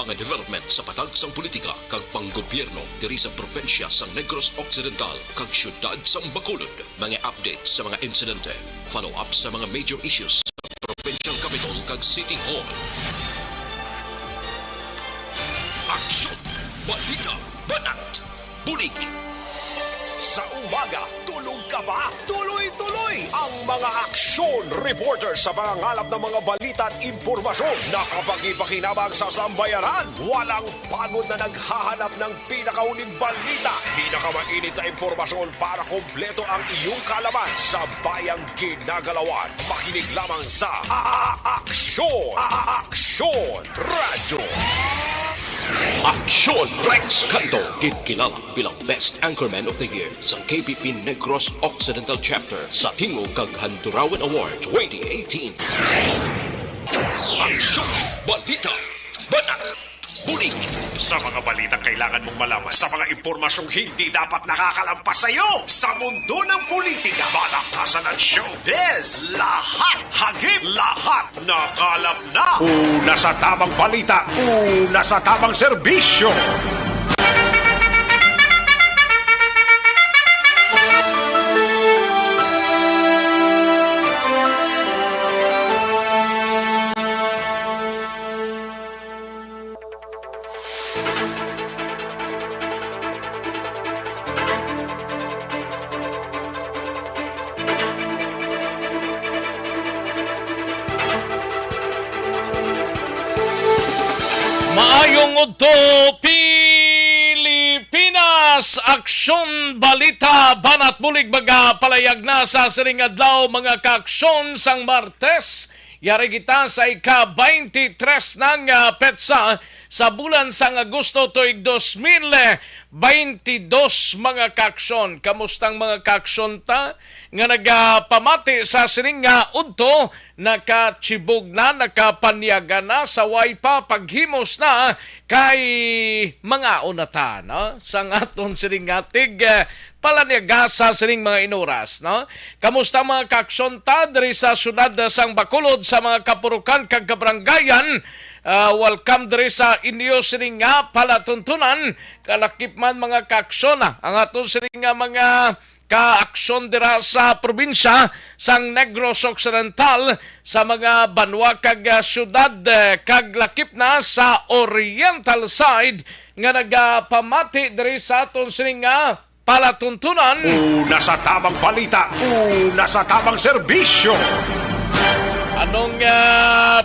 mga development sa patagsang politika kag panggobyerno diri sa probinsya sa Negros Occidental kag syudad sa Bacolod. Mga update sa mga insidente, follow up sa mga major issues sa provincial capital kag City Hall. Aksyon! Balita! Banat! Bulig! Sa umaga, tulog ka ba? Tuloy-tuloy ang mga aksyon reporter sa mga ngalap ng mga balita at impormasyon na kapag-ipakinabang sa sambayanan. Walang pagod na naghahanap ng pinakauling balita. Pinakamainit na impormasyon para kompleto ang iyong kalaman sa bayang kinagalawan. Makinig lamang sa Aksyon! Aksyon Radyo! Aksyon Rex Canto, kilala bilang Best Anchorman of the Year sa KBP Negros Occidental Chapter sa Tingog kag Handurawan Award 2018. Aksyon! Balita! Banat! Bulig! Sa mga balitang kailangan mong malaman, sa mga impormasyong hindi dapat nakakalampas sa iyo, sa mundo ng politika, balakasan at showbiz, lahat hagip, lahat nakalap na. Una sa tamang balita, una sa tamang serbisyo. Maayong udto Pilipinas, aksyon balita banat bulig baga palayag na sa siring adlaw mga kaaksyon sang Martes. Yari kita sa ika-23 ng petsa sa bulan sang Agosto tuig 2022 mga kaaksyon. Kamustang mga kaaksyon ta nga nagapamati sa siring udto, nakachibog na, nakapanyaga na, saway pa paghimos na kay mga unatan, no? Sang aton siring atig palaniaga sa sining mga inuras, no? Kamusta mga kaaksyon ta diri sa syudad sang Bacolod sa mga kapurukan kag kabaranggayan? Welcome diri sa inyo sining nga palatuntunan, kalakip man mga kaaksyon ang aton sining mga kaaksyon dira sa probinsya sang Negros Occidental sa mga banwa kag syudad kag lakip na sa oriental side nga nagapamati diri sa aton sining nga palatuntunan. Una sa tamang balita, una sa tamang serbisyo. Anong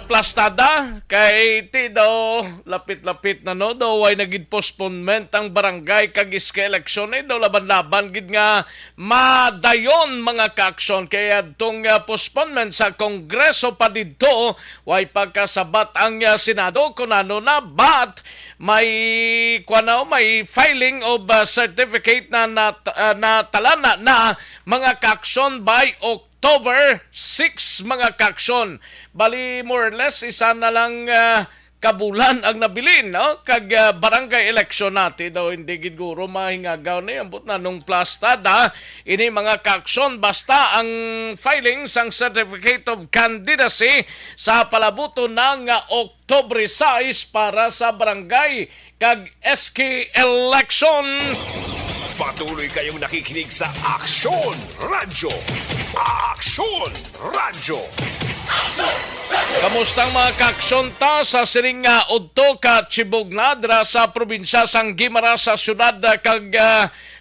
plastada? Kay ti daw, lapit-lapit na no, daw ay naging postponement ang barangay kag iska eleksyon daw laban-laban gid nga madayon mga kaaksyon. Kaya itong postponement sa Kongreso pa dito, way pagkasabat ang Senado kung ano na, but may filing of certificate na natalana na mga kaaksyon by October 6 mga kaaksyon. Bali more or less isa na lang kabulan ang nabilin, no? Kag barangay election natin daw hindi giguro mahingagaw ni ambot na nung plastada ini mga kaaksyon basta ang filing sang certificate of candidacy sa palabuto ng October 6 para sa barangay kag SK election. Patuloy kayong nakikinig sa Aksyon Radyo. Aksyon Radyo. Kamustang mga kaaksyon ta sa siring udto ka Chibog-Nadra sa probinsya sang Guimaras sa syudad kag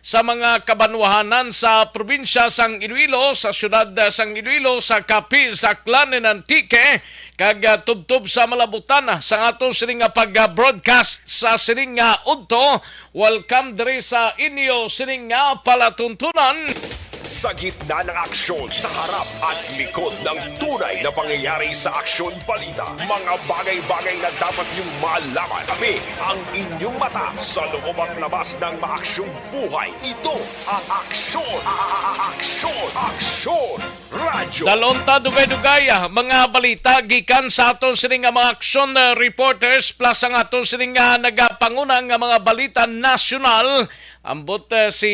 sa mga kabanwahanan sa probinsya sang Iloilo, sa syudad sang Iloilo, sa Capiz, sa Clan Antique kag tubtob sa Malabutan sa ato siring pag-broadcast sa siring udto. Welcome diri sa inyo siring palatuntunan. Sa gitna ng aksyon, sa harap at likod ng tunay na pangyayari sa Aksyon Balita, mga bagay-bagay na dapat niyong malaman. Kami ang inyong mata sa loob at labas ng maaksyong buhay. Ito ang Aksyon! Aksyon! Aksyon! Radyo! Dalonta dugay-dugay mga balita gikan sa aton sining mga aksyon reporters plus ang aton sining nagapanguna nga mga balita nasyonal. Ambot si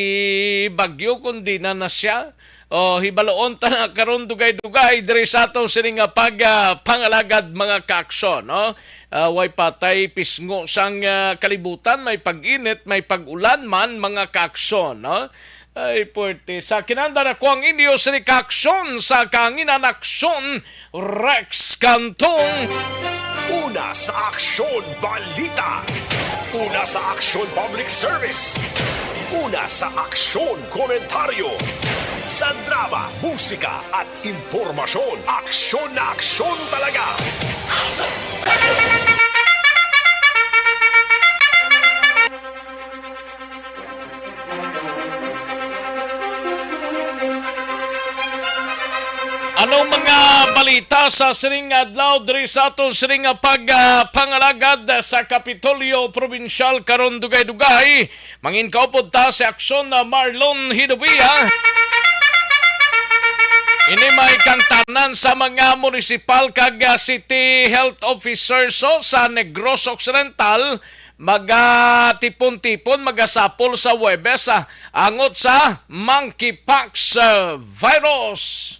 Bagyo kundi na siya hibaloon ta na karon dugay-dugay diri sa ato sini nga pangalagad mga kaaksyon, no? Way patay pisngo sang kalibutan, may pag-init, may pag-ulan man mga kaaksyon, no? Ay puwerte. Sa kinanda na ko ang inyo sa kaaksyon sa kanginan aksyon Rex Cantong. Una sa Aksyon Balita. Una sa Aksyon Public Service. Una sa Aksyon Komentaryo. Sa drama, musika at impormasyon. Aksyon na aksyon talaga. Anong mga balita sa sining adlaw diri sa aton sining pangalagad sa Kapitolyo Provincial karon dugay-dugay? Mangin kaupod ta sa aksyon na Marlon Hidovia. Ini may kantanan sa mga municipal kag city health officers sa Negros Occidental magatipon-tipon magasapol sa Huwebes angot sa monkeypox virus.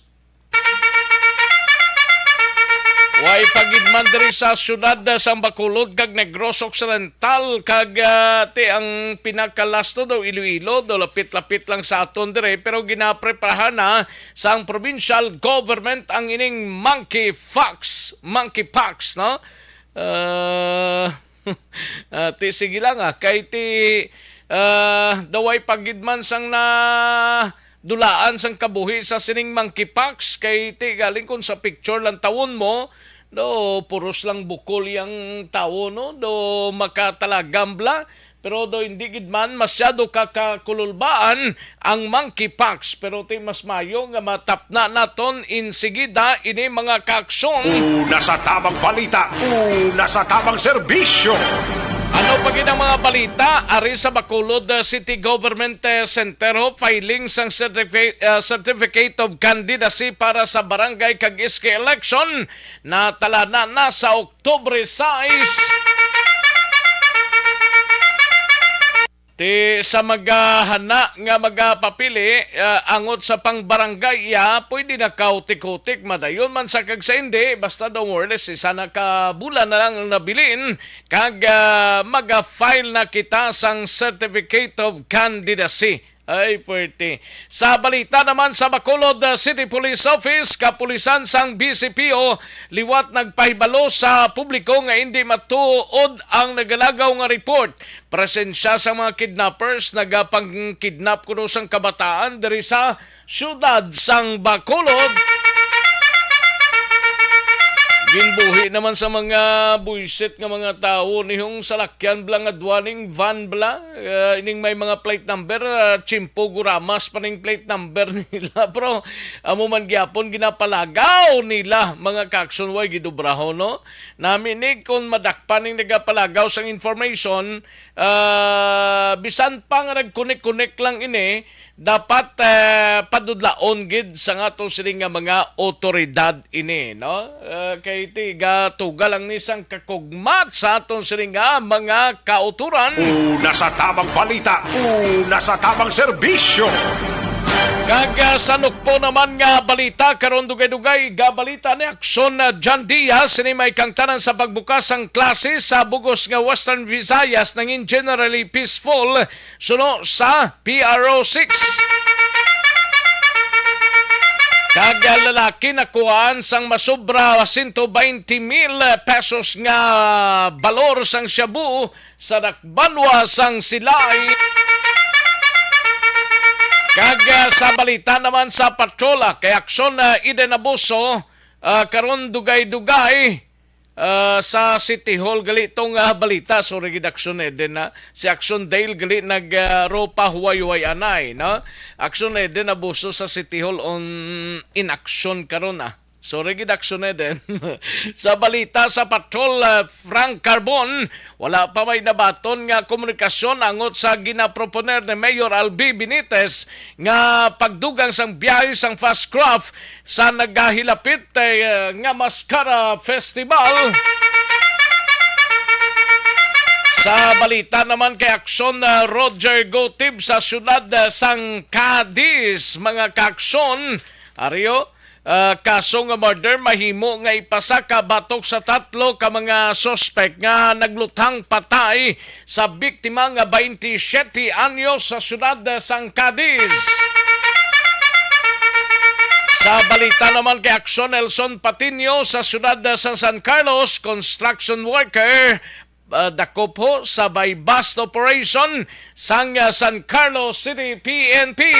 Way pagidman diri sa syudad sa Bacolod kag Negros Occidental kag ti ang pinakalasto daw Iloilo do lapit-lapit lang sa aton dire pero ginapreparahan na sa ang provincial government ang ining monkeypox no. Ti sige lang kay ti daway pagidman sang na dulaan sang kabuhi sa sining monkeypox kay ti galing kun sa picture lang tawon mo do puros lang bukol yang tao no do makatalagambla pero do hindi gid man masyado kakakululbaan ang monkeypox pero ti mas mayo nga matapna naton insigida ini mga kaaksyon. Una sa tamang balita. Una sa tamang serbisyo. Ano pagin ang mga balita? Ari sa Bacolod City Government Center filing sang certificate of candidacy para sa barangay kag iske election na talana na sa Oktubre 6. Ti sa magahana nga magapapili angot sa pangbarangay pwede na kautik-utik madayon man sa kag sa hindi basta daw more or less sana ka bulan na lang nabilin kag maga-file na kita sang certificate of candidacy. Ay, puwerte. Sa balita naman sa Bacolod City Police Office, kapulisan sang BCPO, liwat nagpahibalo sa publiko nga hindi matuod ang nagalagaw nga report. Presensya sa mga kidnappers, nagapang-kidnap kuno sang kabataan diri sa syudad sang Bacolod. Ginbuhi naman sa mga buisit nga mga tao nihong salakyan blang adwaning van bla ining may mga plate number chimpo guramas pa ning plate number nila pero amo man gyapon ginapalagaw nila mga kakson way gidubraho no naminig kung madakpan ning nagapalagaw sang information bisan pa nga nagkunik-kunik lang ini dapat padudlaon gid sa ngato siling nga mga otoridad ini no kay tiga tugal lang ni sang kakugmat sa aton siling nga mga kauturan. Una sa tamang balita. Una sa tamang serbisyo. Kag sanukpo naman nga balita karon dugay-dugay ga balita ni Aksyon John Diaz sini may kangtanan sa pagbukas ang klase sa bugos nga Western Visayas nangin generally peaceful suno sa PRO 6. Kag lalaki nakuhaan sang masobra 120,000 pesos nga balor sang shabu sa Dakbanwa sang Silay. Kag sa balita naman sa patrola kay Aksyon Eden Abuso karon dugay-dugay sa City Hall gali itong balita so rigid Aksyon Eden na si Aksyon Dale gali ropa huway-huway anay no Aksyon Eden Abuso sa City Hall on in action karon so rigid Aksyon Eden sa balita sa patrol Frank Carbon wala pa may nabaton nga komunikasyon angot sa ginaproponer ni Mayor Albi Benitez nga pagdugang sang biyahe sang fast craft sa nagahilapit nga Mascara Festival. Sa balita naman kay aksyon na Roger Gotib sa syudad sang Cadiz, mga kaaksyon, ariyo, kaso nga murder mahimo nga ipasaka batok sa tatlo ka mga suspect nga naglutang patay sa biktima nga 27 anyos sa syudad sang Cadiz. Sa balita naman kay aksyon Nelson Patino sa syudad sa San Carlos, construction worker dakop ho sa buy-bust operation sang San Carlos City PNP.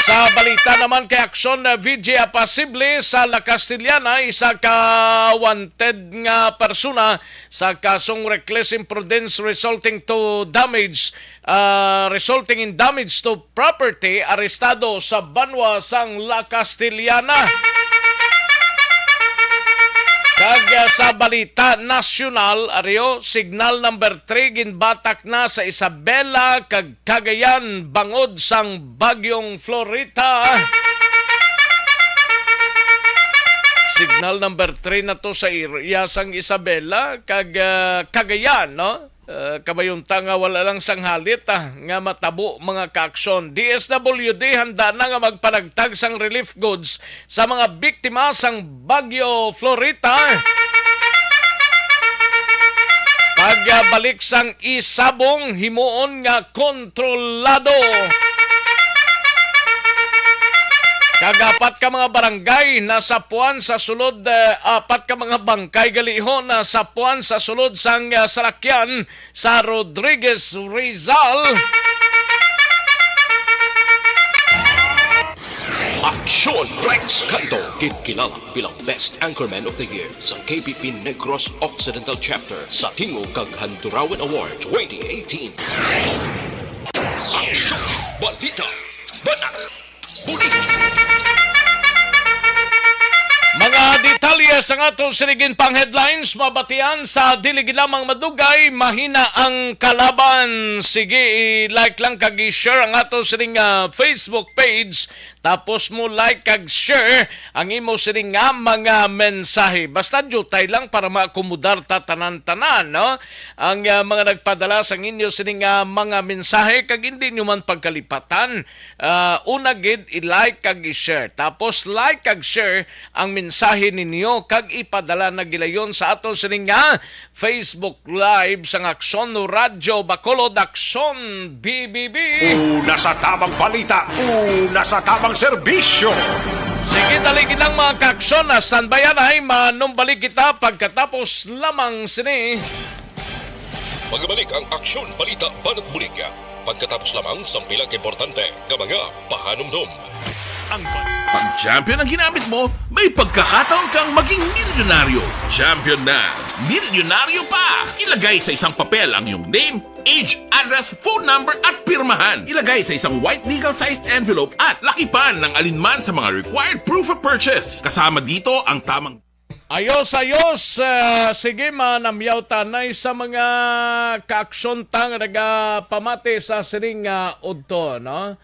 Sa balita naman kay aksyon na VJ Apasible sa La Castellana, isa ka wanted nga persona sa kasong reckless imprudence resulting in damage to property, arestado sa Banwa sang La Castellana. Kag sa balita nasyonal, ariyo, signal number 3 ginbatak na sa Isabela kag Cagayan bangod sang bagyong Florita. Signal number 3 na to sa area sang Isabela kag Cagayan, no? Kabayunta nga wala lang sang halit nga matabo mga kaaksyon. DSWD handa na nga magpanagtag sang relief goods sa mga biktima sang Bagyo Florita. Pagbalik sang isabong himuon nga kontrolado. Kagapat ka mga barangay na sapuan sa sulod, apat ka mga bangkay galihon na sapuan sa sulod sang salakyan sa Rodriguez Rizal. Aksyon Rex Canto, kinilala bilang Best Anchorman of the Year sa KBP Negros Occidental Chapter sa Tingog kag Handurawan Award 2018. Aksyon Balita Banat Bulig. Mga detalye sa atong sinigin pang headlines, mabatian sa dili lamang madugay, mahina ang kalaban. Sige, i-like lang kag i-share ang atong sining Facebook page, tapos mo like kag share ang imo sining mga mensahe. Basta jutay lang para maakomodar ta tanan-tanan, no? Ang mga nagpadala sa inyo sining mga mensahe kag hindi nyo man pagkalipatan. Una gid i-like kag i-share. Tapos like kag share ang mensahe ninyo kag ipadala na gilayon sa aton sining Facebook Live sang Aksyon Radyo Bacolod Aksyon BBB. Una sa tamang balita, una sa tamang serbisyo. Sige, daligin lang mga kaaksyon na standbayan ay manumbalik kita pagkatapos lamang sini. Magbalik ang Aksyon Balita Banat Bulig pagkatapos lamang sa pilang importante nga mga pahanumdum. Pag champion ang ginamit mo, may pagkakataon kang maging milyonaryo. Champion na, milyonaryo pa! Ilagay sa isang papel ang iyong name, age, address, phone number at pirmahan. Ilagay sa isang white legal-sized envelope at lakipan ng alinman sa mga required proof of purchase. Kasama dito ang tamang... Ayos! Sige, manamyaw tanay sa mga kaaksyon tang nagapamati sa sining udto, no?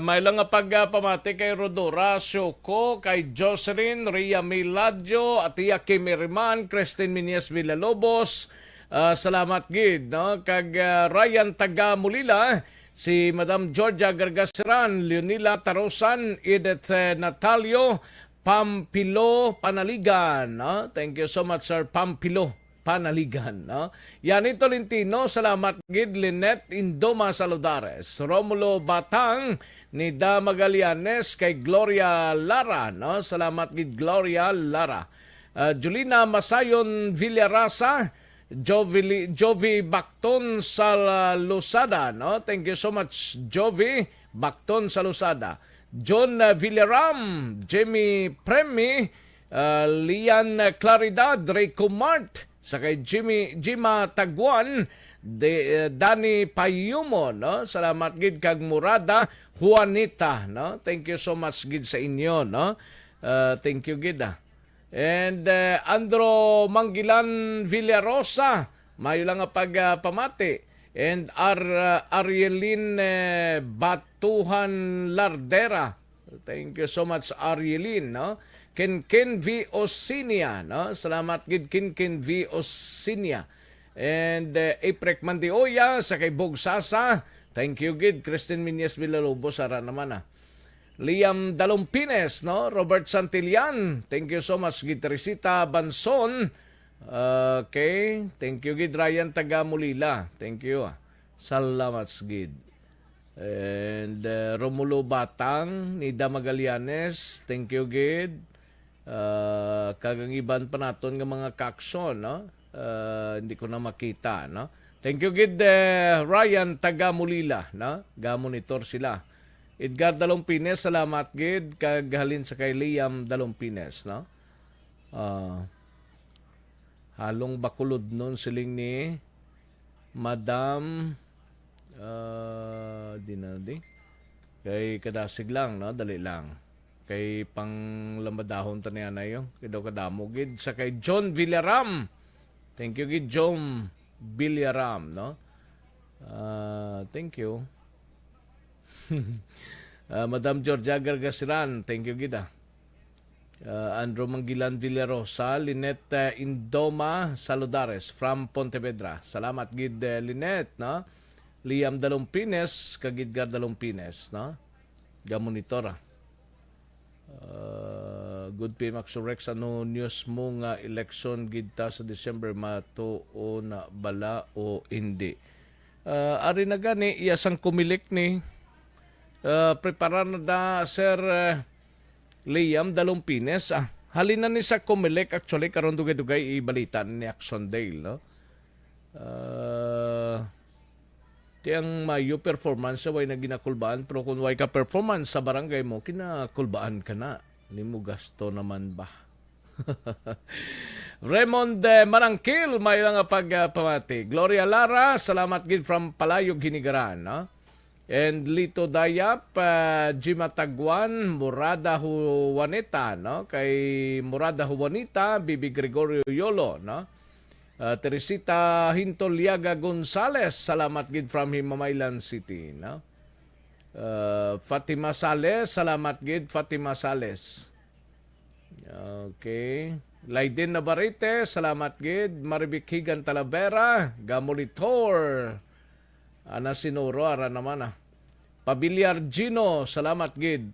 May lang nga pagpamati kay Rodora Syoko, kay Jocelyn, Ria Miladjo, Atia Kimiriman, Christine Minies Villalobos, salamat gid, no? Kag Ryan Taga-Mulila, si Madam Georgia Gargasiran, Leonila Tarosan, Edith Natalio, Pampilo Panaligan, no? Thank you so much, Sir Pampilo Panaligan, no? Yani Tolentino, salamat gid. Lynette Indoma Saludares, Romulo Batang, Nida Magallanes, kay Gloria Lara, no? Salamat gid Gloria Lara. Julina Masayon Villarasa, Jovi Bacton sa Lusada, no? Thank you so much, Jovi Bacton sa Lusada. John Villaram, Jimmy Premi, Lian Claridad, Rico Mart, sa kay Jima Taguan, Dani Payumo, no? Salamat gid kag Murada Juanita, no? Thank you so much gid sa inyo, no? Thank you gid. And Andro Manggilan Villarosa, mayo lang nga pagpamati. And Arielin Batuhan Lardera. Thank you so much, Arielin, no? Kinkin V. Osinia, no? Salamat gid Kinkin V. Osinia. And Aprek Mandioya sa kay Bog Sasa. Thank you gid Kristen Minyes Villalobos ara naman Liam Dalumpines, no? Robert Santillan. Thank you so much gid Teresita Banson. Okay, thank you gid Ryan Tagamulila. Thank you. Salamat gid. And Romulo Batang, Nida Magallanes. Thank you gid. Kagangiban pa naton nga mga kakson, no? Hindi ko na makita, no? Thank you gid Ryan Tagamulila, no? Ga-monitor sila. Edgar Dalumpines, salamat gid kaghalin sa kay Liam Dalumpines, no? Halong bakulod nun siling ni Madam di kay kadasig lang, no? Dali lang. Kay pang lamadahon taniya na yun. Kay daw kadamo gid sa kay John Villaram. Thank you gid John Villaram, no? Thank you. Madam Georgia Gargasiran, thank you gid Andrew Manggilan Villarosa, Lynette Indoma Saludares from Pontevedra. Salamat gid Lynette, no? Liam Dalumpines, kagidgar Dalumpines, no? Ga-monitor good pay Max Rex, ano news mo nga election gidta sa December matuo na bala o hindi? Ari na gani iyasang kumilik ni preparar na da Sir Liam Dalumpines. Halina ni sa kumilik actually karon dugay-dugay ibalita ni Aksondale, no? Tiyang mayo performance way na ginakulbaan, pero kung way ka performance sa barangay mo, kinakulbaan ka na. Hindi mo gasto naman ba? Raymond Marangkil, may nga pagpamati. Gloria Lara, salamat gid from Palayog, Hinigaran, no? And Lito Dayap, Jima Tagwan, Murada Juanita, no? Kay Murada Juanita, Bibi Gregorio Yolo, no? Teresita Hintoliaga Gonzales, salamat gid from Himamaylan City, no? Fatima Sales, salamat gid Fatima Sales. Okay. Laiden Navarrete, salamat gid. Maribik Higan Talavera, Gamolitor. Ana Sinoro, ara naman Pabiliar Gino, salamat gid.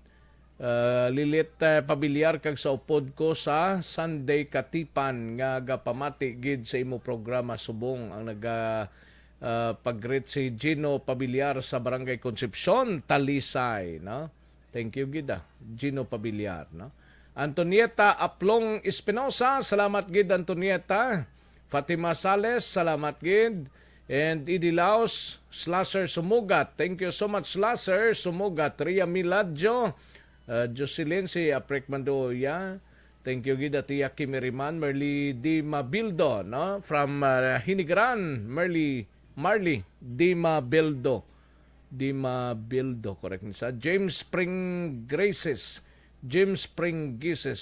Lilit Pabiliar kag sa upod ko sa Sunday Katipan nga gapamati gid sa imo programa subong ang naga pag-greet si Gino Pabiliar sa Barangay Concepcion, Talisay, no? Thank you gid Gino Pabiliar, no? Antonieta Aplong Espinosa, salamat gid Antonieta. Fatima Sales, salamat gid. And Idi Laos, Slasher Sumugat, thank you so much Slasher Sumugat. Ria Miladjo, Jocelyn si Aprek Mandoya, thank you gid Tia Kimiriman. Merly Di Mabildo, no? From Hinigaran, Marley Di Mabildo, correct nisa. James Spring Graces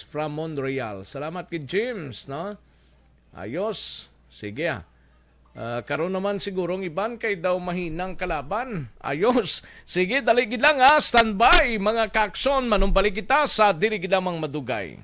from Montreal. Salamat kay James, no? Ayos. Sige karon naman sigurong iban kay daw mahinang kalaban. Ayos. Sige, daligid lang standby mga kakson, manumbalik kita sa dili gid lamang madugay.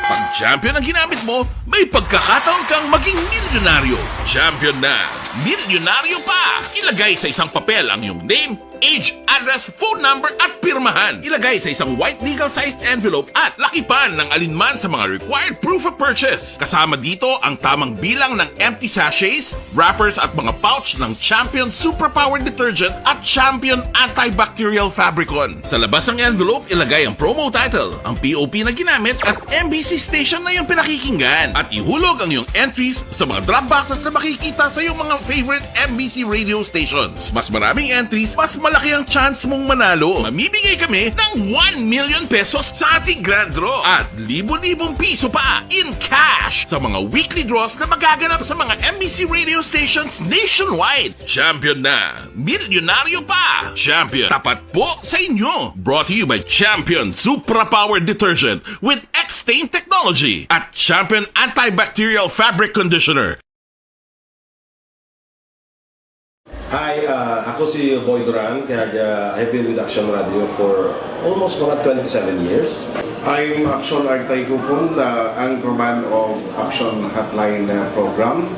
Pag champion ang ginamit mo, may pagkakataon kang maging milyonaryo. Champion na, milyonaryo pa! Ilagay sa isang papel ang iyong name, age, address, phone number at pirmahan. Ilagay sa isang white legal-sized envelope at lakipan ng alinman sa mga required proof of purchase. Kasama dito ang tamang bilang ng empty sachets, wrappers at mga pouch ng Champion Superpower Detergent at Champion Antibacterial Fabricon. Sa labas ng envelope, ilagay ang promo title, ang POP na ginamit at MBC station na yung pinakikinggan. At ihulog ang iyong entries sa mga drop boxes na makikita sa iyong mga favorite MBC radio stations. Mas maraming entries, mas malaki ang chance mong manalo. Mamimigay kami ng 1 million pesos sa ating grand draw at libo-libong piso pa in cash sa mga weekly draws na magaganap sa mga MBC radio stations nationwide. Champion na, milyonaryo pa. Champion, tapat po sa inyo. Brought to you by Champion Superpower Detergent with X-Stain Technology at Champion Antibacterial Fabric Conditioner. Hi, ako si Boy Duran, kaya I've been with Action Radio for almost mga 27 years. I'm Action Artay Kupon, the anchorman of Action Hotline program.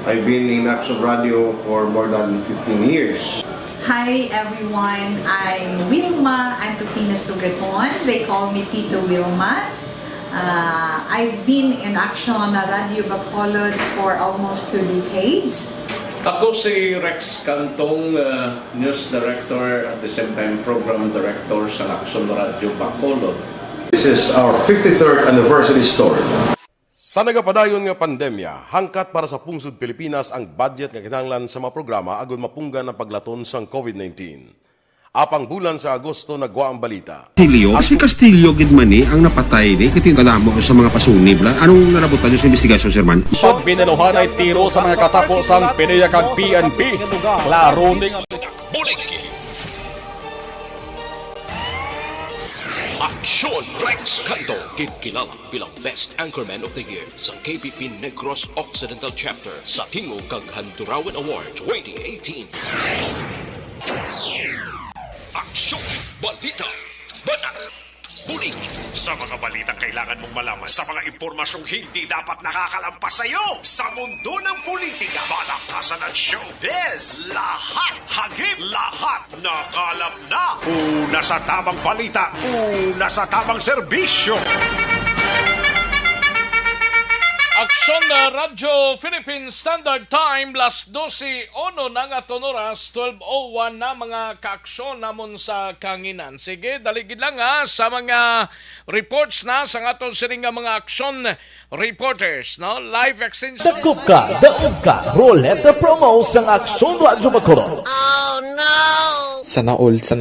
I've been in Action Radio for more than 15 years. Hi everyone, I'm Wilma Antofina Sugaton. They call me Tito Wilma. I've been in Action Radio Bacolod for almost 2 decades. Ako si Rex Cantong, News Director at the same time Program Director sa Action Radio Bacolod. This is our 53rd anniversary story. Sa nagapadayon nga pandemya, hangkat para sa pungsod Pilipinas ang budget nga kinahanglan sa mga programa agon mapunggan ang paglaton sang COVID-19. Apang bulan sa Agosto nagwa ang balita. Si Castillo gidmani ang napatay ni kitingkadamo sa mga pasunib la. Anong narabutan niyo sa investigasyon, Sir Man? Pag binaluhan ay tiro sa mga katapos ang PNP kag PNP. Klaro ning Bulig! Aksyon Rex Canto, kilala bilang Best Anchorman of the Year sa KBP Negros Occidental Chapter sa Tingog kag Handurawan Award 2018. Aksyon Balita Banat Bulig! Sa mga balitang kailangan mong malaman, sa mga impormasyong hindi dapat nakakalampas sa iyo, sa mundo ng politika, balakasan at showbiz, lahat hagip, lahat nakalap na. Una sa tamang balita, una sa tamang serbisyo. Aksyon na Radyo Philippine Standard Time, las 12:01 na nga oras, 12:01 na mga kaaksyon namon sa kanginan. Sige, daligid lang sa mga reports na sa aton siring nga mga aksyon reporters, no? Live exchange. Daog ka, Roleta Promo sang Aksyon Radyo Bacolod. Sana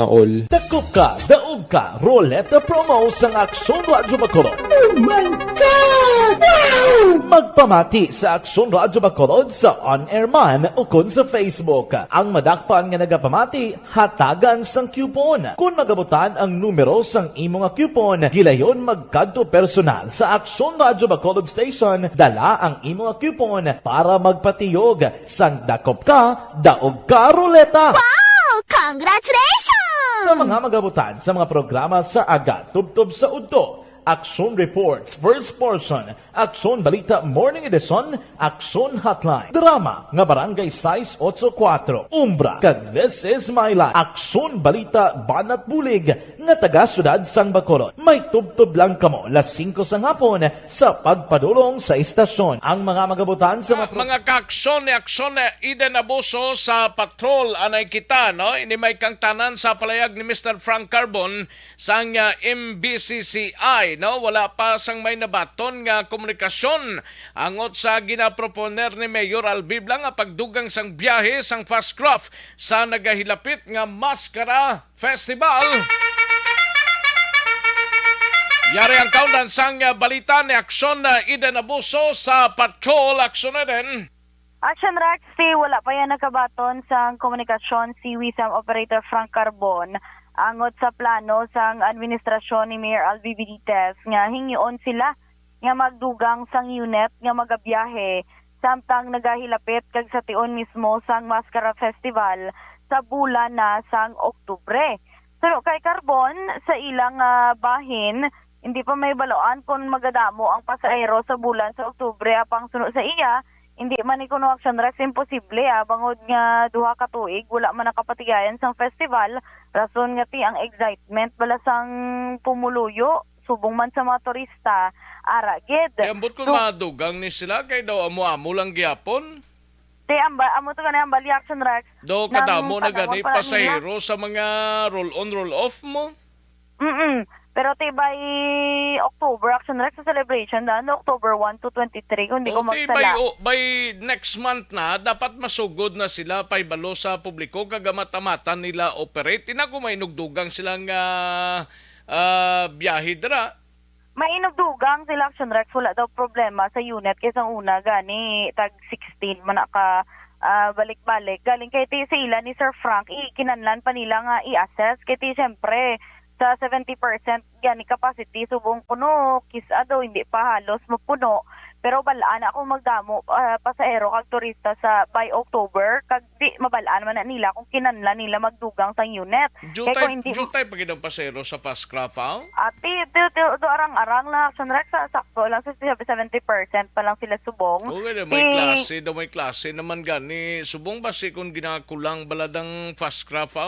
all. Daog ka, Roleta Promo sang Aksyon Radyo Bacolod. Oh my God! Wow! Magpamati sa Aksyon Radyo Bacolod sa on-air man o kun sa Facebook. Ang madakpan nga nagapamati, hatagan sang coupon. Kung magabutan ang numero sang imong coupon, gilayon magkadto personal sa Aksyon Radyo Bacolod Station, dala ang imong coupon para magpatiyog sang dakop ka, daog ka, Roleta. Wow! Congratulations! Sa mga magabutan sa mga programa sa Aga Tubtob sa Udto, Aksyon Reports, First Portion, Aksyon Balita Morning Edition, Aksyon Hotline, Drama, nga Barangay 684, Umbra, kag This Is My Life, Aksyon Balita Banat Bulig, nga taga Syudad sang Bacolod. May tubtob lang kamo, las 5 sang hapon, sa pagpadulong sa istasyon. Ang mga magabutan sa mga kaaksyon ni Aksyon Eden Abuso sa patrol anay kita, no? Ini may kang tanan sa palayag ni Mr. Frank Carbon sang MBCCI, no? Wala pa sang may nabaton nga komunikasyon angot sa ginaproponer ni Mayor Albibla nga pagdugang sang biyahe sang fast craft sa nagahilapit nga Maskara Festival. Yari ang kaundan sang balita ni Aksyon Eden Abuso sa patrol. Aksyon Eden. Action Rex, wala pa yan nakabaton sa komunikasyon si Wisam Operator Frank Carbon angot sa plano sang administrasyon ni Mayor Albi Benitez nga hingion sila nga magdugang sang unit nga magabiyahe samtang nagahilapit kag sa tion mismo sang Maskara Festival sa bulan na sang Oktubre. Pero kay Carbon sa ilang bahin, hindi pa may baloan kung magadamo ang pasahero sa bulan sa Oktubre apang sunod sa iya. Hindi man ikuno Action Rex imposible bangod nga duha ka tuig wala man nakapatigayan sang festival rason nga ti ang excitement bala sang pumuluyo subong man sa mga turista ara gid. Ambot ko madugang ni sila kay daw amo lang gyapon. Amo to gani ang bali Action Rex. Do kadamo na gani pasahero sa mga roll on roll off mo. Pero by October, Action Rex sa celebration na October 1 to 23, kung di ko magsala. By next month na, dapat masugod na sila paibalo sa publiko, kagamat-amatan nila operate. Ina ko may nugdugang silang biyahe dra. May inugdugang sila Action Rex, wala daw problema sa unit kaysa una gani tag 16 man ka balik-balik. Galing kay ti sila ni Sir Frank, kinanlan pa nila nga i-assess. Kay ti siyempre, sa 70% gani capacity subong puno, kisa daw hindi pa halos mapuno. Pero balaan ako magdamo pasahero kag turista sa by October kag di mabalaan man na nila kung kinanla nila magdugang sa unit. Jutay pag ang pasero sa fast craft, Ati, do arang-arang na Action Rex, sakto lang sa 70% pa lang sila subong. Okay, may klase naman gani. Subong ba si kung ginakulang baladang fast craft,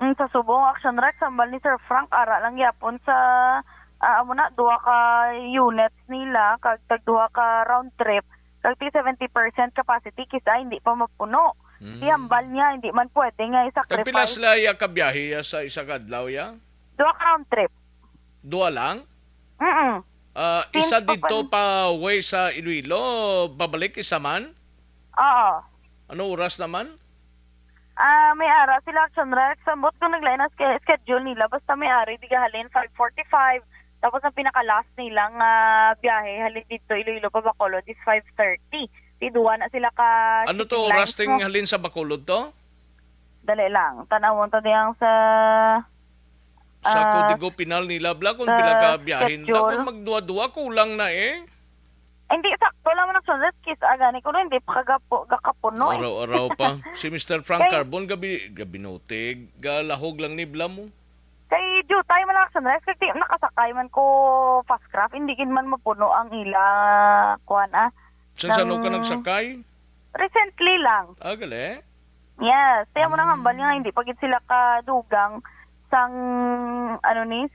Sa subong Action Rex, sambal ni Sir Frank, ara lang yapon sa duha ka units nila, kag duha ka round trip, kag 70% capacity, kisa hindi pa mapuno. Hambal niya, hindi man pwede nga i-sacrifice. Pila sila kabiyahe sa isa kadlaw ya? Duha ka round trip. Duha lang? Isa Since dito pa way sa Iloilo, babalik isa man? Oo. Ano oras naman? May ara sila Action Rex. Sambot ko naglain na schedule nila. Basta may ari, di halin 5:45. Tapos ang pinaka-last nilang biyahe, halin dito Iloilo pa Bacolod is 5:30. Tiduwa na sila ka... Ano to, oras ting halin sa Bacolod to? Dali lang. Tanawon to diyang sa... Sa Código Penal nila, kung pila ka biyahin. Tapos magduwa-duwa, kulang na Hindi, sakto lang man Action Rex. Kiss agani ko hindi pa kagapuno. Araw-araw pa. Si Mr. Frank Carbon, gabinotig, galahog lang nibla mo. Kay jutay man Action Rex, kasi nakasakay man ko fast craft, hindi kin man mapuno ang ila, Saan ka nagsakay? Recently lang. Gali? Yes, kaya mo nang hambal nga, hindi pagit sila kadugang sang,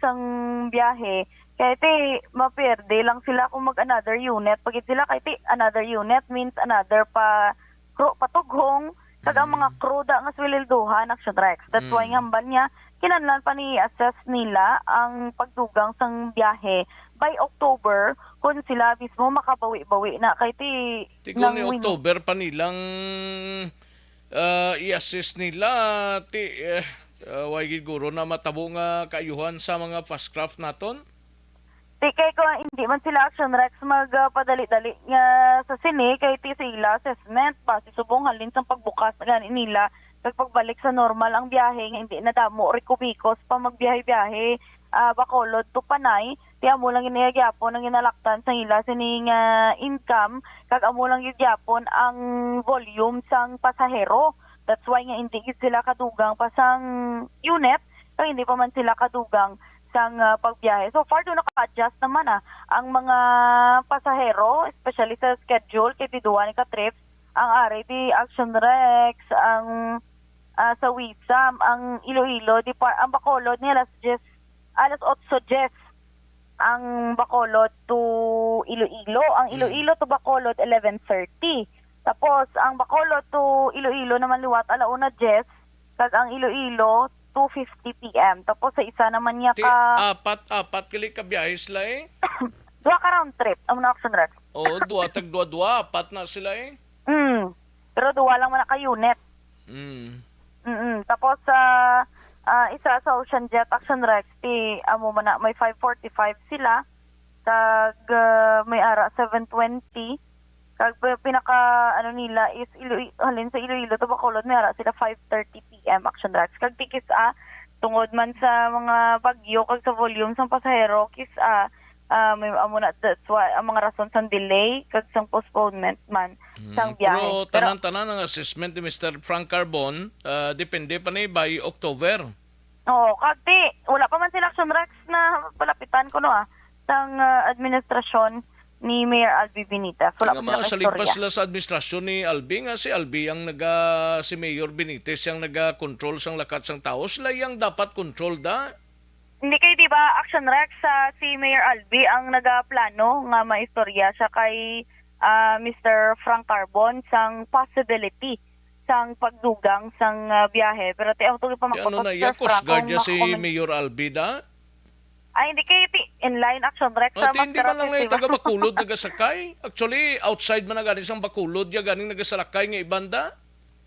sang biyahe. Kaya maperde lang sila kung mag-another unit. Pagit sila, kaya another unit means another patughong, kag ang mga crew da nga swililduhan, Action Rex. That's why nga hambal niya, kinanlan pa ni-assess nila ang pagdugang sang biyahe by October kung sila mismo makabawi-bawi na kay Tigol ni October pa nilang i-assess nila why guro na matabo nga kaayuhan sa mga fast craft naton? Kay ko hindi man sila Action Rex magpadali-dali nga sa sini kay sila assessment pa si subong halin sa pagbukas gani nila kag pagbalik sa normal ang biyahe nga hindi na damo Ricubicos pa magbiyahe-biyahe Bacolod to Panay kaya mo lang ginayagapon ang ginalaktan sa ila sining income kag amo lang gyapon ang volume sang pasahero. That's why nga hindi sila kadugang pa sang unit kag hindi pa man sila kadugang sang pagbiyahe. So far do naka-adjust naman ang mga pasahero especially sa schedule kay tiduwa ni ka trips ang ari di Action Rex ang sa Wisam ang Iloilo ang Bacolod ni alas 8:10 ang Bacolod to Iloilo. Ang Iloilo to Bacolod 11:30. Tapos ang Bacolod to Iloilo naman liwat 1:10 kag ang Iloilo 2:50 PM. Tapos sa isa naman niya ka apat kili ka biyahe sila duha ka round trip ang Action Rex. Dua apat na sila Pero duwa lang man ka unit. Tapos isa sa Ocean Jet Action Rex amo man na may 5:45 sila kag may ara 7:20 kag pinaka nila is halin sa Iloilo to Bacolod may ara sila 5:30 PM Action Rex kag tikis tungod man sa mga bagyo kag sa volume sang pasahero kis may amo na that's why ang mga rason sang delay kag sang postponement man sang biyahe. Pero tanan ang assessment ni Mr. Frank Carbon depende pa ni by October. Oo, kagti wala pa man sila Action Rex na palapitan ko sang administrasyon ni Mayor Albi Benitez. Wala pa sila pa sila sa administrasyon ni Albi nga si Albi ang si Mayor Benitez ang naga-control sang lakat sang tao. Sila yang dapat control Hindi kay di ba Action Rex si Mayor Albi ang nagaplano nga maistorya siya kay Mr. Frank Carbon sang possibility sang pagdugang sang biyahe pero ang tuloy pa ano na yan Coast Guard si Mayor Albi hindi kay inline Action Rex hindi man lang taga Bacolod nagasakay actually outside man galing sang Bacolod ya ganing nagasalakay nga ibanda.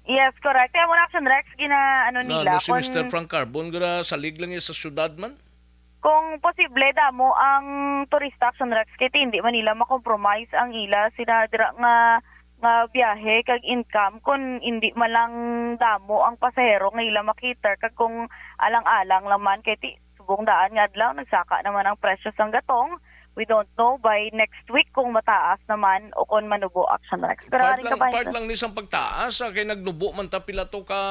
Yes, correct. Kaya mo na Action Rex, nila. Si Mr. Frank Carbon, salig lang sa syudad man? Kung posible, damo ang turista Action Rex, kaya hindi man nila makompromise ang ila, sinadra nga biyahe, kag income, kung hindi malang damo ang pasahero nga ila makita, kag kung alang-alang laman, kaya subong daan nga adlaw, nagsaka naman ang presyo sang gatong, we don't know by next week kung mataas naman o kung manubo action Rex. Pero Part aring lang, kabahin part lang ni sang pagtaas, kay nagnubo man ta pila to ka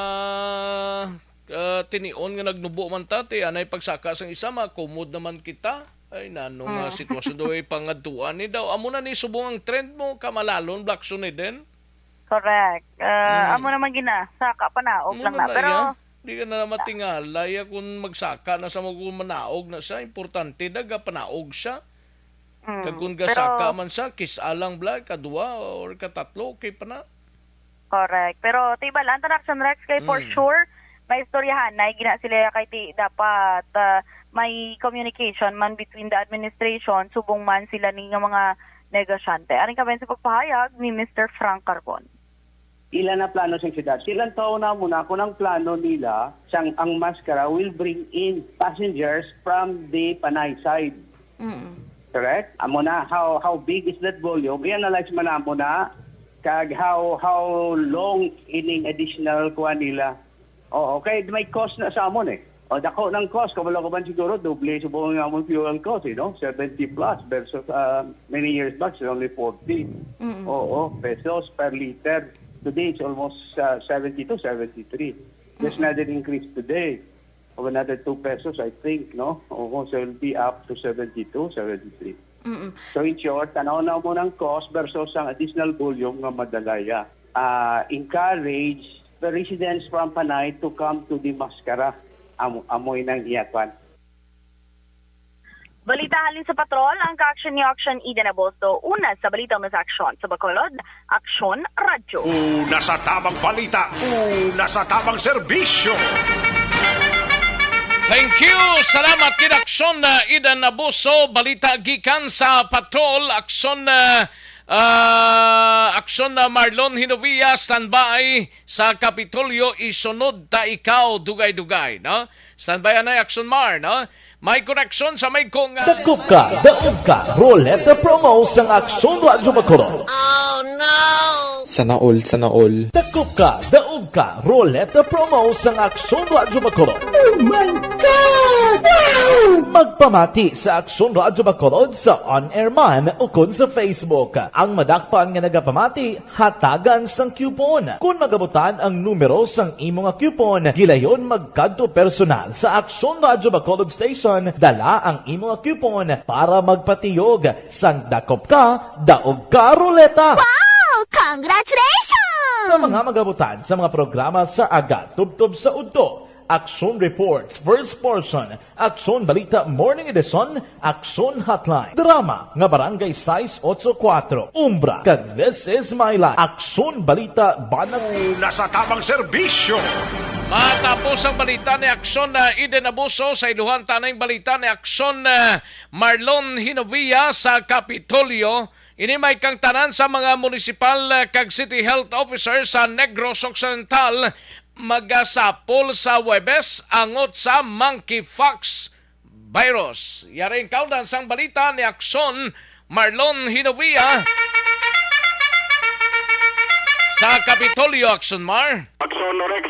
tinion nga nagnubo man ta, ti anay pagsaka sang isa, makumod naman kita. Ay, nano nga sitwasyon daw ay pangaduan ni daw. Amo na ni subong ang trend mo, kamalalon, black ni din. Correct. Amo naman gina, saka panaog lang na. Pero di ka na matingalay kung magsaka na sa magmanaog na siya. Importante daga panaog siya. Kag kung gasaka man siya, kisalang blag, kadua or katatlo, okay pa na. Correct. Pero tiba lang, Action Rex, kay for sure, may istoryahan na gina sila kay ti dapat may communication man between the administration, subong man sila ni nga mga negosyante. Aring kabayan sa pagpahayag ni Mr. Frank Carbon. Ilan na plano sa siyudad? Silang taon na muna kung ang plano nila, ang Mascara will bring in passengers from the Panay side. Correct? Amo na, how big is that volume? I-analyze man na mo na kag how long ining additional kuha nila. Okay, may cost na sa amon eh. Dako ng cost, kabalo ko man siguro, doble sa buong amon fuel cost, 70 plus versus many years back, it's only 40. Pesos per liter. Today, it's almost 72, 73. There's another increase today of another 2 pesos, I think, no? So it'll be up to 72, 73. So in short, tanaw na mo ng cost versus ang additional volume nga madalaya. Encourage the residents from Panay to come to the Mascara. Amoy ng iyakan. Balita halin sa patrol, ang ka-action ni Action Eden Abosto. Una sa balita mas aksyon sa Bacolod, Aksyon Radyo. Una sa tamang balita, una sa tamang serbisyo. Thank you! Salamat kid Aksyon Eden Abosto. Balita gikan sa patrol, Aksyon Aksyon na Marlon Hinovia, standby sa Kapitolyo, isunod ta ikaw, dugay-dugay, no? Standby na Aksyon Mar, no? May koneksyon sa may kong... Daog ka, Roleta Promo sa Aksyon Radyo Bacolod. Oh no! Sana all. Daog ka, Roleta Promo sa Aksyon Radyo Bacolod. Oh my God! Wow! Magpamati sa Aksyon Radyo Bacolod sa on-air man o kun sa Facebook. Ang madakpan nga nagapamati, hatagan sang coupon. Kung magabutan ang numero sang imo nga coupon, gilayon magkadto personal sa Aksyon Radyo Bacolod Station, dala ang imo nga coupon para magpatiyog sang dakop ka, daog ka, Roleta. Wow! Congratulations! Sa mga magabutan sa mga programa sa Aga Tubtob sa Udto, Aksyon Reports, First Portion, Aksyon Balita Morning Edition, Aksyon Hotline, Drama nga Barangay 684, Umbra, kag This Is My Life, Aksyon Balita Banat. Una sa tamang serbisyo. Matapos ang balita ni Aksyon Eden Abuso sa iluhan tanay balita ni Aksyon Marlon Hinovia sa Kapitolyo. Ini may kang tanan sa mga municipal kag city health officer sa Negros Occidental magasapol sa Webes angot sa monkeypox virus. Yaring kaudan sang balita ni Aksyon Marlon Hinovia sa Kapitolyo, Aksyon Mar. Aksyon Rex,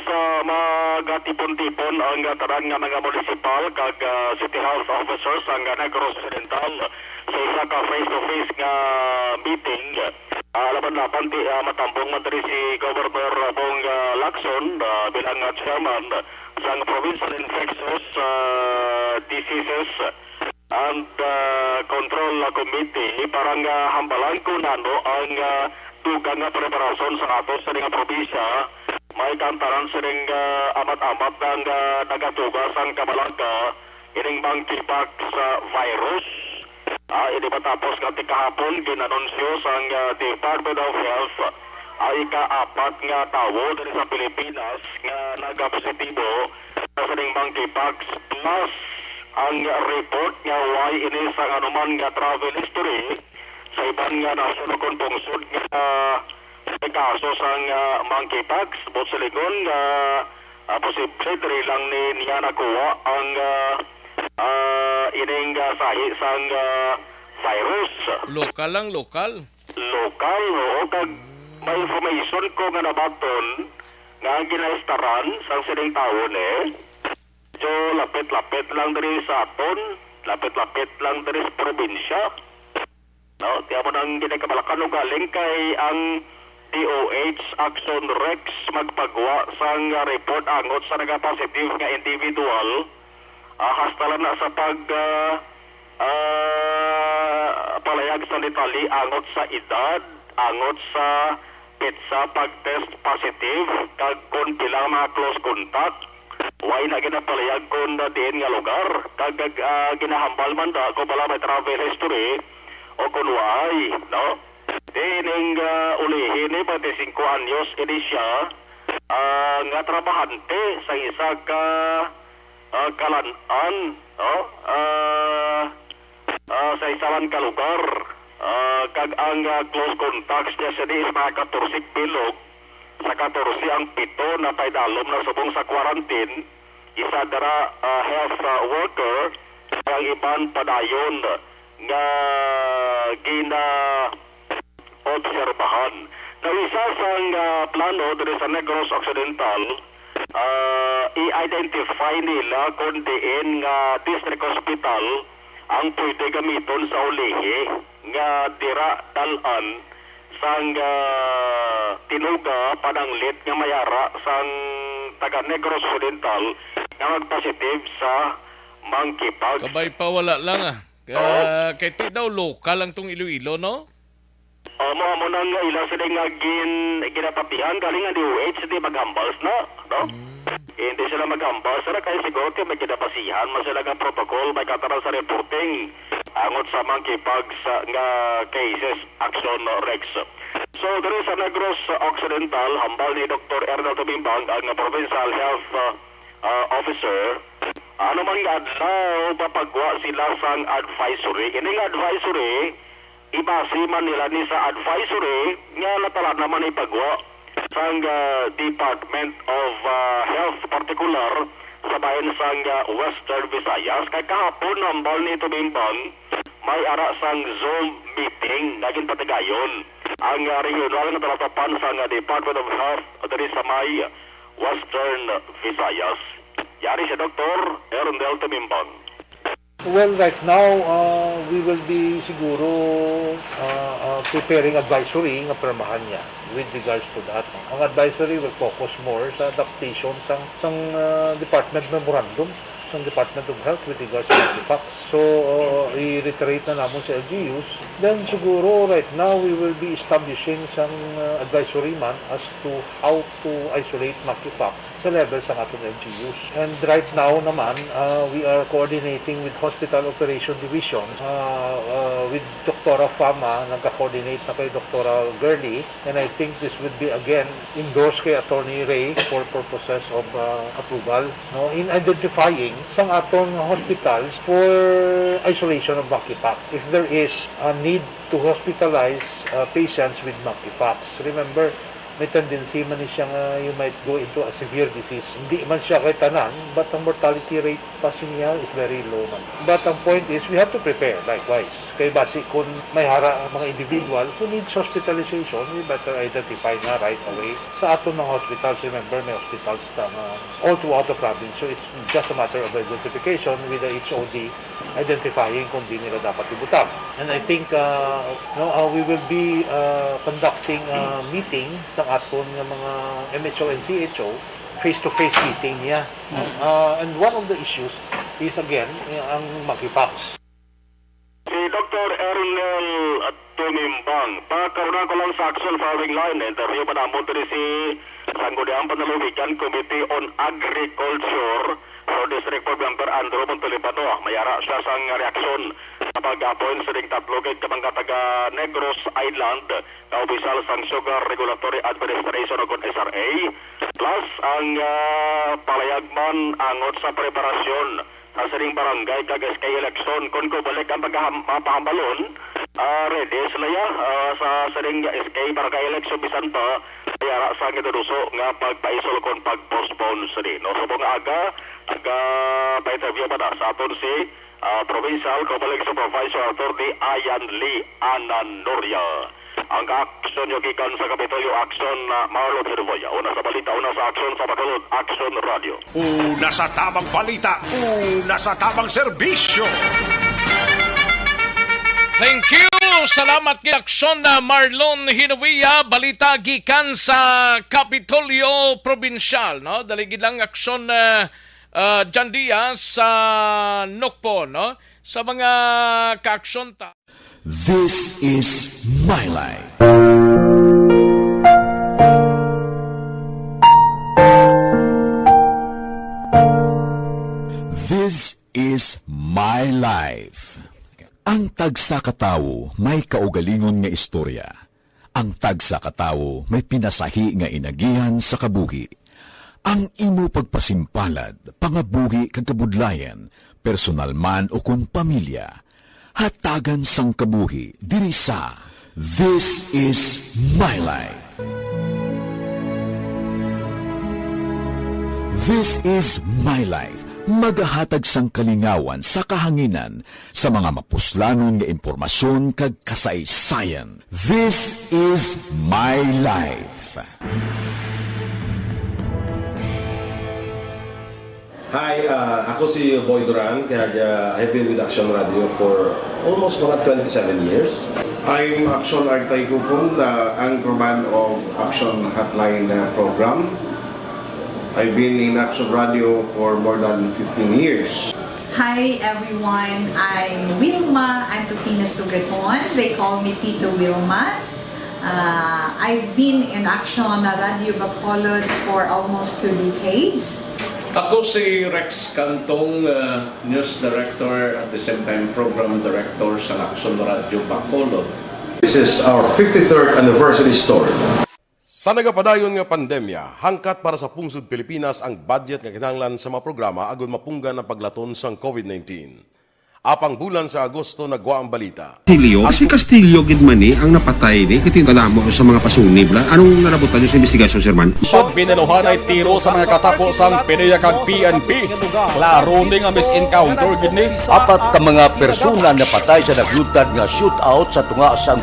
magatipon-tipon ang tarang nga mga municipal kag city health officers ang Negros Occidental sa isa ka face-to-face nga meeting. Laban-laban matambong matri si Governor Bong Lacson bilang chairman sa Provincial Infectious Diseases and Control Committee para nga hambalan ko nano ang dugang nga preparasyon sa ato sa nga probinsya. May kantaran sa ring amat-amat ng nagatugas ang kabalangka ining monkeypox virus. Ini matapos nga kahapon ginanunsyo sang Department of Health ay ka-apat nga tawo dito sa Pilipinas nga nagapositibo sa ring monkeypox plus ang report nga why ini sa anuman nga travel history sa ibang nga nasunod kong pungsod nga kaso sang monkeypox bot sa lingon nga posible diri lang niya nakuha ang ining sahi sang virus. Lokal lang, lokal. Lokal, o kag may information ko nga nabaton nga ginaistaran sang sining taon so lapit-lapit lang diri sa aton lapit-lapit lang diri sa probinsya. No, tiyan mo nang ginakabalakan galing kay ang DOH Action Rex magpagawa sang report angot sa nagapositive nga individual. Hastalan na sa palayag sa litali angot sa edad, angot sa petsa pag-test positive, kag kung bilang mga close contact, way na ginapalayag kung diin nga lugar, kag ginahambal man da kung pala may travel history, o kung way, no? Dining ulihin ni pati 5 anyos ini siya nga trabahante sa isa ka kalanan, no? Sa isaman ka lugar, kag ang close contacts niya siya di is mga 14 bilog, sa 14 ang 7 na paidalom na subong sa quarantine, isa dara health worker, ang iban padayon nga gina obserbahan. Now, isa sang plano dito sa Negros Occidental, i-identify nila kung diin nga district hospital ang pwede gamiton sa ulihi nga dira dalan sang tinuga pananglit nga mayara sang taga Negros Occidental nga magpositive sa monkeypox. Kabay pa wala lang kay ti daw lokal lang tong Iloilo, no? Mo nang ilang sila nga ginapapihan galing nga DOH di magambals na, no? Hindi sila magambals sila kaya siguro may kinapasihan mas sila nga protocol may kataran sa reporting angot sa monkeypox nga cases Action Rex. So there is sa Negros Occidental hambal ni Dr. Ernel Tubimbang ang Provincial Health Officer. Ano man nga adlaw papagwa sila sang advisory. Ining advisory ibase man nila ni sa advisory nga natala naman ipagwa sang Department of Health particular sa bayan sang Western Visayas. Kay kahapon hambal ni Tubimbang may ara sang Zoom meeting naging patigayon ang regional na talatapan sang Department of Health diri sa may Western Visayas. Yari si Dr. Ernel Tubimbang. Well, right now, we will be siguro preparing advisory nga permahan niya with regards to that. Ang advisory will focus more sa adaptation sang Department Memorandum sa Department of Health with regards to monkeypox. So, i-reiterate na naman sa LGUs. Then, siguro, right now, we will be establishing some advisory man as to how to isolate monkeypox sa level sa ating LGUs. And right now naman, we are coordinating with Hospital Operation Division with Dr. Fama, nagka-coordinate na kay Dr. Gurley, and I think this would be again endorsed kay Attorney Ray for purposes of approval, no, in identifying sang atong hospitals for isolation of monkeypox. If there is a need to hospitalize patients with monkeypox, remember, may tendency man siya nga you might go into a severe disease. Hindi man siya kay tanan, but ang mortality rate pa niya is very low man. But ang point is, we have to prepare likewise. Kaya basi kung may hara mga individual who needs hospitalization, we better identify na right away. Sa aton ng hospitals, remember may hospitals all throughout the province. So it's just a matter of identification with the HOD identifying kung di nila dapat ibutang. And I think we will be conducting a meeting sa aton ng mga MHO and CHO, face-to-face meeting niya. And one of the issues is again ang monkeypox. Si Dr. Ernel Tumimbang, pagkaroon ko lang sa Action Farming Line, interview pa naman ito si Sangguniang Panalawigan Committee on Agriculture so District Board Member Andrew Montolipano. Mayara siya sang reaksyon sa pag-appoint sa ring tatlo kay kamang taga Negros Island na opisyal sang Sugar Regulatory Administration o SRA plus ang palayagman angot sa preparasyon sa siring barangay kag SK election kung balik ang pagpahambalon ready sila sa siring SK barangay election bisan pa kaya sa giduso nga pagpaisol kon pag-postpone sa din. No, subong aga pa-interview pa na sa aton si Provincial Public Supervisor Attorney Ayan Lee Ananoria. ang aksyon nyo gikan sa Kapitolyo, aksyon Marlon Herboya. Una sa balita, una sa aksyon sa Bacolod, Aksyon Radio. Una sa tamang balita, una sa tamang serbisyo. Thank you! Salamat kay aksyon na Marlon Hinoia, balita gikan sa Kapitolyo Provincial. No? Daligid lang aksyon na John Diaz sa Nokpo, no? Sa mga kaaksyon ta. This is my life. This is my life. Ang tagsa katawo may kaugalingon nga istorya. Ang tagsa katawo may pinasahi nga inagihan sa kabuhi. Ang imo pagpasimpalad, pangabuhi kag kabudlayan, personal man o kun pamilya, hatagan sang kabuhi diri sa This is my life. This is my life. Magahatag sang kalingawan sa kahanginan sa mga mapuslanon nga impormasyon kag kasaysayan. This is my life. Hi, ako si Boy Duran, kaya I've been with Action Radio for almost mga 27 years. I'm Action Artay Kupon, the anchorman of Action Hotline program. I've been in Action Radio for more than 15 years. Hi everyone, I'm Wilma Antofina Sugaton. They call me Tito Wilma. I've been in Action Radio Bacolod for almost 2 decades. Ako si Rex Cantong, News Director at the same time Program Director sa Aksyon Radio Bacolod. This is our 53rd anniversary story. Sa nagapadayon nga pandemya, hangkat para sa pungsod Pilipinas ang budget nga kinahanglan sa mga programa agon mapunggan ang paglaton sang COVID-19. Apang bulan sa Agosto nagwa ang balita. Si Castillo gid man ni ang napatay ni kitingkalamo sa mga pasunib la. Anong narabutan niyo sa investigasyon, Sir Man? Pagbineluhan ay tiro sa mga katapusang PDEA kag PNP. Klaro ni nga misencounter gid ni. Apat ka mga persona na patay sa naglutad nga shootout sa tunga sang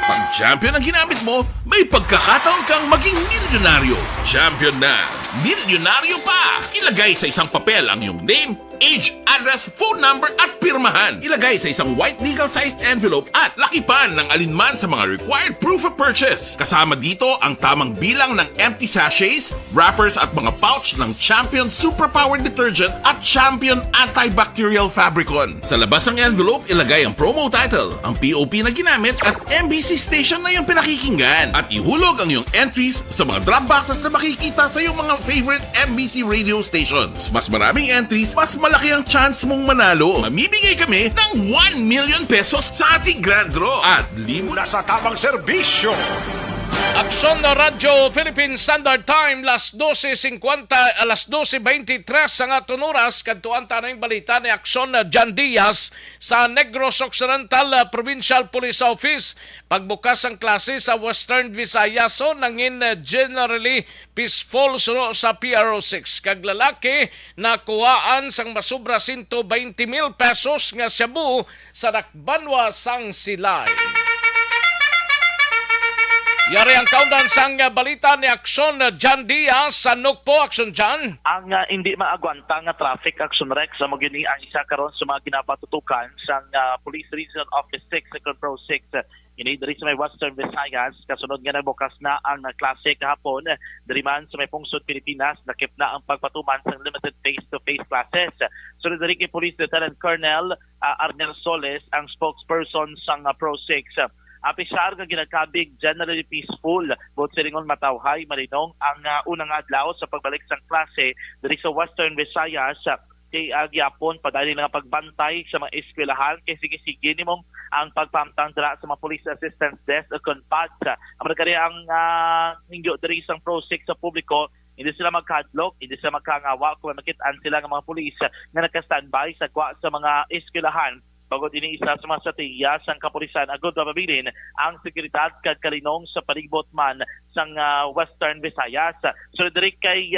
Pag champion ang ginamit mo, may pagkakataon kang maging milyonaryo. Champion na! Milyonaryo pa! Ilagay sa isang papel ang iyong name, age, address, phone number at pirmahan. Ilagay sa isang white legal-sized envelope at lakipan ng alinman sa mga required proof of purchase. Kasama dito ang tamang bilang ng empty sachets, wrappers at mga pouch ng Champion Superpower Detergent at Champion Antibacterial Fabricon. Sa labas ng envelope, ilagay ang promo title, ang POP na ginamit at MBC station na yung pinakikinggan. At ihulog ang iyong entries sa mga drop boxes na makikita sa iyong mga favorite MBC radio stations. Mas maraming entries, mas malaki ang chance mong manalo. Mamimigay kami ng 1 million pesos sa ating grand draw. At libo na sa tamang serbisyo. Aksyon na Radyo Philippine Standard Time, alas 12:23 ang aton oras. Kantuan tanang balita ni Aksyon na John Diaz sa Negros Occidental Provincial Police Office. Pagbukas ang klase sa Western Visayas nangin generally peaceful suno sa PRO6. Kaglalaki na kuhaan sang masubra 120,000 pesos nga shabu sa Dakbanwa sang Silay. Yari ang kaundan sang balita ni Aksyon John Diaz sa Nukpo. Aksyon John. Ang hindi maagwanta nga traffic action Rex sa magini ang isa karon sa mga ginapatutukan sang Police Regional Office 6 Second Pro 6 ini diri sa may Western Visayas. Kasunod nga nabukas na ang klase kahapon diri man sa may pungsod Pilipinas. Nakip na ang pagpatuman sa limited face-to-face classes. So diri kay Police Lieutenant Colonel Arnel Soles ang spokesperson sang Pro 6. Apisar nga ginagkabig generally peaceful both silingon matawhay malinong ang unang adlaw sa pagbalik sa klase diri sa Western Visayas kay gyapon padali nga pagbantay sa mga eskwelahan kay sige-sige nimong ang pagpamtang dira sa mga police assistance desk o CONPAD. Amon kari ang hingyo diri sa Pro 6 sa publiko, hindi sila magkadlok, hindi sila magkangawa kung makita-an sila ng mga pulis nga naka-standby sa mga eskwelahan. Bago din isa sa mga strategiya sang kapulisan agud mababilin ang seguridad kag kalinong sa palibot man sang Western Visayas. So diri kay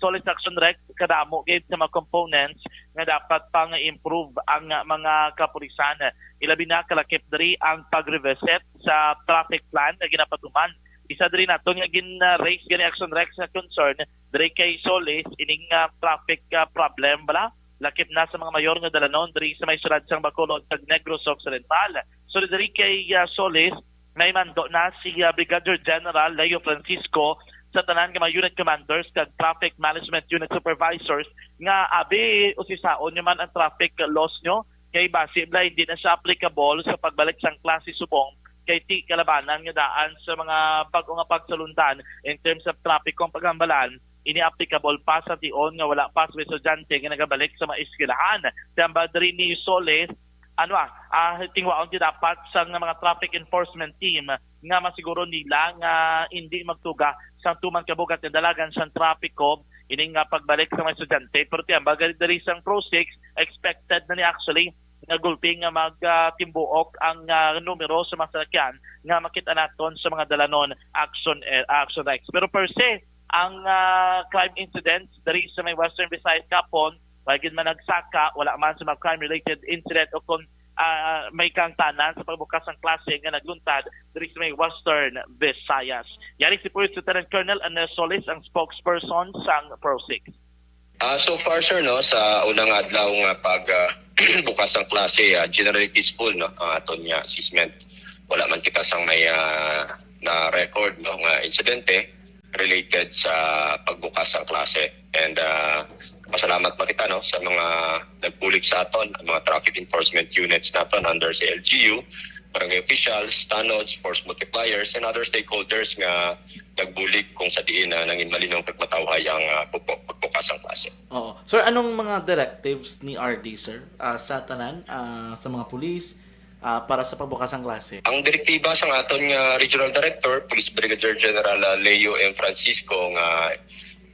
Solid Action Rex kadamo gid sa mga components nga dapat pang improve ang mga kapulisan. Ilabi na kalakip diri ang pag-revisit sa traffic plan na ginapatuman. Isa diri nato nga gin-raise gani Action Rex na concern diri kay Solis ining traffic problem bala. Lakip na sa mga mayor nga dalanon diri sa may syudad sang Bacolod kag Negros Occidental. So diri kay Solis may mando na si Brigadier General Leo Francisco sa tanan nga mga unit commanders kag traffic management unit supervisors nga abi usisaon nyo man ang traffic laws nyo kay base hindi na siya applicable sa pagbalik sang klase subong kay ti kalabanan nga daan sa mga bago nga pagsalundan in terms of traffic kung pagambalan ini-applicable pa sa tion nga wala pa sa estudyante nga nagabalik sa mga eskwelahan. Tamba diri ni Soles tingwaon di dapat sa mga traffic enforcement team nga masiguro nila nga hindi magtuga sa tumang kabugat na dalagan sa trapiko ining nga pagbalik sa mga estudyante. Pero tiyamba diri sang Pro 6 expected na ni actually nga gulping nga magtimbuok ang numero sa mga sasakyan nga makita naton sa mga dalanon action Rex. Pero per se ang crime incidents diri sa may Western Visayas kapon bagid man nagsaka wala man sa mga crime related incident o kung may kangtanan sa pagbukas ng klase nga nagluntad diri sa may Western Visayas. Yari si Police Lieutenant Colonel Anel Solis ang spokesperson sang Pro 6. So far sir sa unang adlaw nga bukas ng klase generally peaceful aton nga assessment. Wala man kita sang may na record nga insidente related sa pagbukas ng klase. And pasalamat pa kita sa mga nagpulik sa aton, ang mga traffic enforcement units naton under sa LGU, barangay officials, tanods, force multipliers, and other stakeholders nga nagbulik kung sa diin na nangin malinong pagmatawhay ang pagbukas ng klase. Oo. Sir, anong mga directives ni RD, sir, sa tanan, sa mga pulis, para sa pagbukas ng klase? Ang direktiba sa aton nga Regional Director, Police Brigadier General Leo M. Francisco nga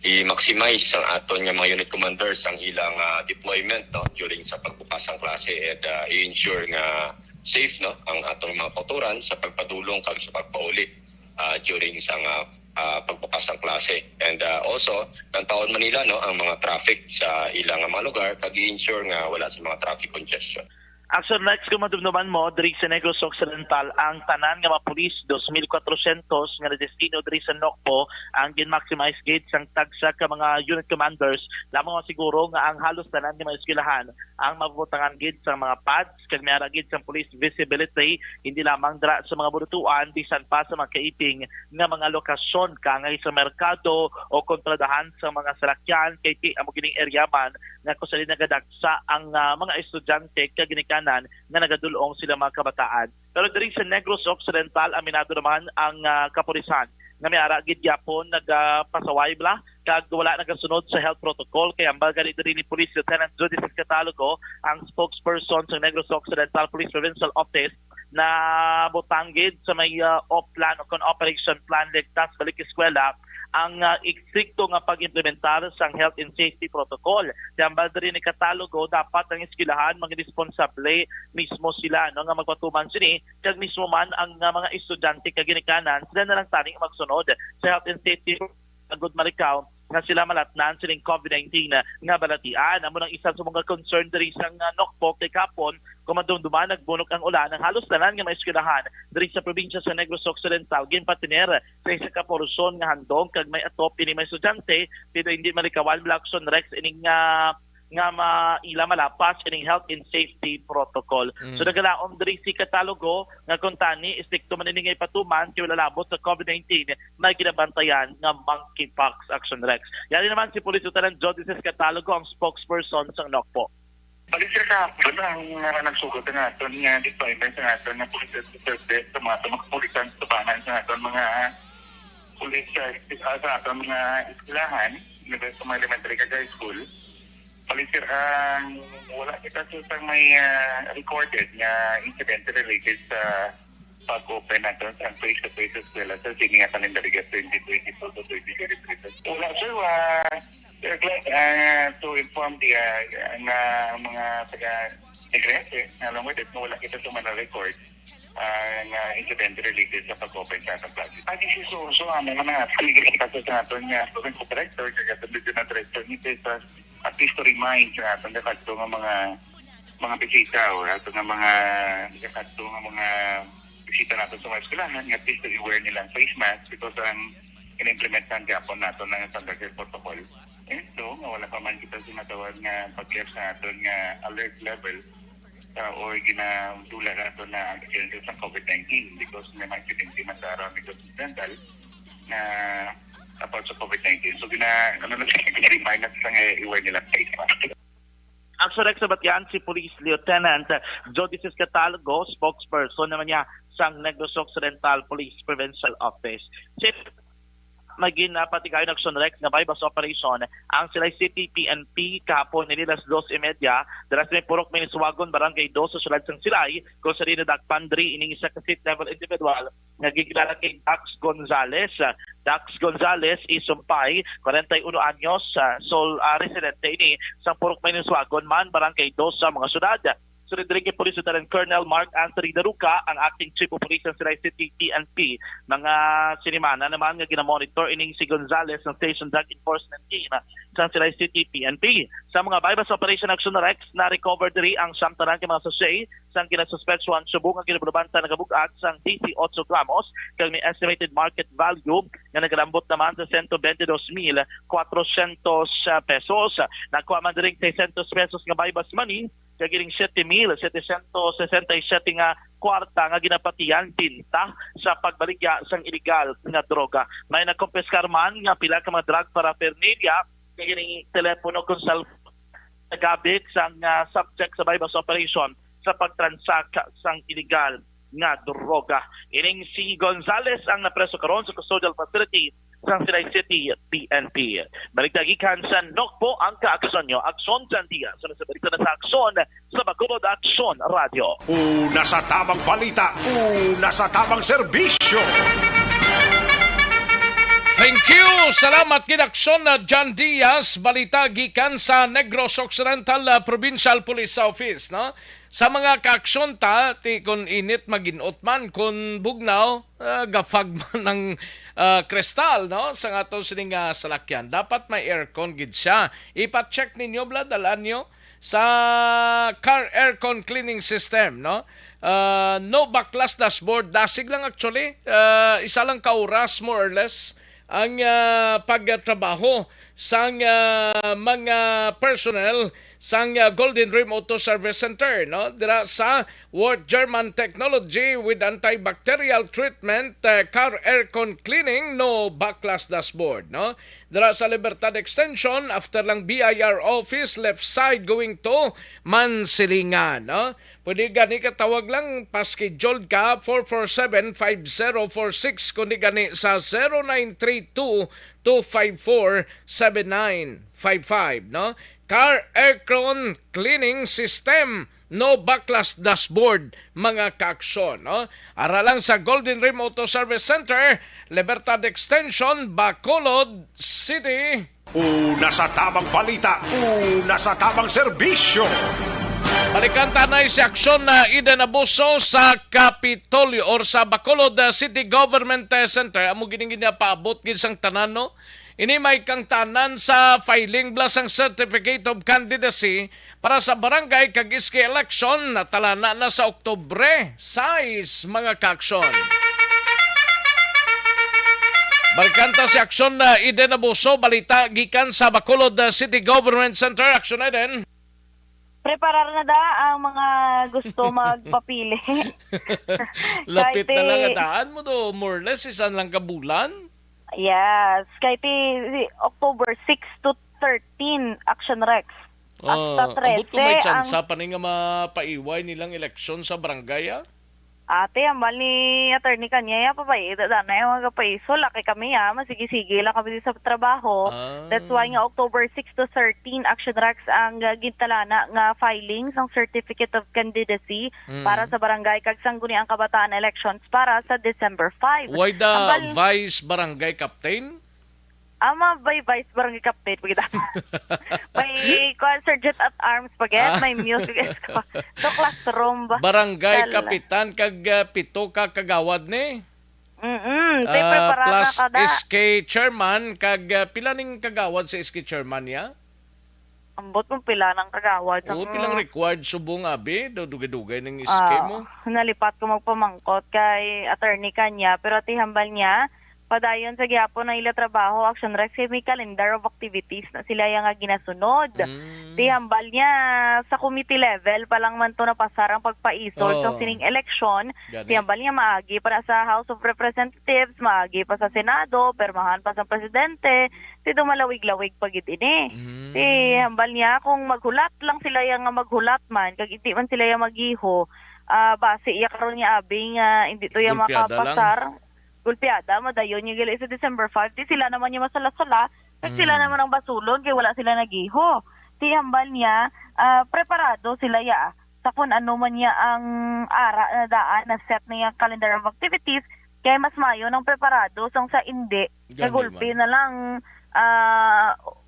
i-maximize ang aton nga mga unit commanders ang ilang deployment during sa pagbukas ng klase at i-ensure nga safe ang atong mga kauturan sa pagpadulong kag sa pagpauli during sa pagbukas ng klase. And also, ng taon Manila ang mga traffic sa ilang mga lugar kag i-ensure nga wala sa mga traffic congestion. Action next kung madumduman mo, diri sa Negros Occidental, ang tanan nga mga pulis, 2,400 nga na destino diri sa Nokpo, ang gin-maximize gate sang tagsa ka mga unit commanders, lamang siguro nga ang halos tanan nga mga eskwelahan, ang mabutangan gate sa mga pads, kag mayara gate sa police visibility, hindi lamang dira sa mga burutuan, bisan pa sa mga kaiping nga mga lokasyon, kangay sa merkado o kontradahan sa mga salakyan, kay ti amo gining area man, nga kung sali nagadagsa ang mga estudyante kag ginikanan nga nagadulong sila mga kabataan. Pero diri sa Negros Occidental, aminado naman ang kapulisan nga may ara gid gyapon nagpasaway bla kag wala nagasunod sa health protocol kay ang bagay diri ni Police Lieutenant Jody Catalogo, ang spokesperson sa Negros Occidental Police Provincial Office, na butanggid sa may plan o operation plan ligtas balik eskwela ang ikstrikto nga pag-implementar sang health and safety protocol. Tiyambal diri ni Catalogo, dapat ang eskwelahan mga responsable mismo sila nga magpatuman sini kag mismo man ang mga estudyante kag ginikanan sila na lang taning magsunod sa health and safety agud marikaw nga sila malatnan sining COVID-19 nga balatian. Amo nang isa sa mga concern diri sa Nokpo kay kapon kumadumduman nagbunok ang ulan ang halos tanan nga mga eskwelahan diri sa probinsya sa Negros Occidental ginpatiner sa isa ka porson nga handom kag may atop ini mga estudyante pero hindi malikawan Action Rex ining nga maila malapas ining health and safety protocol. So nagalaom diri si Catalogo nga kuntani istrikto man ini nga ipatuman kay wala labot sa COVID-19 na ginabantayan nga monkeypox Action Rex. Yari naman si Police Lieutenant Jody Catalogo, ang spokesperson sa Nokpo. Pag-isir ka po na ang nagsugod na ito nga deployment na ito na police service sa mga pulisan sa banan sa ito mga police sa ito mga eskwelahan sa mga elementary kag high school. Pag-isir wala kita sa may recorded na incident related sa pag-open natin sa face-to-face eskwela sa Senior Calendar Year 2022 to 2023. Wala sir, we're glad to inform the mga taga-negrese along with it, wala kita sa mga record na incident related sa pag-open sa atong classes. At this is also mga paligid kasi sa ato niya provincial director, kagatuloy na director ni Tesas, at least to remind sa atong kadto nga mga bisita o ato nga mga kadto nga mga bisita nato sa mga eskwelahan nga at least to aware nila ang face mask because ang in-implementan gapon nato ng standard health protocol. And so, wala pa man kita sinatawag nga pag-clear sa aton nga alert level or ginadula nato na experience sa COVID-19 because may mga incidente man sa around dental na about sa COVID-19. So, gina-remind natin sa aware nila face mask. Action Rex sa Batian, si Police Lieutenant Jody Catalgo, spokesperson naman niya sa Negros Occidental Police Provincial Office. Maging patikayon Action Rex na bypass operation ang Silay City PNP kahapon nililas 2:30 daras may purok Miniswagon Barangay 2 sa sulad sang Silay kung sa rinadagpan Pandri ining isa ka seat level individual nga gigilala kay Dax Gonzales. Dax Gonzales isumpay 41 anyos sole residente ini sa purok Miniswagon man Barangay 2 sa mga syudad. Sunod rin kay Police Lieutenant Colonel Mark Anthony Daruca, ang acting Chief of Police ng Silay City PNP. Mga sinimana naman nga ginamonitor ining si Gonzales ng Station Drug Enforcement Team sa Silay City PNP. Sa mga bypass operation Action Rex, na-recover diri ang samtaran kay mga sosye sang kinasuspetsyon subong ang kinabulabanta nagabugat sang 18 gramos kag may estimated market value nga nagalambot naman sa 122,400 pesos. Nakuha man diri 600 pesos nga bypass money kagiling 7,767 nga kwarta nga ginapatiyan tinta sa pagbaligya sang illegal nga droga. May nagkompiskar man nga pila ka mga drug paraphernalia kagiling telepono kung nagabit sang subject sa bypass operation sa pagtransak sang illegal nga droga. Ining si Gonzales ang napreso karon sa custodial facility sa Silay City PNP. Baligtagikan sa Nokpo ang kaaksyon nyo. Aksyon Sandia. Sa nasabalita na sa aksyon sa Bacolod Aksyon Radio. Una sa tamang balita, una sa tamang serbisyo. Thank you! Salamat kinaksyon na John Diaz, balita gikan sa Negros Occidental Provincial Police Office. No? Sa mga kaaksyon ta, ti kung init maginot man, kung bugnaw, gafag man ng kristal, no? Sa nga to sining salakyan. Dapat may aircon gid siya. Ipa-check ninyo, dalan nyo sa car aircon cleaning system, no? No backlash dashboard, dasig lang actually. Isa lang ka oras, more or less, ang pagtrabaho sang mga personnel sang Golden Rim Auto Service Center, no? Dira sa World German Technology with antibacterial treatment, car aircon cleaning, no backlash dashboard, no? Dira sa Libertad Extension after lang BIR office left side going to Mansilingan, no? Pwede gani ka tawag lang, pa-scheduled ka 447-5046 kundi gani sa 0932-254-7955, no? Car aircon cleaning system, no backlash dashboard, mga kaaksyon, no? Aralang sa Golden Rim Auto Service Center, Libertad Extension, Bacolod City. Una sa tamang balita, una sa tamang serbisyo. Balikan tanay si aksyon na Eden Abuso sa Kapitolyo or sa Bacolod City Government Center. Amo gining paabot gid sang tanan, no? Ini may kang tanan sa filing plus ang Certificate of Candidacy para sa barangay kag iski election na talana na sa Oktubre. Size, mga kaaksyon. Balikanta si aksyon na Eden Abuso, balita gikan sa Bacolod City Government Center. Aksyon na din. Preparar na da ang mga gusto magpapili. Lapit na lang ataan mo do, more or less, isan lang kabulan? Yes, kahit October 6 to 13, Action Rex. Hasta 13. Abot ko may tsansa pa nga mapaiway nilang eleksyon sa barangay, Ate, amal ni attorney kanya, papay, na yung mga kapaiso, laki kami, masigig-sige lang kami sa trabaho. That's why nga October 6 to 13, Action Rex ang gintalana nga filings ng Certificate of Candidacy para sa barangay kag sangguni ang kabataan elections para sa December 5. Why the Vice Barangay Captain? Ama, by Vice Barangay Captain, may Sergeant at Arms paget, may music so classroom ba? Barangay Kapitan kag pito ka kagawad ni? Plus SK Chairman kag pila ning kagawad sa SK Chairman ya? Ambot kung pila ng kagawad. Oo, pilang required subong abi, daw dugay-dugay ng scheme mo. Nalipat ko magpamangkot kay attorney kanya, pero tihambal niya, padayon sa gyapon na ila trabaho, Action Rex, may calendar of activities na sila yung nga ginasunod. Tihambal niya, sa committee level, palang man to napasar ang pagpaisol sa sining election, tihambal niya maagi para sa House of Representatives, maagi pa sa Senado, permahan pa sa Presidente, ti dumalawig-lawig pagit ini. Tihambal niya, kung maghulat lang sila yung maghulat man, kag iti man sila yung magiho, base iya karon niya abing hindi to yung makapasar. Gulpiada, madayon yung gali sa December 5, di sila naman yung masala-sala, kasi sila naman ang basulon, kaya wala sila nagiho. Tihambal niya, preparado sila ya, sa kung ano man niya ang ara na daan na set na yung calendar of activities, kaya mas mayo ng preparado, sa hindi, gulpi na lang,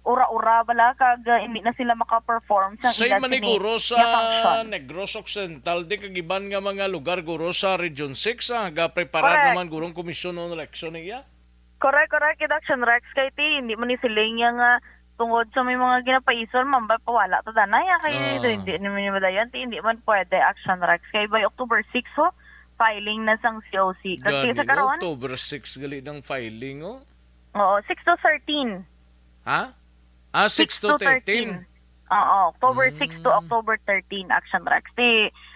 ura-ura bala kag hindi na sila maka-perform sa Say maniguro sa Negros Occidental di kagiban nga mga lugar guro sa Region 6 ga preparar naman gurong komisyon ng eleksyon niya. Correct Action Rex kay ti hindi man ni siling nga tungod sa may mga ginapaison mamba pawala to danay kay hindi ni madayon ti hindi man pwede Action Rex kay by October 6 filing na sang COC kasi sa karon October 6 gali ng filing Oo, 6 to 13. Ha? 6 to 13. Oo, October 6 to October 13, Action Rex.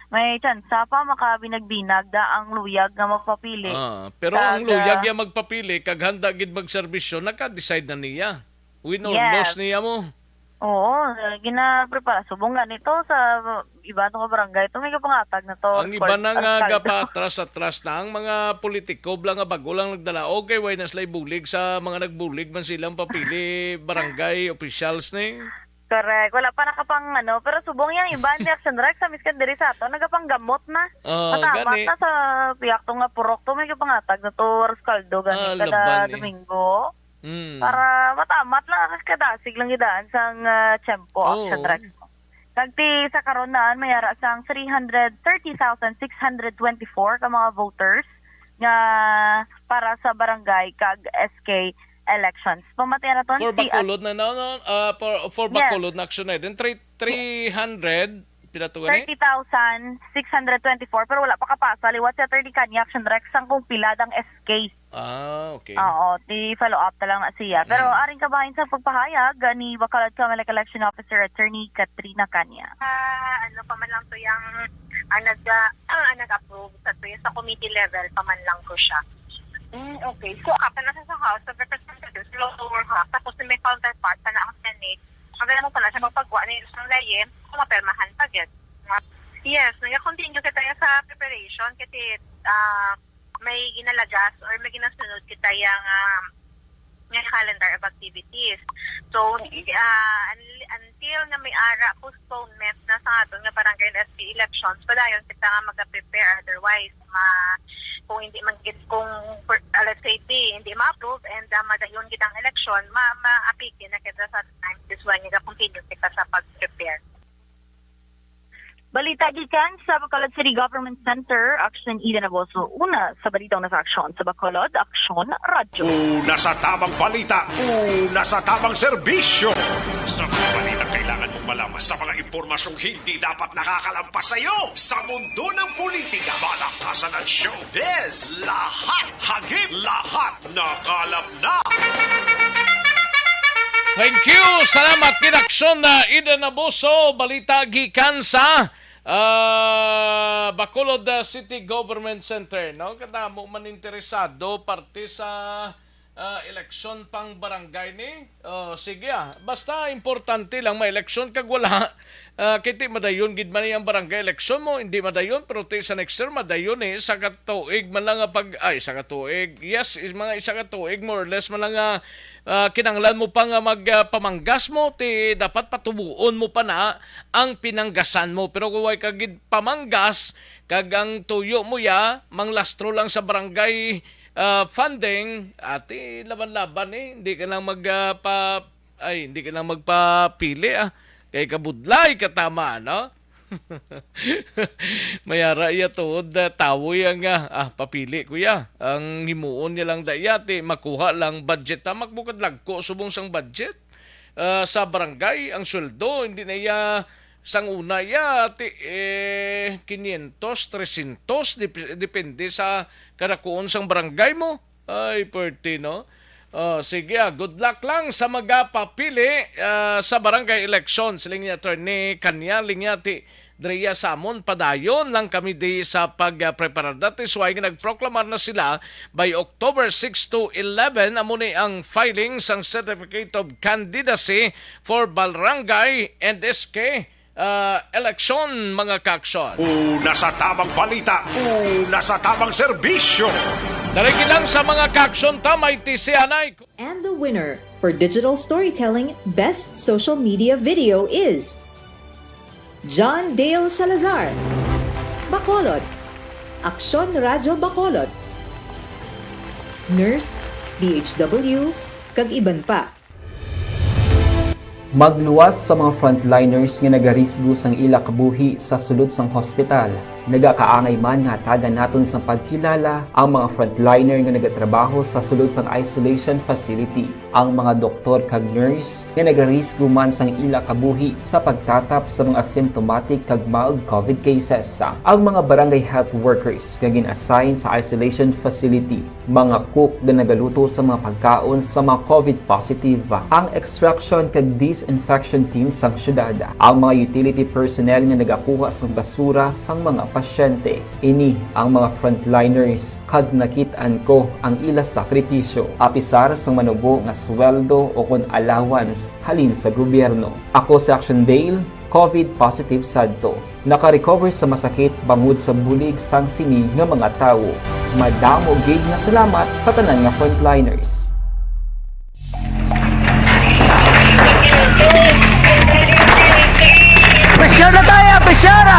May chance pa makabinagbinag da ang luyag nga magpapili. Pero ang luyag nga magpapili, kag handa gid magserbisyo, naka-decide na niya. Win or loss niya mo. Oo, gina-prepara. Subong ganito sa iba itong barangay. Ito may kapangatag na to. Ang iba na nga gapatras-atras na ang mga politiko blang nga bago lang nagdala. Okay, why na sila bulig sa mga nagbulig man silang papili barangay officials ni? Correct. Wala pa nakapang pero subong yang iba ni Action Rex sa miskan diri sa ato nagapanggamot na. Matamat na sa piyak to nga purok to may kapangatag na to Rascaldo gani kada Domingo. Para matamat lang kadasig lang gidaan sang tiyempo Action Rex. Kagti sa karonaan mayara sang 330,624 ka mga voters nga para sa barangay kag SK elections. Pamatay na to for Bacolod na for Bacolod na action na din 300 pinatugan 30,624 pero wala pa kapasa liwat sa 30 kanya Action Rex sang kung piladang SK. Okay. Oo, di follow up na lang na siya. Pero aring kabahin sa pagpahayag ni Bacolod Comelec Election Officer Attorney Katrina Kanya. Ano pa man lang to yung nag-approve sa committee level pa man lang ko siya. Okay. So, kapan na sa House of Representatives, lower house, tapos may counterpart na ang Senate. Ang gano'n mo pa na siya magpagawa ni isang laye, kumapirmahan pa get. Yes, nag-continue kita sa preparation kasi may ginalagas or may ginasunod kita yung calendar of activities. So, until na may ara postponement na sa ato nga barangay SK elections, padayon kita nga mag-prepare. Otherwise, kung hindi kung let's say hindi ma-approve and madayon kitang election, ma-apiki na kita sa time. This one, continue kita sa pag-prepare. Balita gikan sa Bacolod City Government Center, Action Ida Naboso. Una sa balitang nasa aksyon sa Bacolod, Aksyon Radyo. Una sa tamang balita, una sa tamang serbisyo. Sa mga balita kailangan mong malaman sa mga impormasyong hindi dapat nakakalampas sa iyo. Sa mundo ng politika, balakasan at showbiz, lahat hagip, lahat nakalap na. Thank you. Salamat kinaksyon na Ida Naboso. Balita gikan sa Bacolod City Government Center. No? Kadamo man interesado parte sa eleksyon pang barangay ni. Sige basta importante lang may eleksyon kag wala. Kiti madayon gid man ang barangay eleksyon mo, hindi madayon pero sa next year madayon sa katuig man lang sa katuig. Yes, mga isa katuig more or less man lang kinanglan mo pa nga magpamanggas mo dapat patubuon mo pa na ang pinanggasan mo. Pero kung way kagid pamanggas kag ang tuyo mo manglastro lang sa barangay funding laban-laban hindi ka lang hindi ka lang magpapili kay kabudlay katama no. Mayara iya tuod tawo nga papili kuya ang himuon niya lang dayati makuha lang budget magbukad lagko subong sang budget sa barangay ang sweldo, hindi na iya sang una ya 500, 300 depende sa kadakuon sang barangay mo. Ay, perti, no? Sige, good luck lang sa magapapili sa barangay election. Siling ni Attorney Kanya, linyati Drea Samon, padayon lang kami di sa pagpreparar. Dati suway nagproklamar na sila by October 6 to 11. Amuni ang filing sang Certificate of Candidacy for Barangay and SK election, mga kaaksyon. Una sa tamang balita, una sa tamang serbisyo. Dalagin lang sa mga kaaksyon tamay tisianay. And the winner for Digital Storytelling Best Social Media Video is John Dale Salazar, Bacolod, Aksyon Radyo Bacolod, Nurse, DHW, kag iban pa. Magluwas sa mga frontliners nga nagarisgo sang ila kabuhi sa sulod sang hospital. Nagakaangay man nga tagan naton sa pagkilala ang mga frontliner nga nagatrabaho sa sulod sang isolation facility. Ang mga doktor kag nurse nga nagarisgo man sang ila kabuhi sa pagtatap sa mga asymptomatic kag mild COVID cases. Ang mga barangay health workers nga gin-assign sa isolation facility, mga cook nga nagaluto sa mga pagkaon sa mga COVID positive. Ang extraction kag disinfection team sang syudad, ang mga utility personnel nga nagakuha sang basura sang mga pasyente. Ini ang mga frontliners kag nakit-an ko ang ila sakripisyo apisar sang manubo nga sweldo o kon allowance halin sa gobyerno. Ako si Action Dale, COVID positive sadto. Naka-recover sa masakit bangod sa bulig sang sinig nga mga tawo. Madamo gig na salamat sa tanan nga frontliners. Pressure na tayo! Pressure na!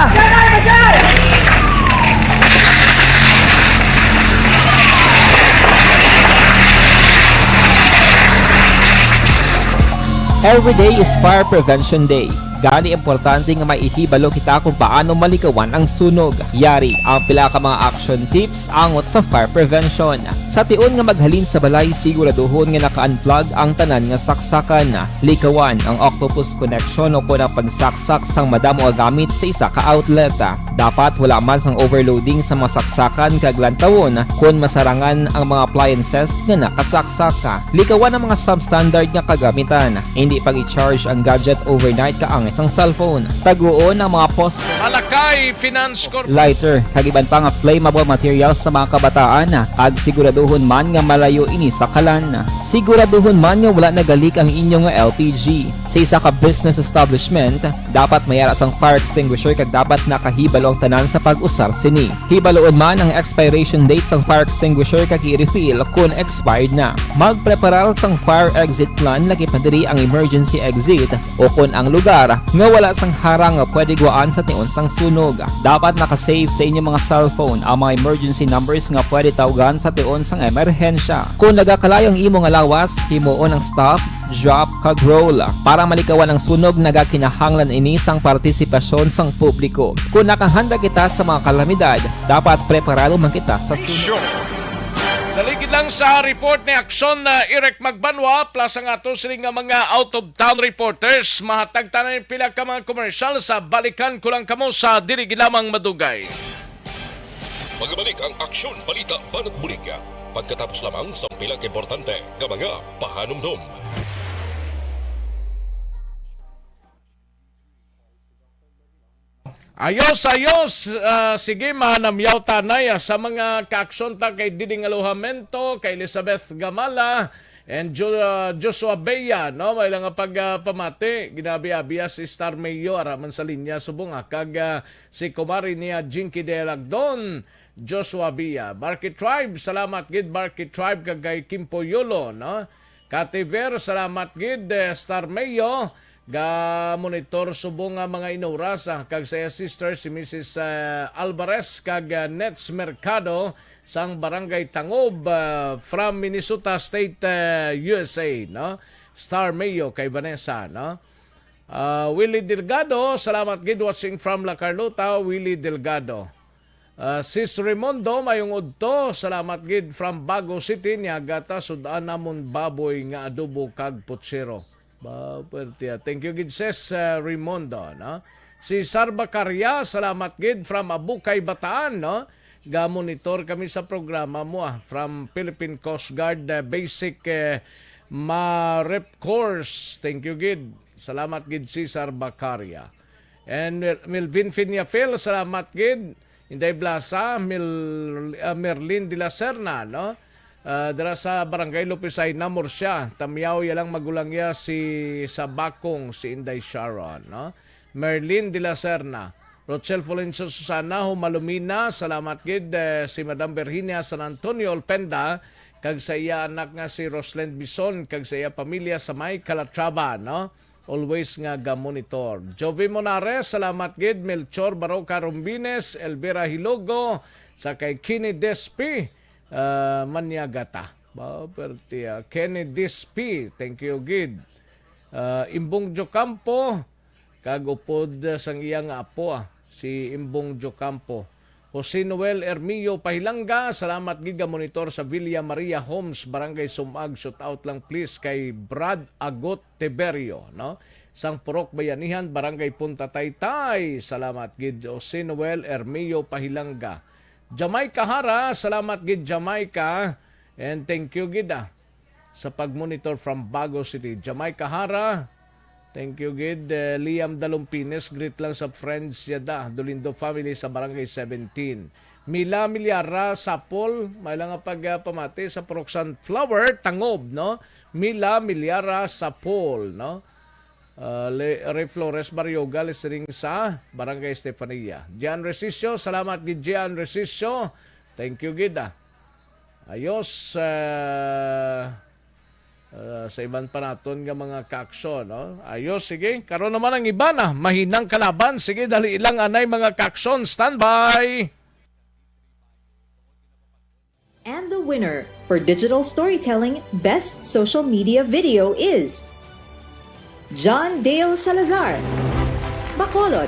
Every day is Fire Prevention Day. Gani importante nga maihibalo kita kung paano malikawan ang sunog. Yari ang pila ka mga action tips angot sa fire prevention. Sa tion nga maghalin sa balay, siguraduhon nga naka-unplug ang tanan nga saksakan. Likawan ang octopus connection o kung ang pagsaksak sang madamo nga gamit sa isa ka outlet. Dapat wala man sang overloading sa mga saksakan kag lantawon kung masarangan ang mga appliances nga nakasaksaka. Likawan ang mga substandard nga kagamitan. Hindi pag i-charge ang gadget overnight kaang isang cellphone. Taguon ang mga post Malakay Finance Corp. lighter kag iban pa nga flammable materials sa mga kabataan. Ag siguraduhon man nga malayo ini sa kalan. Siguraduhon man nga wala nagalik ang inyong nga LPG. Sa isa ka business establishment, dapat mayara sang fire extinguisher kag dapat nakahibalo ang tanan sa pag-usar sini. Hibaloon man ang expiration date sang fire extinguisher kag i-refill kung expired na. Magpreparar sang fire exit plan lagi pa diri ang emergency exit o kung ang lugar nga wala sang harang nga pwede guwaan sa tion sang sunog. Dapat nakasave sa inyong mga cellphone ang mga emergency numbers nga pwede tawagan sa tion sang emerhensya. Kung nagakalayo ang imong lawas, himuon ang stop, drop kag roll. Para malikawan ang sunog, nagakinahanglan ini sang partisipasyon sang publiko. Kung nakahanda kita sa mga kalamidad, dapat preparado man kita sa sunog. Daligid lang sa report ni Aksyon na Irek Magbanwa plus ang ato siling nga mga out-of-town reporters. Mahatag tanan pila ka mga komersyal sa balikan ko lang kamo sa dili lamang madugay. Magbalik ang Aksyon Balita Banat Bulig pagkatapos lamang sa pila ka importante nga mga pahanumdum. Ayos! Sige, manamyaw tanay sa mga kaaksyon ta kay Diding Alojamento, kay Elizabeth Gamala, and Joshua Bea, no? May lang pagpamati, ginabi-abiya si Star Mayo, araman sa linya subong, kag si Kumari niya Jinky de Lagdon, Joshua Bea. Barky Tribe, salamat gid Barky Tribe, kag kay Kimpo Yolo, no? Kativer, salamat gid Star Mayo, ga monitor subong nga mga inaurasa kag sa sister si Mrs. Alvarez kag Nets Mercado sang barangay Tangob from Minnesota State, USA, no? Star Mayo kay Vanessa, no? Willie Delgado, salamat gid watching from La Carlota, Willie Delgado. Sis Raimondo mayong udto, salamat gid from Bago City, niya gata sudan namon baboy nga adobo kag putsero. Thank you gid sis Raimundo, no? Si Sarbacaria, salamat gid from Abukay, Bataan, no? Ga-monitor kami sa programa mo from Philippine Coast Guard Basic Ma-Rep Course. Thank you gid. Salamat gid si Sarbacaria. And Melvin Finyafil, salamat gid. Inday Blasa, Merlin de la Serna, no? Dara sa Barangay Lupisay na Murcia. Tamyaw yalang magulang ya si Sabakong, si Inday Sharon, no? Merlin de la Serna. Rochelle Folencio Susana, Humalumina, salamat gid. Si Madam Virginia San Antonio Olpenda, kag sa iya anak nga si Rosland Bison, kag sa iya pamilya sa May Calatrava, no? Always nga ga-monitor. Jovi Monares, salamat gid. Melchor Baroca Rumbines, Elvira Hilogo, sa kay Kini Despi, Manyagata. Kenny Despi, thank you gid. Imbong Jocampo, kag upod sang iyang apo, si Imbong Jocampo. Jose Noel Ermillo Pahilanga, salamat giga monitor sa Villa Maria Homes, Barangay Sumag. Shout out lang please kay Brad Agot Tiberio, no? Sang Purok Bayanihan, Barangay Punta Taytay. Salamat gid Jose Noel Ermillo Pahilanga. Jamaica Hara, salamat gid Jamaica. And thank you gid sa pag-monitor from Bago City. Jamaica Hara, thank you gid. Liam Dalumpines, greet lang sa friends yada. Dolindo family sa Barangay 17. Mila Milyara Sapol, may lang pagpamati sa Purok Sunflower, Tangob, no? Mila Milyara Sapol, no? Ray Flores Barrioga, listening sa Barangay Estefania. Gian Resisio, salamat gid Gian Resisio. Thank you gid. Ayos sa ibang panaton nga mga kaaksyon, no? Ayos, sige. Karon naman ang iba na mahinang kalaban. Sige, dali ilang anay mga kaaksyon. Standby! And the winner for Digital Storytelling Best Social Media Video is John Dale Salazar, Bacolod,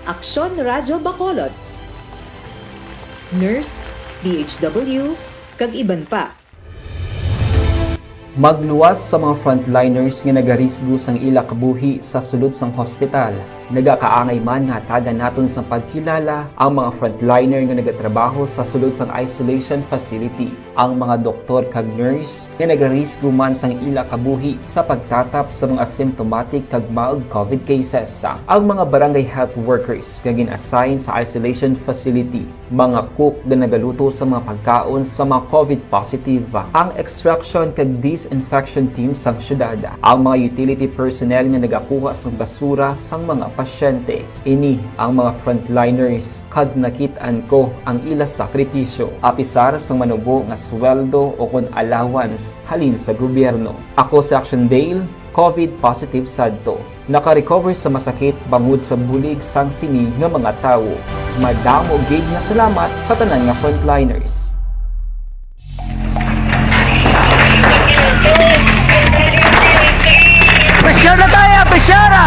Aksyon Radyo Bacolod, Nurse, DHW, kag iban pa. Magluwas sa mga frontliners nga nagarisgo sang ila kabuhi sa sulod sang hospital. Nagakaangay man nga tagan naton sa pagkilala ang mga frontliner nga nagatrabaho sa sulod sang isolation facility. Ang mga doktor kag nurse nga nagarisgo man sang ila kabuhi sa pagtatap sa mga asymptomatic kag mild COVID cases. Ang mga barangay health workers nga gin-assign sa isolation facility, mga cook nga nagaluto sa mga pagkaon sa mga COVID positive. Ang extraction kag disinfection team sang syudad, ang mga utility personnel nga nagakuha sang basura sang mga pasyente. Ini ang mga frontliners kad nakitaan ko ang ila sakripisyo apisar sang manubo nga sweldo o kun allowance halin sa gobyerno. Ako si Action Dale, COVID positive sadto. Naka-recover sa masakit bangod sa bulig sang sini nga mga tawo. Madamo gid nga salamat sa tanan nga frontliners. Presyar na tayo! Presyara!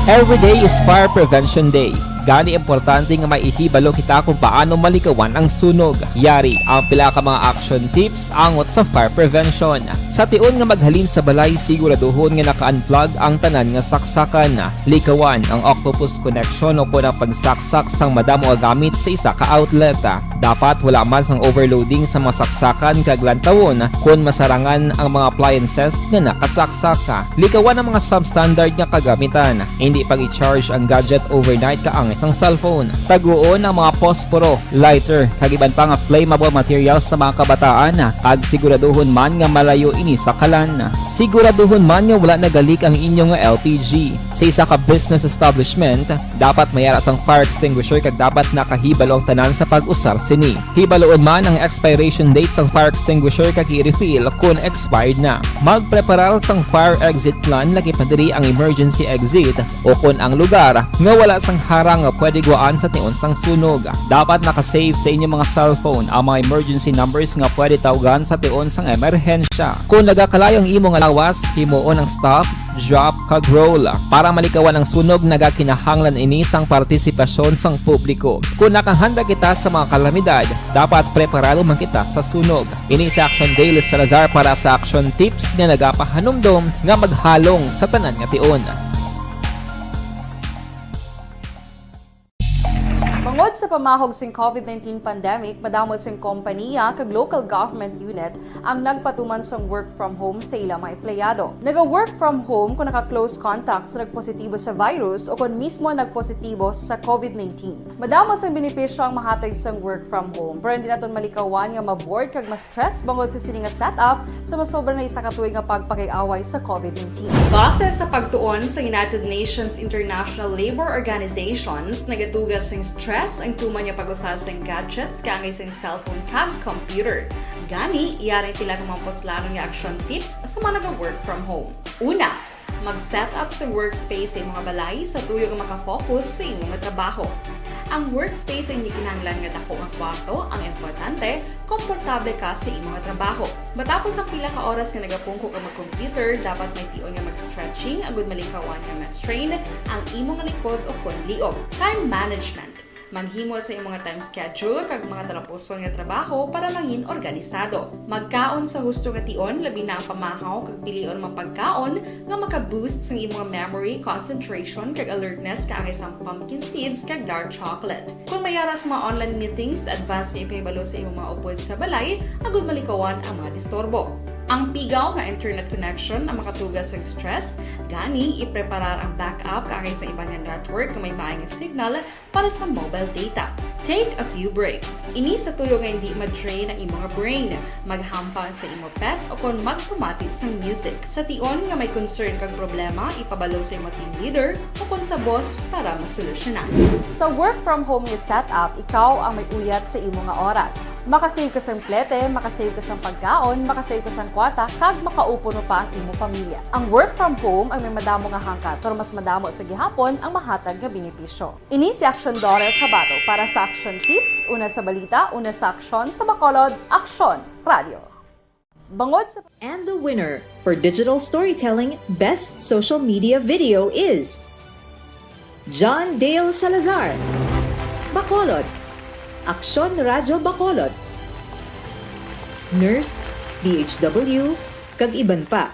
Every day is Fire Prevention Day. Gani importante nga maihibalo kita kung paano malikawan ang sunog. Yari ang pila ka mga action tips angot sa fire prevention. Sa tion nga maghalin sa balay, siguraduhon nga naka-unplug ang tanan nga saksakan. Likawan ang octopus connection o kung ang pagsaksak sang madamo nga gamit sa isa ka outlet. Dapat wala man sang overloading sa mga saksakan kag lantawon kung masarangan ang mga appliances nga nakasaksaka. Likawan ang mga substandard nga kagamitan. Hindi pag i-charge ang gadget overnight kaang isang cellphone. Taguon ang mga posporo, lighter, kag iban pa nga flammable materials sa mga kabataan. Ag siguraduhon man nga malayo ini sa kalan. Siguraduhon man nga wala nagalik ang inyong LPG. Sa isa ka business establishment, dapat mayara sang fire extinguisher kag dapat nakahibalo ang tanan sa pag-usar sini. Hibaloon man ang expiration date sang fire extinguisher kag i-refill kung expired na. Magpreparar sang fire exit plan lagi padiri ang emergency exit o kung ang lugar nga wala sang harang nga pwede guaan sa tion sang sunog. Dapat nakasave sa inyong mga cellphone ang mga emergency numbers nga pwede tawagan sa tion sang emerhensya. Kung nagakalayo ang imong lawas, himuon ang stop, drop kag roll. Para malikawan ang sunog, nagakinahanglan ini sang partisipasyon sang publiko. Kung nakahanda kita sa mga kalamidad, dapat preparado man kita sa sunog. Ini sa Action Dale Salazar para sa Action Tips nga nagapahanumdom nga maghalong sa tanan nga tion. Bangod sa pamahog sing COVID-19 pandemic, madamo sing kompanya kag local government unit ang nagpatuman sang work from home sa ilang mga empleyado. Naga-work from home kung naka-close contacts na nagpositibo sa virus o kung mismo nagpositibo sa COVID-19. Madamo sang benepisyo ang mahatag sang work from home, pero hindi naton malikawan nga ma-bored kag ma-stress bangod sa sini nga setup sa masobra na isa ka tuig nga pagpakiaway sa COVID-19. Base sa pagtuon sa United Nations International Labour Organizations, nagatugas sing stress ang tuman niya pag-usar sa gadgets kangay sa cellphone kag computer. Gani, iyarin tila ng mga poslano niya action tips sa mga nag-work from home. Una, mag-set up sa workspace sa mga balay sa tuyo nga makafocus sa imong trabaho. Ang workspace ay hindi kinahanglan nga dako nga kwarto, ang importante, komportable ka sa imong trabaho. Matapos ang pila ka oras nga nagapungko ka mag-computer, dapat may tion nga mag-stretching agud malikawan nga ma-strain ang imong likod o kon liog. Time management. Maghimo sa imong mga time schedule kag mga talapuson nga trabaho para mangin organisado. Magkaon sa husto nga tion, labi na ang pamahaw kag pilion mapagkaon nga maka-boost sa imong memory, concentration kag alertness kaangay sa pumpkin seeds kag dark chocolate. Kung mayara sa mga online meetings, advance na ipahibalo sa imong mga upod sa balay, agud malikawan ang mga disturbo. Ang pigaw nga internet connection ang makatugas sa stress, gani ipreparar ang backup kaangay sa ibang nga network na may maayong signal para sa mobile data. Take a few breaks. Ini sa tuyo nga hindi ma-drain ang imong brain, maghampang sa imong pet o kung magpumati sa music. Sa tion nga may concern kag problema, ipabalo sa imong team leader o kung sa boss para masolusyonan. Sa work from home nga setup, ikaw ang may uyat sa imong nga oras. Makasave ka sang plete, makasave ka sang pagkaon, makasave ka sang kwata, kag makaupo no pa ang imong pamilya. Ang work from home ay may madamo nga hangkat, pero mas madamo sa gihapon ang mahatag nga benepisyo. Ini si Action Dorel Cabato para sa Action Tips, una sa balita, una sa aksyon sa Bacolod, Aksyon Radio. Bangod sa... And the winner for Digital Storytelling Best Social Media Video is John Dale Salazar, Bacolod, Aksyon Radio Bacolod, Nurse, DHW, kag iban pa.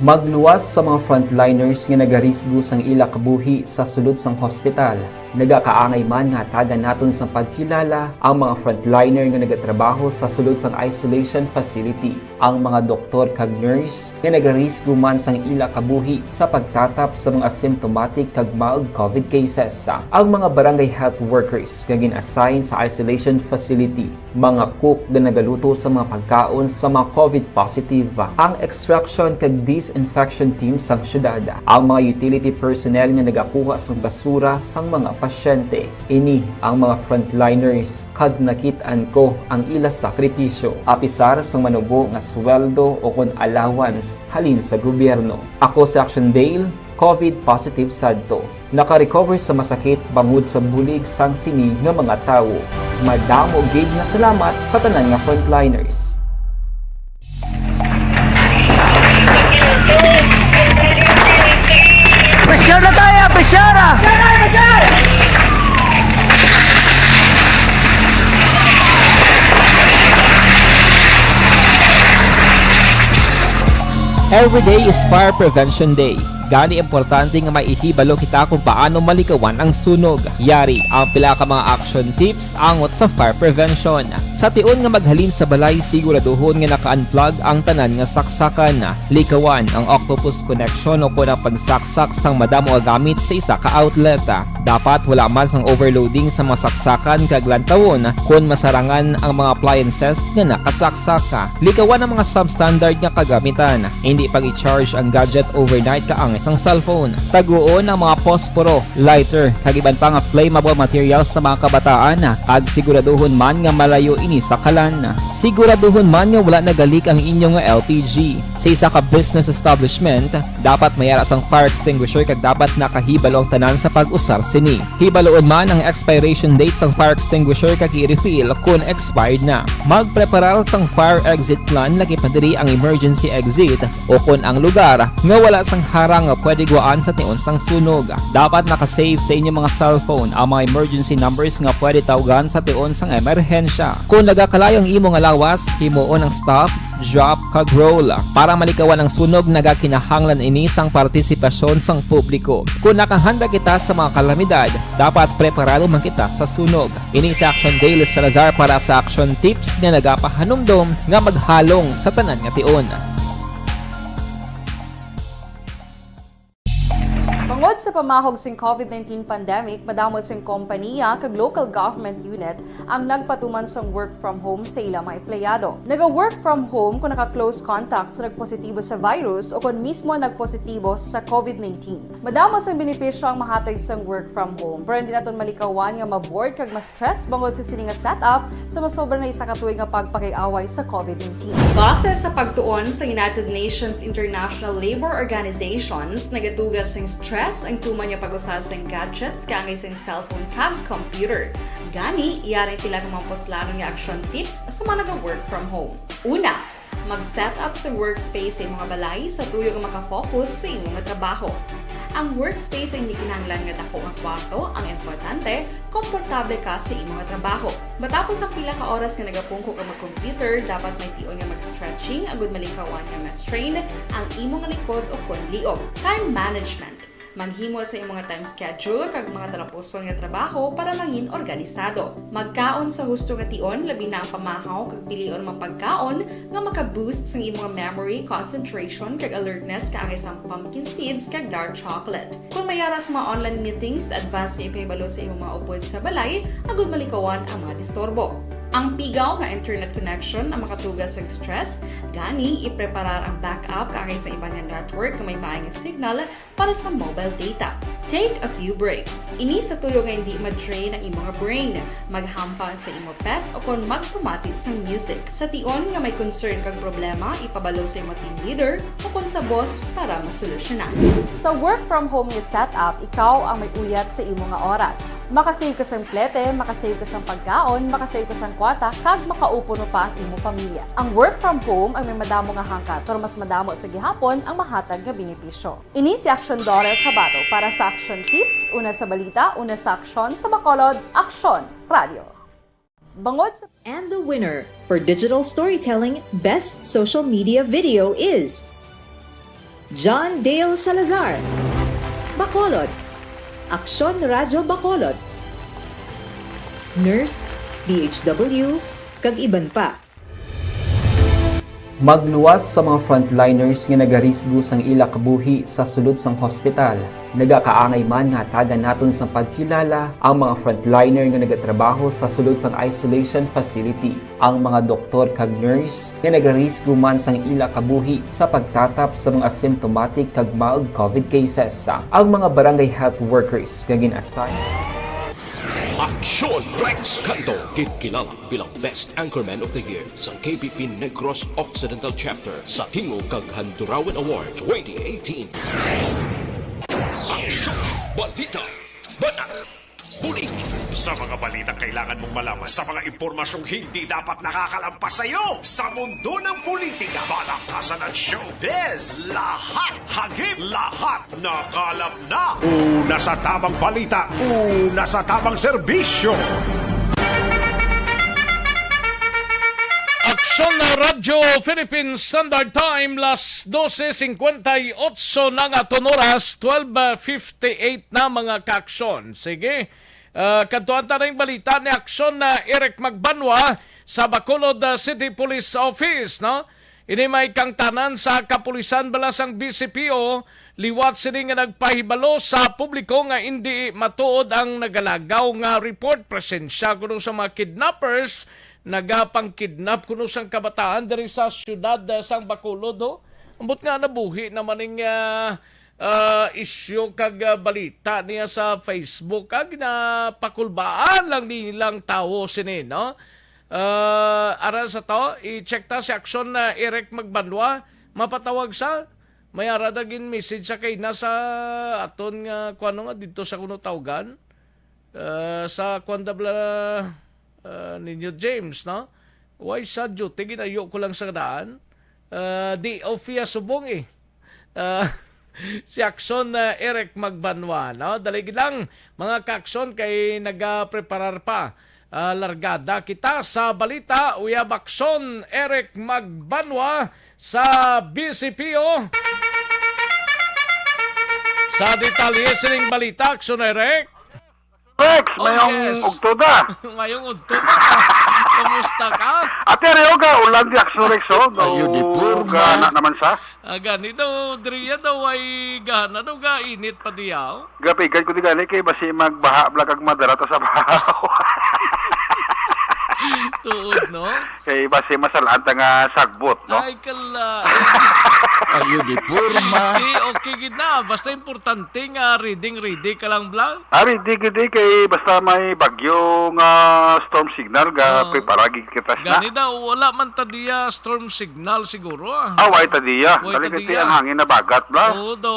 Magluwas sa mga frontliners nga nagarisgo sang ila kabuhi sa sulod sang hospital. Nagakaangay man nga tagan naton sa pagkilala ang mga frontliner nga nagatrabaho sa sulod sang isolation facility. Ang mga doktor kag nurse nga nagarisgo man sang ila kabuhi sa pagtatap sa mga asymptomatic kag mild COVID cases. Ang mga barangay health workers nga gin-assign sa isolation facility, mga cook nga nagaluto sa mga pagkaon sa mga COVID positive, ang extraction kag disinfection team sang syudad, ang mga utility personnel nga nagakuha sang basura sang mga pasyente. Ini ang mga frontliners kag nakit-an ko ang ila sakripisyo apisar sang manubo nga sweldo o kon allowance halin sa gobyerno. Ako sa Action Dale, COVID positive sadto. Naka-recover sa masakit bangod sa bulig sang sini nga mga tawo. Madamo gid nga salamat sa tanan nga frontliners. Presyar na tayo! Presyara! Every day is Fire Prevention Day. Gani importante nga maihibalo kita kung paano malikawan ang sunog. Yari ang pila ka mga action tips angot sa fire prevention. Sa tion nga maghalin sa balay, siguraduhon nga naka-unplug ang tanan nga saksakan. Likawan ang octopus connection o kung ang pagsaksak sang madamo nga gamit sa isa ka outlet. Dapat wala man sang overloading sa mga saksakan kag lantawon kung masarangan ang mga appliances nga nakasaksaka. Likawan ang mga substandard nga kagamitan. Hindi pag i-charge ang gadget overnight kaang isang cellphone. Taguon ang mga posporo, lighter, kag iban pa nga flammable materials sa mga kabataan. Ag siguraduhon man nga malayo ini sa kalan. Siguraduhon man nga wala nagalik ang inyong LPG. Sa isa ka business establishment, dapat mayara sang fire extinguisher kag dapat nakahibalo ang tanan sa pag-usar sini. Hibaloon man ang expiration date sang fire extinguisher kag i-refill kung expired na. Magpreparar sang fire exit plan lagi padiri ang emergency exit o kung ang lugar nga wala sang harang nga pwede guwaan sa tiun sang sunog. Dapat nakasave sa inyong mga cellphone ang mga emergency numbers nga pwede tawagan sa tiun sang emerhensya. Kung nagakalayo ang imong alawas, himuon ang stop, drop kag roll para malikawan ang sunog nagakinahanglan ini sang partisipasyon sang publiko. Kung nakahanda kita sa mga kalamidad, dapat preparado man kita sa sunog. Ini sa Action Dale Salazar para sa action tips nga nagapahanumdom nga maghalong sa tanan nga tion. Tungod sa pamahog sing COVID-19 pandemic, madamo sing kompanya kag local government unit ang nagpatuman sang work from home sa ilang mga empleyado. Naga-work from home kung naka-close contact sa nagpositibo sa virus o kung mismo nagpositibo sa COVID-19. Madamo sang benepisyo ang mahatag sang work from home, pero hindi naton malikawan nga ma-bored kag ma-stress bangod sa sini nga setup sa masobra na isa ka tuig nga pagpakiaway sa COVID-19. Base sa pagtuon sa United Nations International Labour Organizations, nagatugas sing stress ang tuman niya pag-usar sa gadgets kangay sa cellphone kag computer. Gani, iyarin tila ng mga poslano nga action tips sa mga nag-work from home. Una, mag-set up sa workspace sa mga balay sa tuyo nga makafocus sa imong trabaho. Ang workspace ay hindi kinahanglan nga dako nga kwarto, ang importante, komportable ka sa imong trabaho. Matapos ang pila ka oras nga nagapungko ka mag-computer, dapat may tion nga mag-stretching agud malikawan nga ma-strain ang imong likod o kon liog. Time management. Manghimo sa imong mga time schedule kag mga talapuson nga trabaho para mangin organisado. Magkaon sa husto nga tion, labi na ang pamahaw kag pilion mapagkaon nga maka-boost sa imong memory, concentration kag alertness kaangay sa pumpkin seeds kag dark chocolate. Kung mayara sa mga online meetings, advance na ipahibalo sa imong mga upod sa balay, agud malikawan ang mga disturbo. Ang pigaw nga internet connection ang makatugas sa stress, gani ipreparar ang backup kaangay sa ibang nga network na may maayong signal para sa mobile data. Take a few breaks. Ini sa tuyo nga hindi ma-drain ang imong brain, maghampang sa imong pet o kung magpumati sa music. Sa tion nga may concern kag problema, ipabalo sa imong team leader o kung sa boss para masolusyonan. Sa work from home nga setup, ikaw ang may uyat sa imong nga oras. Makasave ka sa plete, makasave ka sa pagkaon, makasave ka sa kwata, kag makaupo no pa ang imong pamilya. Ang work from home ay may madamo nga hangkat, pero mas madamo sa gihapon ang mahatag nga benepisyo. Ini si Action Dorel Cabato para sa Action Tips, una sa balita, una sa aksyon sa Bacolod, Aksyon Radio. Bangod sa... And the winner for digital storytelling best social media video is John Dale Salazar, Bacolod, Aksyon Radio Bacolod, Nurse, DHW, kag iban pa. Magluwas sa mga frontliners nga nagarisgo sang ila kabuhi sa sulod sang hospital. Nagakaangay man nga tagan naton sa pagkilala ang mga frontliner nga nagatrabaho sa sulod sang isolation facility. Ang mga doktor kag nurse nga nagarisgo man sang ila kabuhi sa pagtatap sa mga asymptomatic kag mild COVID cases. Ang mga barangay health workers nga gin-assign Aksyon Rex Canto, kilala bilang Best Anchorman of the Year sa KPP Negros Occidental Chapter sa Tingog kag Handurawan Award 2018. Aksyon Balita Banat Huli sa mga balita kailangan mong malaman sa mga impormasyong hindi dapat nakakalampas sa iyo sa mundo ng politika, balakasan at showbiz. Lahat hagip, lahat nakalap na. Una sa tamang balita, una sa tamang serbisyo. Aksyon na Radyo Philippine Standard Time, las 12:58 na nga oras, 12:58 na mga kaaksyon. Sige. Kantuan ta na yung balita ni aksyon na Eric Magbanwa sa Bacolod City Police Office, no? Ini may kang tanan sa kapulisan balasang BCPO, liwat sini nga nagpahibalo sa publiko nga hindi matuod ang nagalagaw nga report presensya kuno sa mga kidnappers, nagapang-kidnap kuno sang kabataan diri sa syudad sang Bacolod, no? Ambot nga nabuhi naman ning isyu kag balita niya sa Facebook kag napakulbaan lang nilang tao sini, no? Aral sa to, i-check ta si aksyon na Eric Magbanwa, mapatawag sa may aradagin message sa kay nasa aton nga kuano nga dito sa kuno tawgan sa kwandabla ninyo James, no? Why sa duty ginayo ko lang sa daan. Di Ofia subong si Akson Eric Magbanwa, no? Dalig lang mga kakson kay nagapreparar pa. Largada kita sa balita. Uyab Akson Eric Magbanwa sa BCPO. Sa detalye sining balita, Akson Eric. Rex, mayong ugtoda. Mayong ugtoda. Kumusta ka? Ate Arioga, ulan di Akson Rex, gana naman sa? Ganito, Dria daw ay gana daw ga init pa diyaw. Gapigan ko di gani kay basi magbaha blagag madarata sa bahaw. Tuod, no? Kay basi masalaan nga sagbot, no? Ay, kala. Ayo di purma. Okay, gid na. Basta importante nga reading ka lang, Blang. Ready kay basta may bagyong storm signal ga preparagi kita na. Gani daw, wala man tadiya storm signal siguro. Way tadiya. Way Dali tadiya. ang hangin na bagat, Blang. Oo, do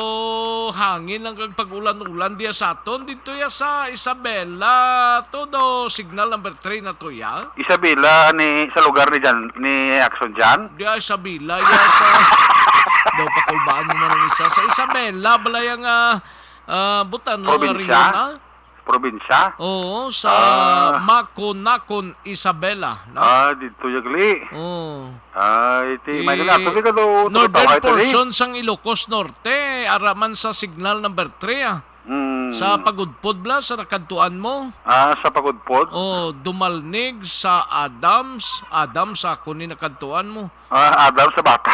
hangin lang kag pag-ulan-ulan diya sa aton. Dito ya sa Isabela. Todo signal number 3 na to ya. Isabela sa lugar ni Akson Jan. Diya Isabela ya sa daw pakulbaan mo man ang isa sa Isabela balayang butan lang Probinsya? Probinsya? Oo, sa Maconacon, Isabela. No? Dito yagli. Oo. Iti, may ganito ka daw. Northern portion sang Ilocos Norte, araman sa signal number 3 Sa Pagudpod bla, sa nakadtuan mo. Sa Pagudpod? Dumalnig sa Adams. Adams, ako ni nakadtuan mo. Adams sa bata.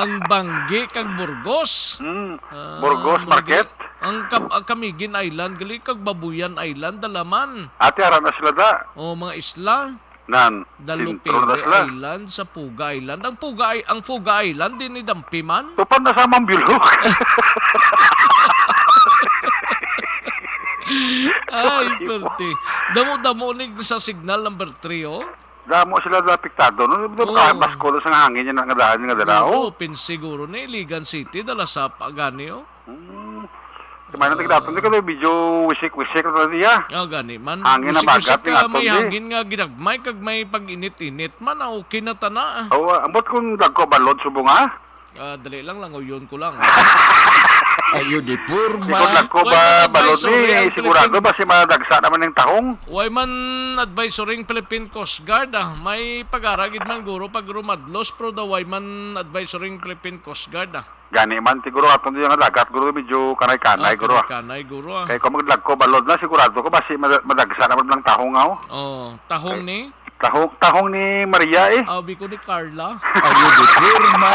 Ang Banggi kag Burgos. Burgos Market. Ang Camiguin Island, gali kag Babuyan Island, dalaman. Ate, aram na sila da. Mga isla. Nan. Dalupere Island sa Puga Island. Ang Puga Island din ni Dampiman. Tupan na sa Mambilog. Ay, perte. Damo-damo ni sa signal number 3, oh. Damo sila apektado. No? Basko na sa hangin yan ang daan nga dala. Oo, siguro ni Ligan City, dala sa Pagani, oh. Kamay na tigdatong di ka na medyo wisik-wisik na niya. Gani man. Hangin na bagat. May hangin nga ginagmay, kag may pag-init-init man, okay na tana. Ambot kung dagko balod subong dali lang, langoyon ko lang. Ayo di purma. Kung dagko balod ni, sigurado ba si madagsa naman ng tahong? Way man advisoring Philippine Coast Guard, may pag-aragid man guro pag rumadlos, pero daw way man advisoring Philippine Coast Guard, Gani man, siguro atong yung dagat, guro medyo kanay-kanay, guro. Kanay, guro. Kaya kung magdagko balod na, sigurado ko ba si madagsa naman ng tahong tahong ni? Tahong ni Maria Abi ko ni Carla. Ayo di purma.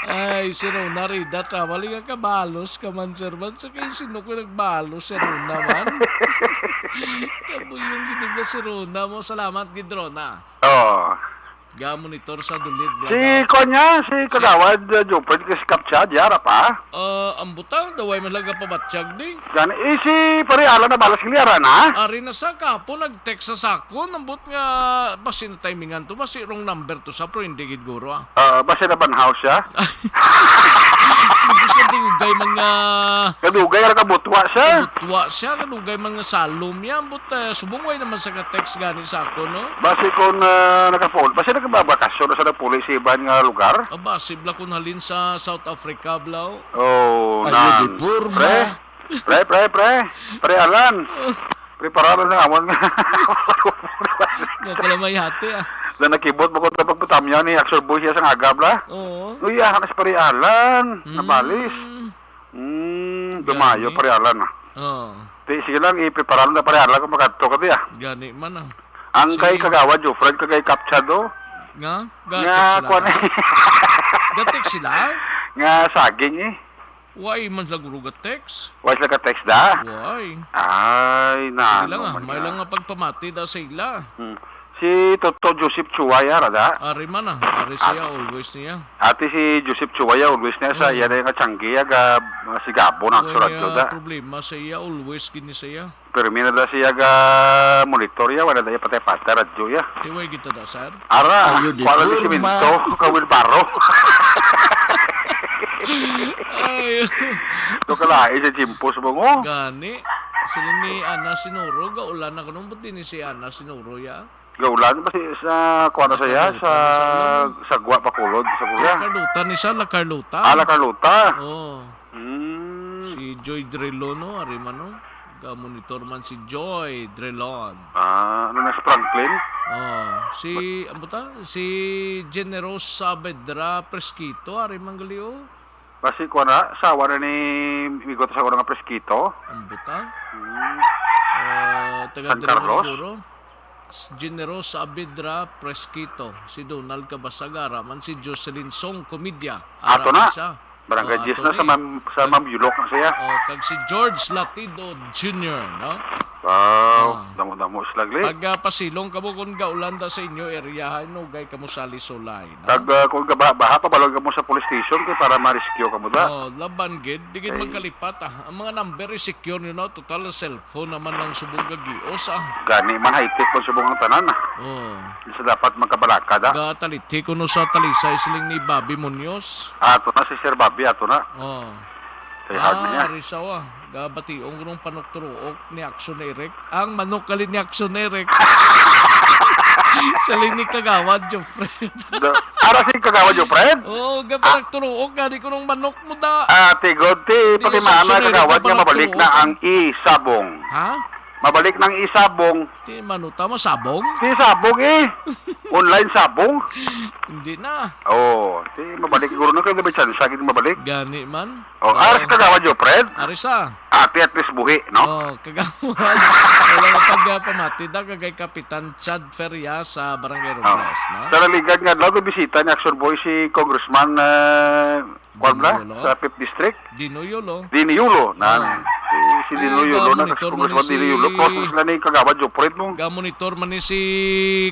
Ay, si Rona Rida, tawali nga kabalos ka man, sir man. Sa kayo sino ko nagbalos, si Rona man. Kabo yung ginigla si Rona mo. Salamat, Gidrona. Ga-monitor sa dulit. Si Konya, si Kadawad, Jopard, kasi kaptsa, diyara pa. Ang butang, daway malaga pabatsyag di. Gani, si Pariala na balas kiliara na. Ari na sa kapo, nag-text sa sako, nambut nga, basi na timingan to, basi wrong number to sa, pero hindi gid guro Basi na banhaw siya. Sige siya, dugay mga... Kadugay, kabutwa siya. Kabutwa siya, kadugay mga salom yan, but subungway naman sa ka-text gani sa ako, no? Basi kung nakapol, basi nagbabakasyon na sa napuli sa ibang lugar. Basi bla kung halin sa South Africa, blaw. Ayo di purma. Pre Alan. Prepararan ng amon nga. Nakalamay hati Na nakibot mo kung pagputam niya ni Axel Boy siya sa agab la. Oo. Uya, na si Pre Alan. Nabalis. Dumayo Pre Alan sige lang, i-prepararan na Pre Alan kung makadto ka diya. Gani man Ang kay Kagawa, Jofred, kagay Kapchado. Nga gatek sila? Nga saging Why man sa guru gatex? Why sila ka-text da? Why? Ay, na. May lang nga pagpamati da sa ila. Si Toto Joseph Chuwaya, rada. Ari man ari siya always niya. Ati si Joseph Chuwaya, always niya sa iya na yung tsanggiya, si Gabo na surat ko da. Problema sa iya, always gini siya. Pero mina da siya monitor ya, wala da patay-patay, radyo ya. Tiway kita da, sir? Ara, wala di siminto, kawil baro. Ay. Ito kalai sa Jimpos mo ngo. Gani. Sila ni Ana Sinuro, gaulan na kanong buti ni si Ana Sinuro ya. Gaulan ba sa kuwana saya sa Gwa Bacolod sa Kuya. La Carlota ni siya, La Carlota. La Carlota. Oh. Si Joy Drelon, no? Arimano. Monitor man si Joy Drelon. Ano na si Franklin? Si Generos Saavedra Presquito, Arimang Galio. Basi kuwana, sawa na ni Migot sa kuwana nga Presquito. Ang buta? San Carlos? Generos Saavedra Presquito. Si Donald Cabasagara man si Jocelyn Song Comedia. Ato na. Barangay Gis na sa Ma'am Yulok na siya. Kag si George Latido Jr., no? Wow, damo-damo slagli. Pag pasilong ka mo kung gaulanda sa inyo area, no, gay ka mo sali solay. No? Pag kung baha pa balog ka mo sa police station kay para ma-rescue ka mo da. Laban gid, di gid magkalipat Ang mga number is secure, total cellphone naman ng subong gagios Gani man high-tech kung subong ang tanan Isa dapat magkabalaka da. Gatalithi ko no sa talisay siling ni Bobby Munoz. Ato na si Sir Bobby, ato na. Say hard na niya. Risawa. Gabationg kunong panok-turuok ni Action Eric. Ang manok kalin ni Action Eric. Saling ni Kagawad, Jofred. Ara si Kagawad, Jofred? Gapanag-turuok. Gani kunong manok mo da. Tigod, pati maano Kagawad niya mabalik na ang isabong. Ha? Mabalik ng isabong. Di manuta mo, sabong? Si sabong Online sabong. Hindi na. Mabalik siguro na kayo. Dabi chance, sagit mabalik. Gani man. Aris Kagawad, Jofred? Arisa. Ati at least buhi, no? Kagawad. Wala na pagpamati da kagay Kapitan Chad Feria sa Barangay Robles, no? Sa naligad nga, lago bisita ni Action Boy si Congressman sa 5th District. Dino Yulo. Si Dino Yulo na Congressman Dino Yulo. Process sila ni Kagawad Jofred mo. Monitor man ni si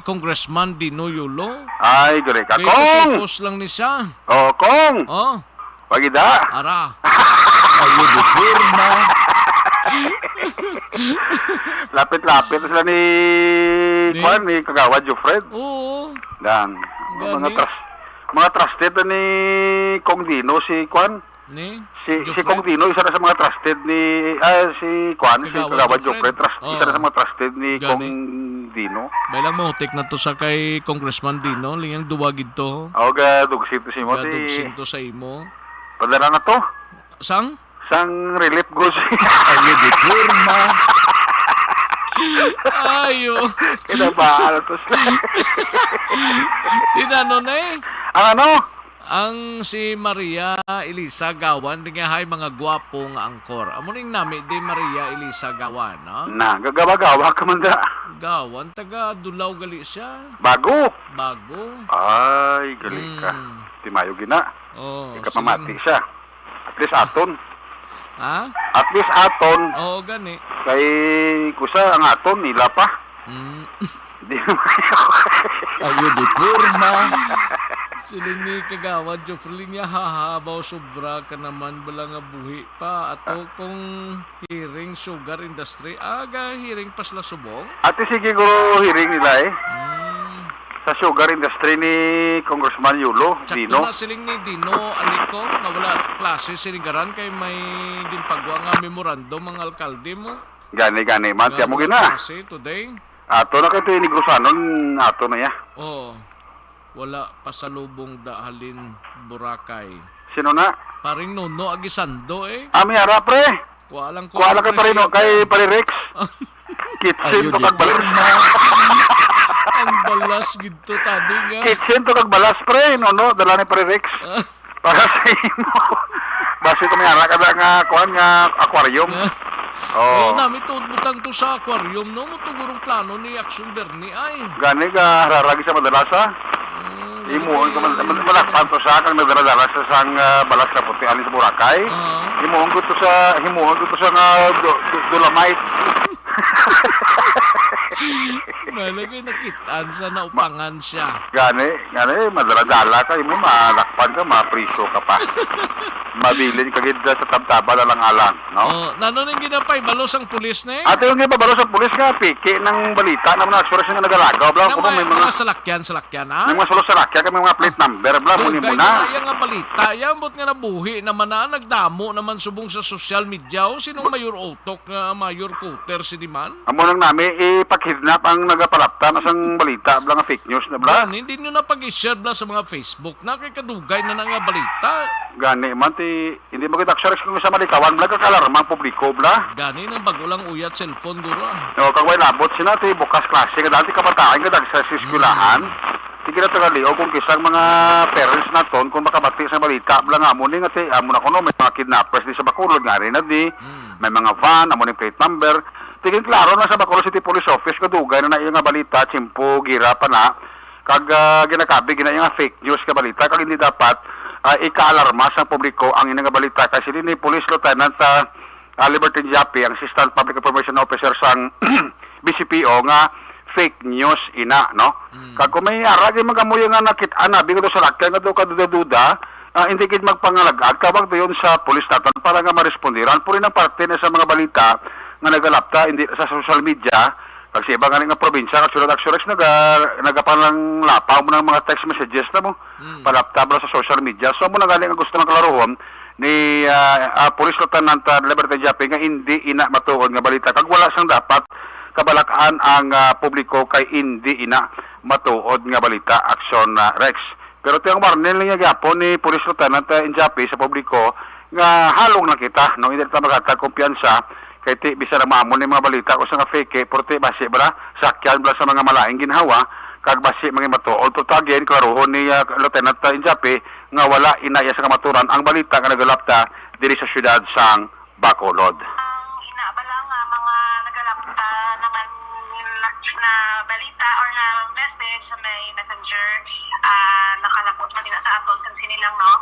Congressman Dino Yulo. Ay, gari ka. Kong! Focus lang ni siya. Kong! Pagida. Ara. Ayun, di firma. Lapit-lapit sila ni Kagawad Jofred. Oo. Dan. Mga trusted ni Kong Dino, si Kwan. Si Kong Dino, isa na sa mga trusted ni si Kagawad Jofred. Isa na sa mga trusted ni Kong Dino. Bailang mo, take na to sa kay Congressman Dino. Lingang duwagid to. Dugsin to si mo. Dugsin to sa imo. Padala na to. Sang relief goes. Ayun, di firma. Ayo. Kinabahan to sila. Tinano na Ang Ang si Maria Elisa Gawan, di nga hay mga gwapong angkor. Amo ning nami di Maria Elisa Gawan, no? Gagawa-gawa ka man da. Gawan, taga Dulaw gali siya. Bago. Ay, gali ka. Timayo gina. Ikapamati siya. At least aton. Ha? At least aton. Gani. Kay kusa ang aton nila pa. Di Ayun, di firma. Sila ni Kagawad Jofrey niya hahabaw sobra ka naman bala nga buhi pa ato kung hearing sugar industry hearing pasla subong. Ate sige ko hearing nila sa sugar industry ni Congressman Yulo Dino. Na siling ni Dino Aliko nga wala klase sinigaran kay may ginpagwa nga memorandum ang alkalde mo. Gani man tiya mo gina. Kasi today. Ato na kayo ni Grusanon ato na ya. Wala pasalubong dahalin Boracay. Sino na? Paring Nono Agisando Amiara pre. Kuala ka pa rin kay Pare-Rex. Kitsin to kag balas. Ang balas gito tadi nga. Kitsin to kag balas pre. No, dala ni Pare-Rex. Para sa imo. Basi ko mayara ka nga kuan nga aquarium. Nami to butang to sa aquarium no mo tugurong plano ni Action Bernie Gani ka hararagi sa madalasa. Imuon ko malakpan to sa kang nagdala sa sang balas na puti alis sa Boracay. Himuon ko to sa nga Dolomite. Malagay nakitaan sa naupangan siya. Gani, madaladala ka, mo malakpan ka, mapriso ka pa. Mabilin ka gid sa tabtaba na lang alang, no? Oh, nano ning ginapay balos ang pulis ni? Ate yung ibabalos sa pulis nga, piki ng balita na mga ekspresyon nga nagalagaw, bla, kung may mga salakyan, ha? may mga sulos sa lakya, may mga plate number, bla, muni mo na. Gaya nga balita, yan bot nga nabuhi naman na, nagdamo naman subong sa social media, o sinong Mayor Otok, Mayor Cutter, si Diman? Amo nang nami, ipag-kidnap ang nagapalapta na sang balita, bla, nga fake news na, bla. Yan, hindi nyo na pag-share, bla, sa mga Facebook, na kay kadugay na nga balita. Gani, man, hindi mo kita aksyaris kung sa malikawan, bla, kakalarmang publiko, bla. Gani, nang bago lang uyat cellphone, guro. No, kagway labot sina, bukas klase, nga dati kabataan, nga sa eskwelahan. Sige na tagali, o kung kisang mga parents na ton, kung makabati sa balita, bla nga, muni nga, amo na ko no, may mga kidnappers di sa Bacolod, nga rin na di, may mga van, amo ni plate number. Tigin klaro na sa Bacolod City Police Office, kadugay na iya nga balita, chimpo, gira pa na, kag ginakabi, ginaya nga fake news ka balita, kag hindi dapat ika-alarma sa publiko ang ina nga balita, kasi din ni Police Lieutenant Liberty Japi, ang Assistant Public Information Officer sang BCPO, nga fake news ina, no? Kag kung may arag yung magamuyo nga nakit-ana, bigo sa lakya nga doon kaduda-duda, hindi kid magpangalagad, kawag doon sa police natin para nga marespondiran. Puri ng parte na sa mga balita nga nagalapta hindi sa social media, kasi iba nga nga probinsya, kag sunod-aksurex nagapalang lapaw mo ng mga text messages na mo, palapta mo sa social media. So mo na galing ang gusto ng klaruhon ni Police Lieutenant Liberty Japi nga hindi ina matuod nga balita, kag wala sang dapat kabalakaan ang publiko kay hindi ina matuod nga balita, Action Rex. Pero tiyang warning lang niya gapon ni Police Lieutenant Injapi sa publiko nga halong na kita, no, hindi ta maghatag kumpiyansa kay ti bisa na maamon ni mga balita o sa nga fake, porte basi bala sakyan bala sa mga malaing ginhawa kag basi mga matuod. To again, klaruhon ni Lieutenant Injapi nga wala inaya sa kamaturan ang balita nga nagalapta diri sa syudad sang Bacolod. Na balita or na message sa may messenger nakalapot man din sa aton sa sinilang, no,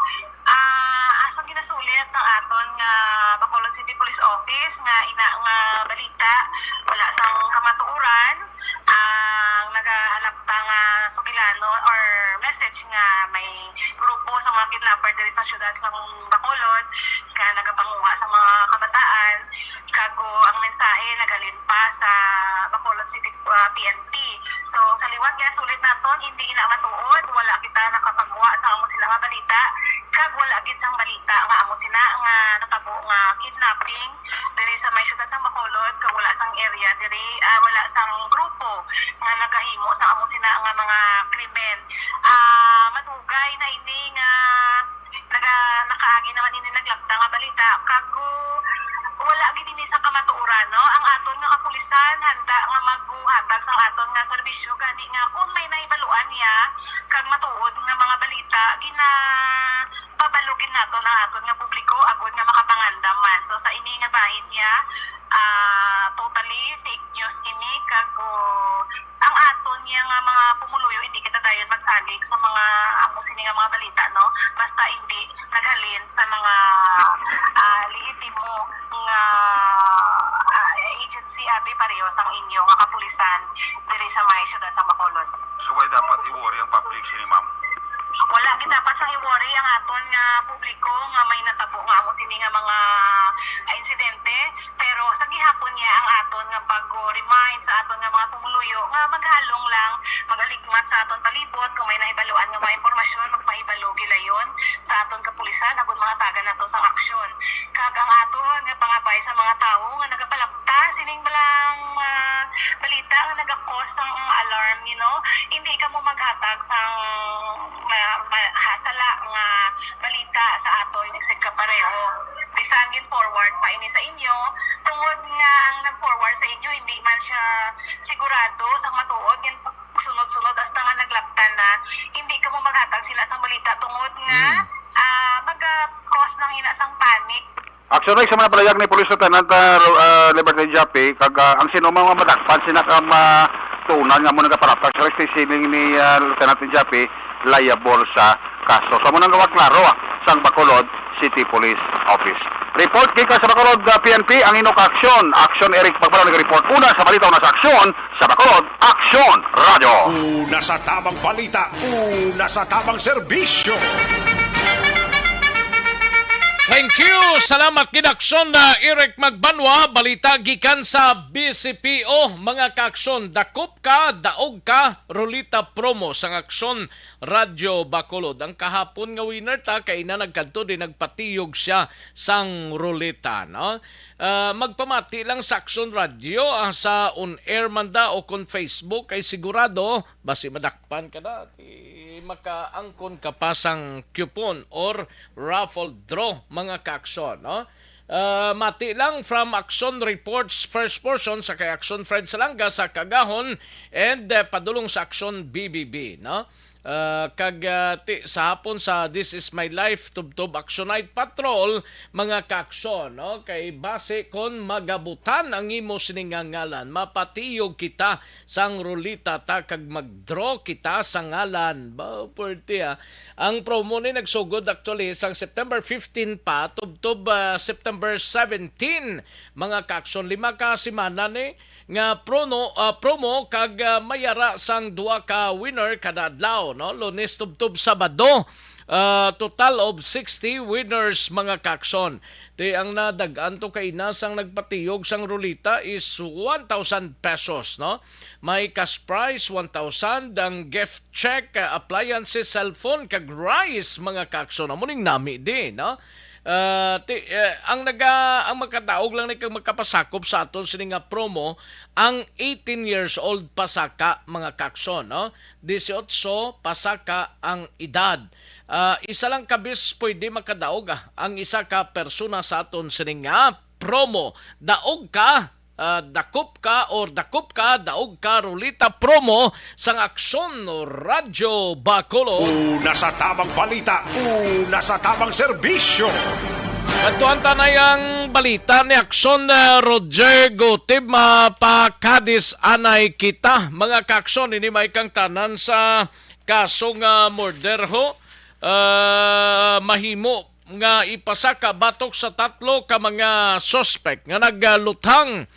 asang ginasulit ng aton nga Bacolod City Police Office nga ina nga balita wala sang kamatuoran ang nagaalapta nga sugilano or message nga may grupo sa mga kidnapper diri sa syudad ng Bacolod nga nagapanguha sa mga kabataan, kago ang mensahe nagalin pa sa Bacolod City PNP. So sa liwat nga sulit naton hindi ina matuod, wala kita nakapagawa sa amo sila nga balita, kag wala gid sang balita nga amo sila nga natabo nga kidnapping diri sa may syudad ng Bacolod, kag wala sang area diri, wala sang grupo nga nagahimo sa amo sila nga mga krimen. Matugay na ini nga nakaagi naman ini naglapta nga balita, kago wala gid ini sa kamatuoran, no, ang aton nga kapulisan handa nga magbuhatag sa aton nga serbisyo gani nga kung may naibaluan niya kag matuod nga mga balita pabalugin nato ang aton nga publiko agud nga makapangandam man. So sa ini nga bahin niya totally fake news ini, kag ang aton niya nga mga pumuluyo hindi kita dayon magsalig sa mga amo sini nga mga balita, no, basta hindi naghalin sa mga lehitimo nga agency abi pareho sang inyo nga kapulisan diri sa may syudad sa Bacolod. So why dapat i-worry ang public sini, ma'am? Wala gid dapat sang i-worry ang aton nga publiko nga may natabo nga amo sini nga mga insidente, pero sa gihapon niya ang aton nga pag-remind sa aton nga mga pumuluyo nga maghalong lang, magaligmat sa aton palibot, kung may naibaluan nga mga impormasyon magpaibalo gilayon sa aton kapulisan agud mga taga nato sang aksyon. Kag ang aton nga pangabay sa mga tawo nga nagapalapta sining balang balita nga nagakos sang alarm, you know, hindi ka mo maghatag sang hasala nga balita sa aton isig ka pareho. Bisangin forward pa ini sa inyo tungod nga ang nag-forward sa inyo hindi man siya sigurado sa matuod yan sunod-sunod hasta nga naglaptan na hindi ka mo maghatag sila sang balita tungod nga mag-cause ng inasang panic. Actually, sa mga palayag ni Police Lieutenant Liberty Japi, kag ang sino mga madakpan sina ka tunan nga mo nagaparapag sa sining ni Lieutenant Japi liable sa kaso. Sa mo nang gawag klaro sang Bacolod City Police Office. Report kay sa Bacolod PNP ang inok aksyon. Aksyon Eric Pagpala nag-report una sa balita una sa aksyon sa Bacolod Aksyon Radio. Una sa tamang balita, una sa tamang serbisyo. Thank you. Salamat kinaksyon na Eric Magbanwa. Balita gikan sa BCPO. Mga kaaksyon, dakop ka, daog ka, Rolita promo sang Aksyon Radyo Bacolod. Ang kahapon nga winner ta, kay na nagkanto din nagpatiyog siya sang Rolita. No? Magpamati lang sa Aksyon Radio sa on-air manda o kon Facebook kay sigurado, basi madakpan ka na, makaangkon ka pa sang coupon or raffle draw mga kaaksyon. No? Mati lang from Aksyon Reports first portion sa kay Aksyon Fred Salanga sa Kagahon and padulong sa Aksyon BBB. No? Sa hapon sa This Is My Life Tubtob Action Night Patrol mga kaaksyon, no? Kay base kon magabutan ang imo siningangalan, mapatiyog kita sang Rolita ta kag magdraw kita sa ngalan ba pwerte ang promo ni nagsugod actually sang September 15 pa tubtob September 17 mga kaaksyon, 5 ka semana ni nga promo kag mayara sang duwa ka winner kada adlaw, no? Lunes tubtob Sabado. Total of 60 winners mga kaaksyon. Di ang nadagan to kay nasang nagpatiyog sang Rolita is 1,000 pesos, no? May cash prize 1,000, ang gift check, appliances, cellphone kag rice mga kaaksyon. Amuning nami di, no? Ang makataog lang ni kag magkapasakop sa aton sini nga promo ang 18 years old pasaka mga kaaksyon, no? 18 pasaka ang edad. Isa lang kabis pwede makadaog ang isa ka persona sa aton sini nga promo. Daog ka, dakop ka or dakop ka, daog ka Rolita promo sang Aksyon Radyo Bacolod. Una sa tamang balita, una sa tamang serbisyo. Katuan tanay ang balita ni Aksyon Roger Gotib mapakadis anay kita. Mga kaaksyon, ini may kang tanan sa kasong murder ho. Mahimo nga ipasaka batok sa 3 ka mga suspect nga naglutang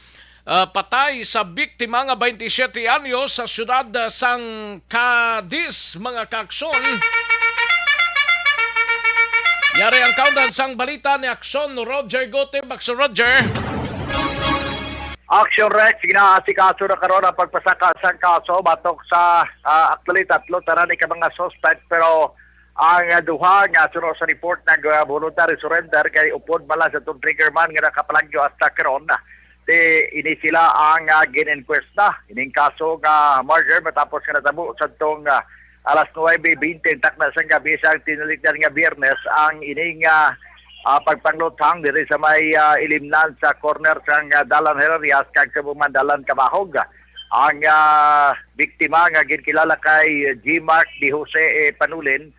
patay sa biktima nga 27 anyos sa syudad sang Cadiz mga kaaksyon. Yari ang countdown sang balita ni Aksyon Roger Gotib. Aksyon Roger. Action Rex, ginaasikaso na karon ang pagpasaka sa kaso batok sa actually 3 tanan ka mga suspect pero ang duha nga suno sa report ng voluntary surrender kay upod mala sa itong triggerman nga nakapalagyo hasta karon ini sila ang gin-inquest na ining kaso nga murder matapos nga natabo sa itong alas 9:20 takna sa gabi sa tinalikdan nga Biyernes ang ining pagpanglutang diri sa may ilimnan sa corner sang Dalan Herarias kag sa Bumandalan Kabahog. Ang biktima nga ginkilala kay G. Mark Di Jose Panulin,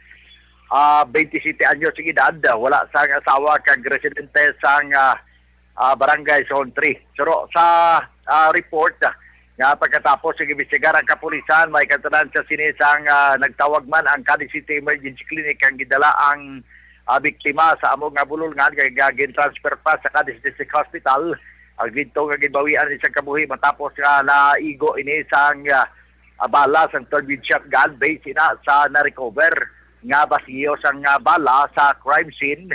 27 anyos ng edad, wala sang asawa kag residente sang Barangay Zone 3. Pero sa report nga pagkatapos ng imbestigar ang kapulisan, may katanan sa sinisang nagtawag man ang Cadiz City Emergency Clinic ang gidala ang biktima sa among bululngan kay gin-transfer pa sa Cadiz District Hospital. Ang dito nga ginbawian ni sa kabuhi matapos nga naigo ini sang bala sang 12 shotgun base na sa na-recover nga basiyo sang bala sa crime scene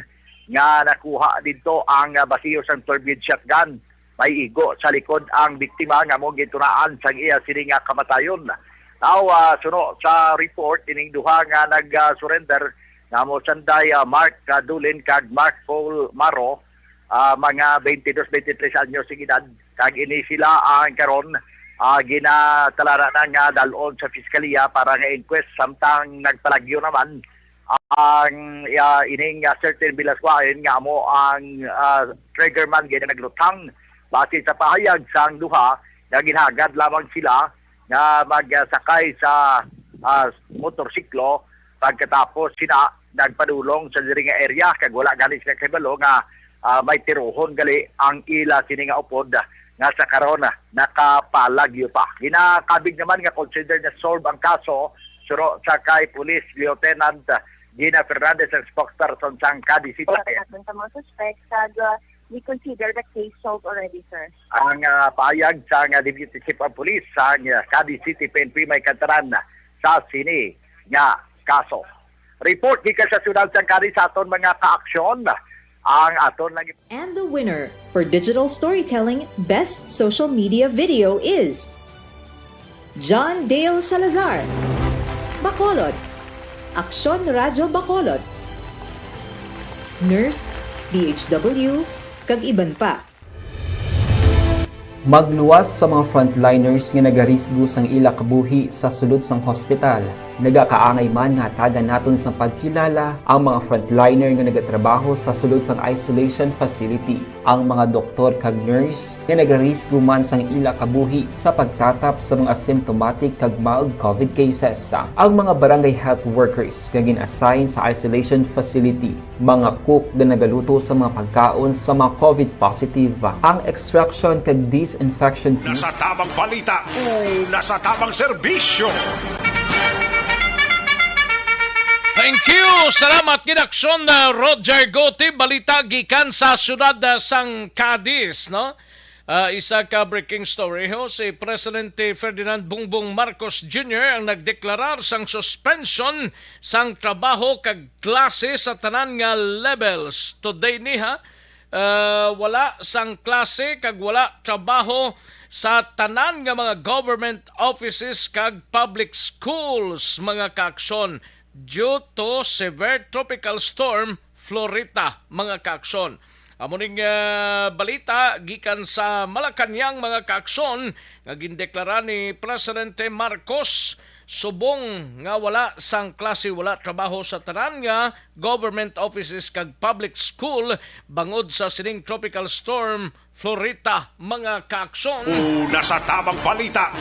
nga nakuha dito ang basiyo sang 12 shotgun. May igo sa likod ang biktima nga mo gitunaan sang iya sini nga kamatayon. Now suno sa report ining duha nga nag-surrender nga mo sanday Mark Dulin kag Mark Paul Maro, mga 22-23 anyos ng edad. Kag ini sila ang karon ginatalara na nga dalon sa Piskaliya para nga inquest samtang nagpalagyo naman ang ining certain bilaswain nga mo ang triggerman gina naglutang base sa pahayag sang duha nga ginhagad lamang sila nga magsakay sa motorsiklo pagkatapos sina nagpadulong sa diri nga area kag wala ganis nga kabalo nga may tiruhon gali ang ila sini nga upod nga sa karon nakapalagyo pa. Ginakabig naman nga consider na solve ang kaso suro sa kay Police Lieutenant Gina Fernandez ang spokesperson sang Cadiz City. Sa mga suspects, we consider the case solved already, sir. Ang pahayag sang Deputy Chief of Police sang Cadiz City PNP may kantaran sa sini nga kaso. Report gikan sa syudad sang Cadiz sa aton mga kaaksyon ang aton lang. And the winner for Digital Storytelling Best Social Media Video is John Dale Salazar, Bacolod, Aksyon Radyo Bacolod, Nurse, DHW, kag iban pa. Magluwas sa mga frontliners nga nagarisgo sang ila kabuhi sa sulod sang hospital. Nagakaangay man nga tagan naton sa pagkilala ang mga frontliner nga nagatrabaho sa sulod sang isolation facility. Ang mga doktor kag nurse nga nagarisgo man sang ila kabuhi sa pagtatap sa mga asymptomatic kag mild COVID cases. Ang mga barangay health workers nga gin-assign sa isolation facility, mga cook nga nagaluto sa mga pagkaon sa mga COVID positive. Ang extraction kag disinfection team Nasa tamang balita, nasa tamang serbisyo. Thank you! Salamat kinaksyon na Roger Gotti. Balita gikan sa syudad sang Cadiz, no? Isa ka breaking story ho, si Presidente Ferdinand Bongbong Marcos Jr. ang nagdeklarar sang suspension sang trabaho kag klase sa tanan nga levels. Today niha, wala sang klase kag wala trabaho sa tanan nga mga government offices kag public schools, mga kaaksyon, due to severe tropical storm Florita, mga kaaksyon. Amuning balita gikan sa Malacañang, mga kaaksyon, nga gindeklara ni Presidente Marcos subong nga wala sang klase, wala trabaho sa tanan nga government offices kag public school bangod sa sining tropical storm Florita, mga kaaksyon. Nasa tamang balita,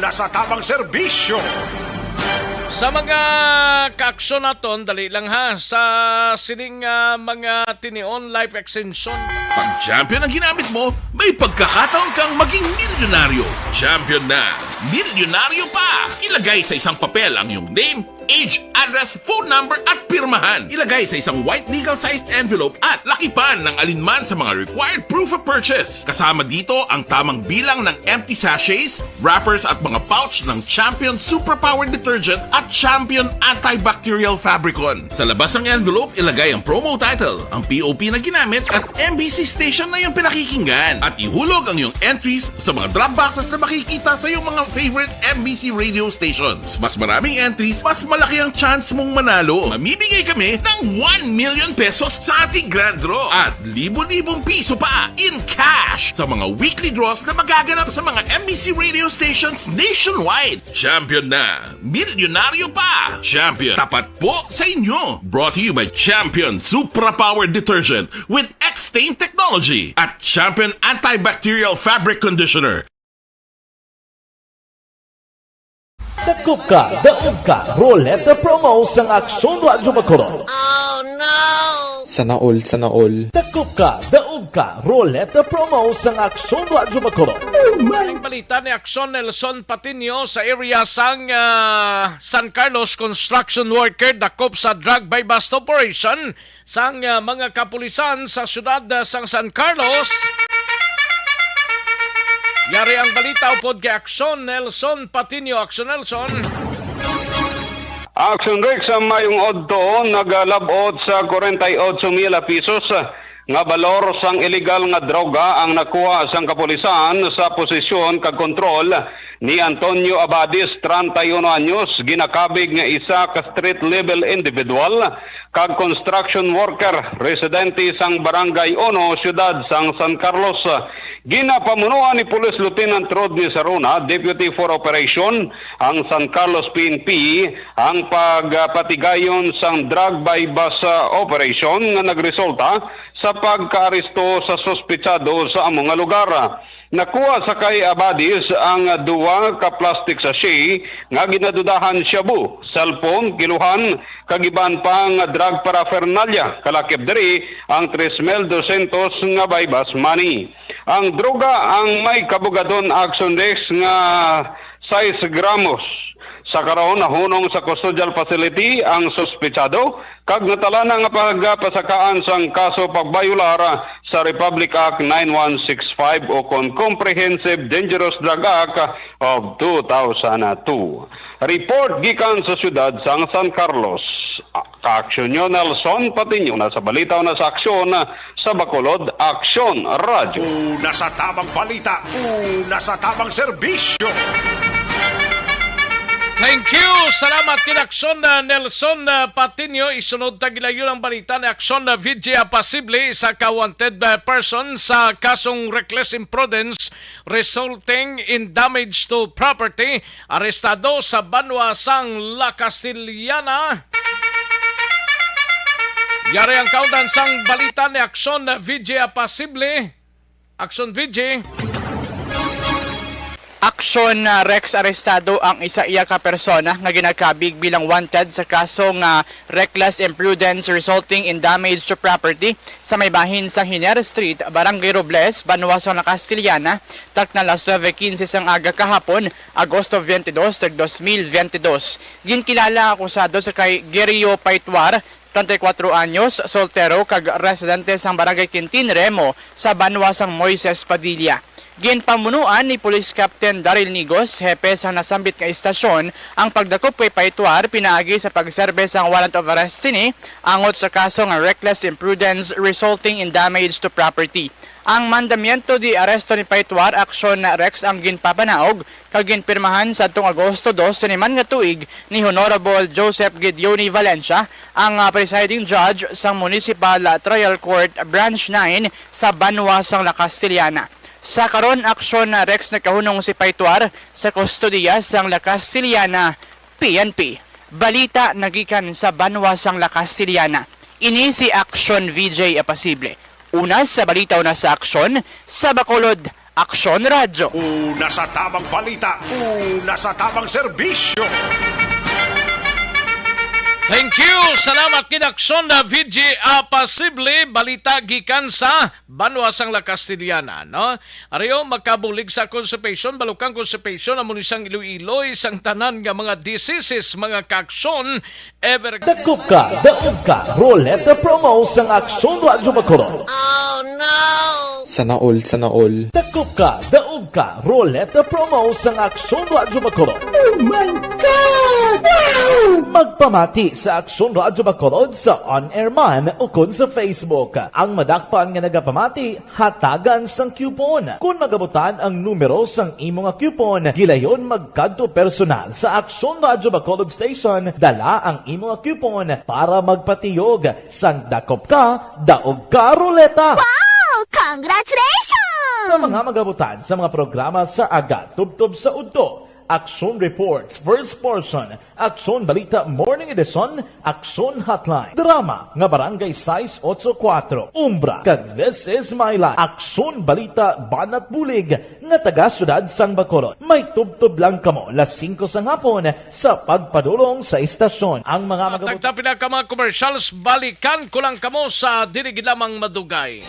nasa tamang serbisyo. Sa mga kaaksyon naton, dali lang ha, sa sining mga tinion life extension. Pag champion ang ginamit mo, may pagkakataon kang maging milyonaryo. Champion na, milyonaryo pa! Ilagay sa isang papel ang iyong name, age, address, phone number at pirmahan. Ilagay sa isang white legal-sized envelope at lakipan ng alinman sa mga required proof of purchase. Kasama dito ang tamang bilang ng empty sachets, wrappers at mga pouch ng Champion Superpower Detergent at Champion Antibacterial Fabricon. Sa labas ng envelope, ilagay ang promo title, ang POP na ginamit at MBC station na iyong pinakikinggan. At ihulog ang iyong entries sa mga drop boxes na makikita sa iyong mga favorite MBC radio stations. Mas maraming entries, mas malaki ang chance mong manalo. Mamimigay kami ng 1 million pesos sa ating grand draw at libo-libong piso pa in cash sa mga weekly draws na magaganap sa mga MBC radio stations nationwide. Champion na, milyonaryo pa! Champion, tapat po sa inyo. Brought to you by Champion Supra Power Detergent with X-Stain Technology at Champion Antibacterial Fabric Conditioner. Sakop ka, daog ka, Roleta Promo sa Aksyon Radyo Bacolod. Oh no! Sana all. Sakop ka, daog ka, Roleta Promo sa Aksyon Radyo Bacolod. Ang balita ni Aksyon Nelson Patinio sa area sang San Carlos, construction worker dakop sa drug by bust operation sang mga kapulisan sa syudad sang San Carlos. Yari ang balita upod kay Aksyon Nelson Patinio. Aksyon Nelson. Aksyon Rex sa mayong odto nagalabot sa 48,000 pesos nga balor sang illegal nga droga ang nakuha sang kapulisan sa posisyon kag kontrol ni Antonio Abadis, 31 anyos, ginakabig nga isa ka street level individual kag construction worker residente sang Barangay 1, siyudad sang San Carlos. Ginapamunuan ni Police Lieutenant Rodney Saruna, Deputy for Operation ang San Carlos PNP ang pagpatigayon sang drug by bus operation nga nagresulta sa pagkaaresto sa sospitsado sa among nga lugar. Nakuha sa kay Abadis ang 2 ka plastic sachet nga ginadudahan shabu, cellphone, kiluhan, kagiban pa nga drug paraphernalia, kalakip diri ang 3,200 nga bypass money. Ang droga ang may kabugadon action dex nga 6 gramos Sa karon nahunong sa custodial facility ang suspetsado kag natala na nga pagpasakaan sang kaso pagbayular sa Republic Act 9165 o kon Comprehensive Dangerous Drug Act of 2002. Report gikan sa siyudad sang San Carlos. Ka-aksyon nyo Nelson Patiño na sa balita na sa aksyon sa Bacolod Aksyon Radyo. Una sa tamang balita, una sa tamang serbisyo. Thank you! Salamat kin Aksyon Nelson Patiño. Isunod tagilayon ang balita ni Aksyon VJ Apasible sa ka-wanted person sa kasong reckless imprudence resulting in damage to property. Arestado sa Banwa sang La Castillana. Yari ang kaundan sang balita ni Aksyon VJ Apasible. Aksyon VJ. Aksyon Rex, arestado ang isa iya ka persona nga ginakabig bilang wanted sa kasong reckless imprudence resulting in damage to property sa may bahin sa Hiner Street, Barangay Robles, Banwa sa Castillana, tak na las 9:15 sang aga kahapon, Agosto 22, 2022. Ginkilala akusado sa kay Gerio Paitwar, 34 anyos, soltero kag residente sang Barangay Quintin Remo sa Banwa sang Moises Padilla. Ginpamunuan ni Police Captain Daryl Nigos, hepe sa nasambit nga istasyon, ang pagdakop kay Paitwar pinaagi sa pagserbe sang warrant of arrest ni angot sa kaso nga reckless imprudence resulting in damage to property. Ang mandamiento di aresto ni Paitwar, Aksyon Rex ang ginpapanaog kag ginpirmahan sa atong Agosto 2 sa niman nga tuig ni Honorable Joseph Gideoni Valencia, ang presiding judge sa Municipal Trial Court Branch 9 sa Banwa sang La Castillana. Sa karon Aksyon Rex nakahunong si Paitwar sa kustodiya sang La Castillana PNP. Balita nagikan sa Banwa sang La Castillana. Ini si Aksyon VJ Apasible. Una sa balita, una sa aksyon sa Bacolod Aksyon Radyo. Una sa tamang balita, una sa tamang serbisyo. Thank you! Salamat kin Aksyon VJ Apasible. Balita gikan sa Banwa sang La Castillana. No? Ariyo, magkabulig sa constipation, balukang constipation, amon isang Iloilo, isang tanan nga mga diseases, mga kaaksyon, ever... Dakop ka, daog ka, Roleta Promo sa Aksyon Radyo Bacolod. Oh no! Sana all. Dakop ka, daog ka, Roleta Promo sa Aksyon Radyo Bacolod. Oh my God! Magpamati sa Aksyon Radyo Bacolod sa on-air man o kun sa Facebook. Ang madakpan nga nagapamati, hatagan sang coupon. Kung magabutan ang numero sang imo nga coupon, gilayon magkadto personal sa Aksyon Radyo Bacolod Station, dala ang imo nga coupon para magpatiyog sang dakop ka, daog ka, Roleta. Wow! Congratulations! Sa mga magabutan sa mga programa sa Aga, Tubtob sa Udto, Aksyon Reports, First Portion, Aksyon Balita Morning Edition, Aksyon Hotline, Drama, nga Barangay 684, Umbra, kag This Is My Life, Aksyon Balita Banat Bulig, nga taga-syudad sang Bacolod. May tubtob lang kamo, las 5 sa hapon, sa pagpadulong sa istasyon. Ang mga magabutan... Tagtapin na ka mga commercials, balikan ko lang kamo sa dirigid lamang madugay.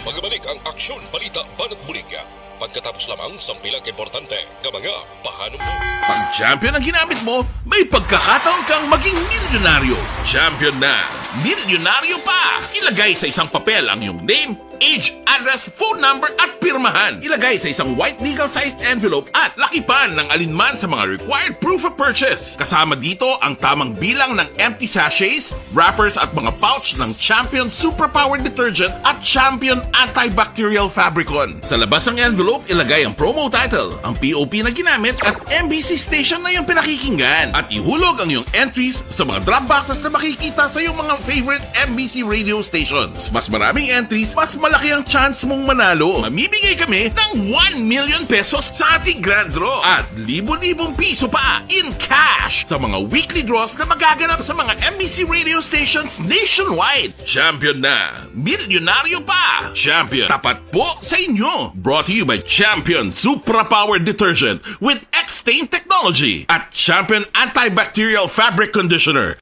Magbalik ang Aksyon Balita Banat Bulig. Pagkatapos lamang sa pilang importante ng mga pahanom mo. Pag champion ang ginamit mo, may pagkakataon kang maging milyonaryo. Champion na, milyonaryo pa! Ilagay sa isang papel ang iyong name, age, address, phone number at pirmahan. Ilagay sa isang white legal-sized envelope at lakipan ng alinman sa mga required proof of purchase. Kasama dito ang tamang bilang ng empty sachets, wrappers at mga pouch ng Champion Superpower Detergent at Champion Antibacterial Fabricon. Sa labas ng envelope, ilagay ang promo title, ang POP na ginamit at MBC station na yung pinakikinggan. At ihulog ang iyong entries sa mga drop boxes na makikita sa iyong mga favorite MBC radio stations. Mas maraming entries, mas malaki ang chance mong manalo. Mamibigay kami ng 1 million pesos sa ating grand draw at libo-libong piso pa in cash sa mga weekly draws na magaganap sa mga MBC radio stations nationwide. Champion na, milyonaryo pa. Champion, tapat po sa inyo. Brought to you by Champion Superpower Detergent with X-Stain Technology at Champion Antibacterial Fabric Conditioner.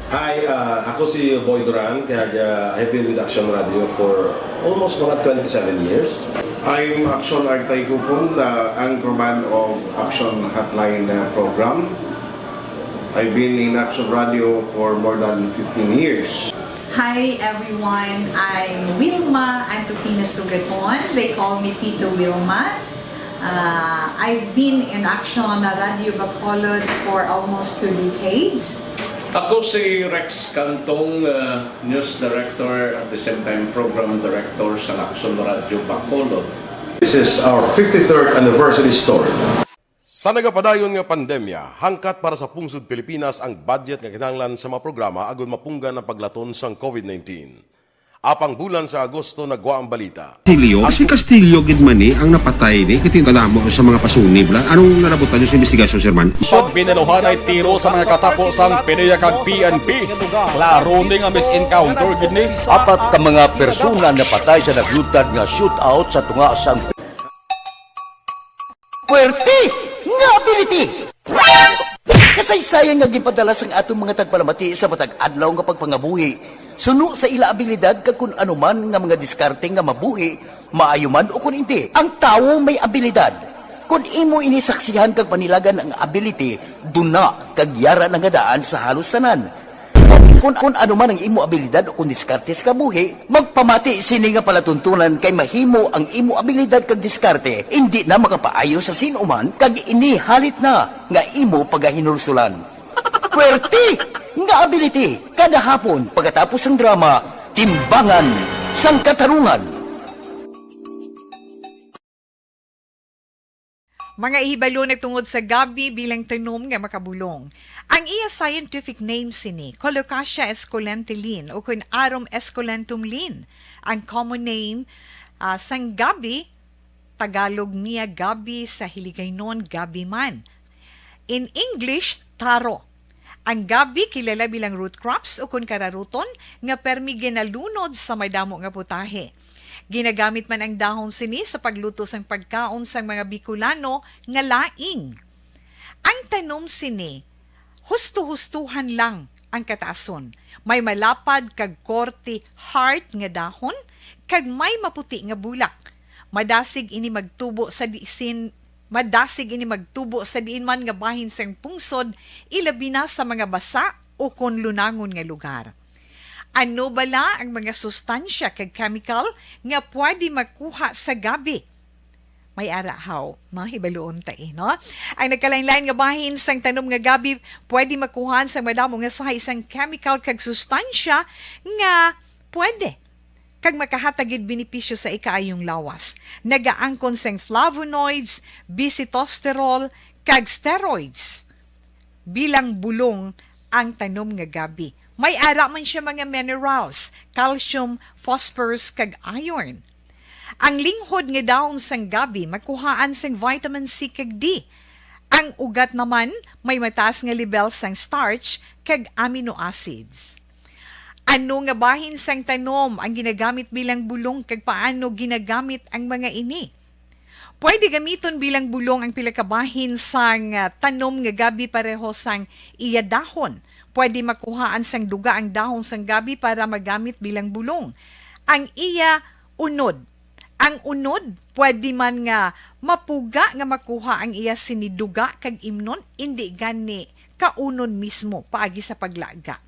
Hi, ako si Boy Duran, kaya I've been with Action Radio for almost mga 27 years. I'm Action Artay Kupon, the anchorman of Action Hotline program. I've been in Action Radio for more than 15 years. Hi everyone, I'm Wilma Antopina Sugaton. They call me Tito Wilma. I've been in Action Radio Bacolod for almost 2 decades. Ako si Rex Cantong, News Director at the same time Program Director sa Action Radio Bacolod. This is our 53rd anniversary story. Sa nagapadayon nga pandemya, hangkat para sa pungsod Pilipinas ang budget nga kinahanglan sa mga programa agud mapunggan ang paglaton sang COVID-19. Apang bulan sa Agosto nagwa ang balita. Si Castillo gidmani ang napatay ni katingkadamo sa mga pasunib. Anong narabutan niyo sa investigasyon, Sir Man? Siyod binaluhan ay tiro sa mga katapos ang PNP kag PNP. Klaro ning ang misencounter gid ni. Apat ka mga persona napatay sa naglutad nga shootout sa tunga sang Puwerte nga ability! Kasaysayan nga gipadala sang atong mga tagpalamati sa matag adlaw nga pagpangabuhi. Suno sa ila abilidad kag kun anuman nga mga diskarte nga mabuhi, maayo man o kun hindi. Ang tawo may abilidad. Kung imo inisaksihan kag panilagan ang ability, duna kag yara nga daan sa halos tanan. Kung anuman ang imo abilidad o kung diskarte sa kabuhi, magpamati sini nga palatuntunan kay mahimo ang imo abilidad kag diskarte, hindi na makapaayo sa sinuman kag ini halit na nga imo pagahinulsulan. Puwerte nga ability kada hapon pagkatapos ng drama, Timbangan sang Katarungan. Mga ihibalo nagtungod sa gabi bilang tanom nga makabulong. Ang iya scientific name sini, Colocasia esculentilin o kun Arum esculentum lin. Ang common name sang gabi, Tagalog niya gabi, sa Hiligaynon gabi man. In English, taro. Ang gabi kilala bilang root crops o kun kararuton nga permi ginalunod sa may damo nga putahe. Ginagamit man ang dahon sini sa pagluto sang pagkaon sang mga Bicolano nga laing. Ang tanom sini, husto-hustuhan lang ang kataason. May malapad kag korte heart nga dahon kag may maputi nga bulak. Madasig ini magtubo sa diin man nga bahin sang pungsod, ilabi na sa mga basa o kon lunangon nga lugar. Ano bala ang mga sustansya kag chemical nga pwede makuha sa gabi? May arahaw, hibaluon tayo, no? Ang nagkalain-lain nga bahin sang tanom nga gabi, pwede makuha sa madamo nga sa isang chemical kag sustansya nga pwede kag makahatagid benepisyo sa ikaayong lawas. Nagaangkon sang flavonoids, bisitosterol, kag steroids. Bilang bulong ang tanom nga gabi. May ara man siya mga minerals, calcium, phosphorus, kag iron. Ang linghod nga dahon sang gabi, makuhaan sang vitamin C kag D. Ang ugat naman, may mataas nga level sang starch kag amino acids. Ano nga bahin sang tanom ang ginagamit bilang bulong kag paano ginagamit ang mga ini? Pwede gamiton bilang bulong ang pila ka bahin sang tanom nga gabi pareho sang iya dahon. Pwede makuhaan sang duga ang dahon sang gabi para magamit bilang bulong. Ang iya unod. Ang unod, pwede man nga mapuga nga makuha ang iya siniduga kag imnon, hindi gani kaunon mismo paagi sa paglaga.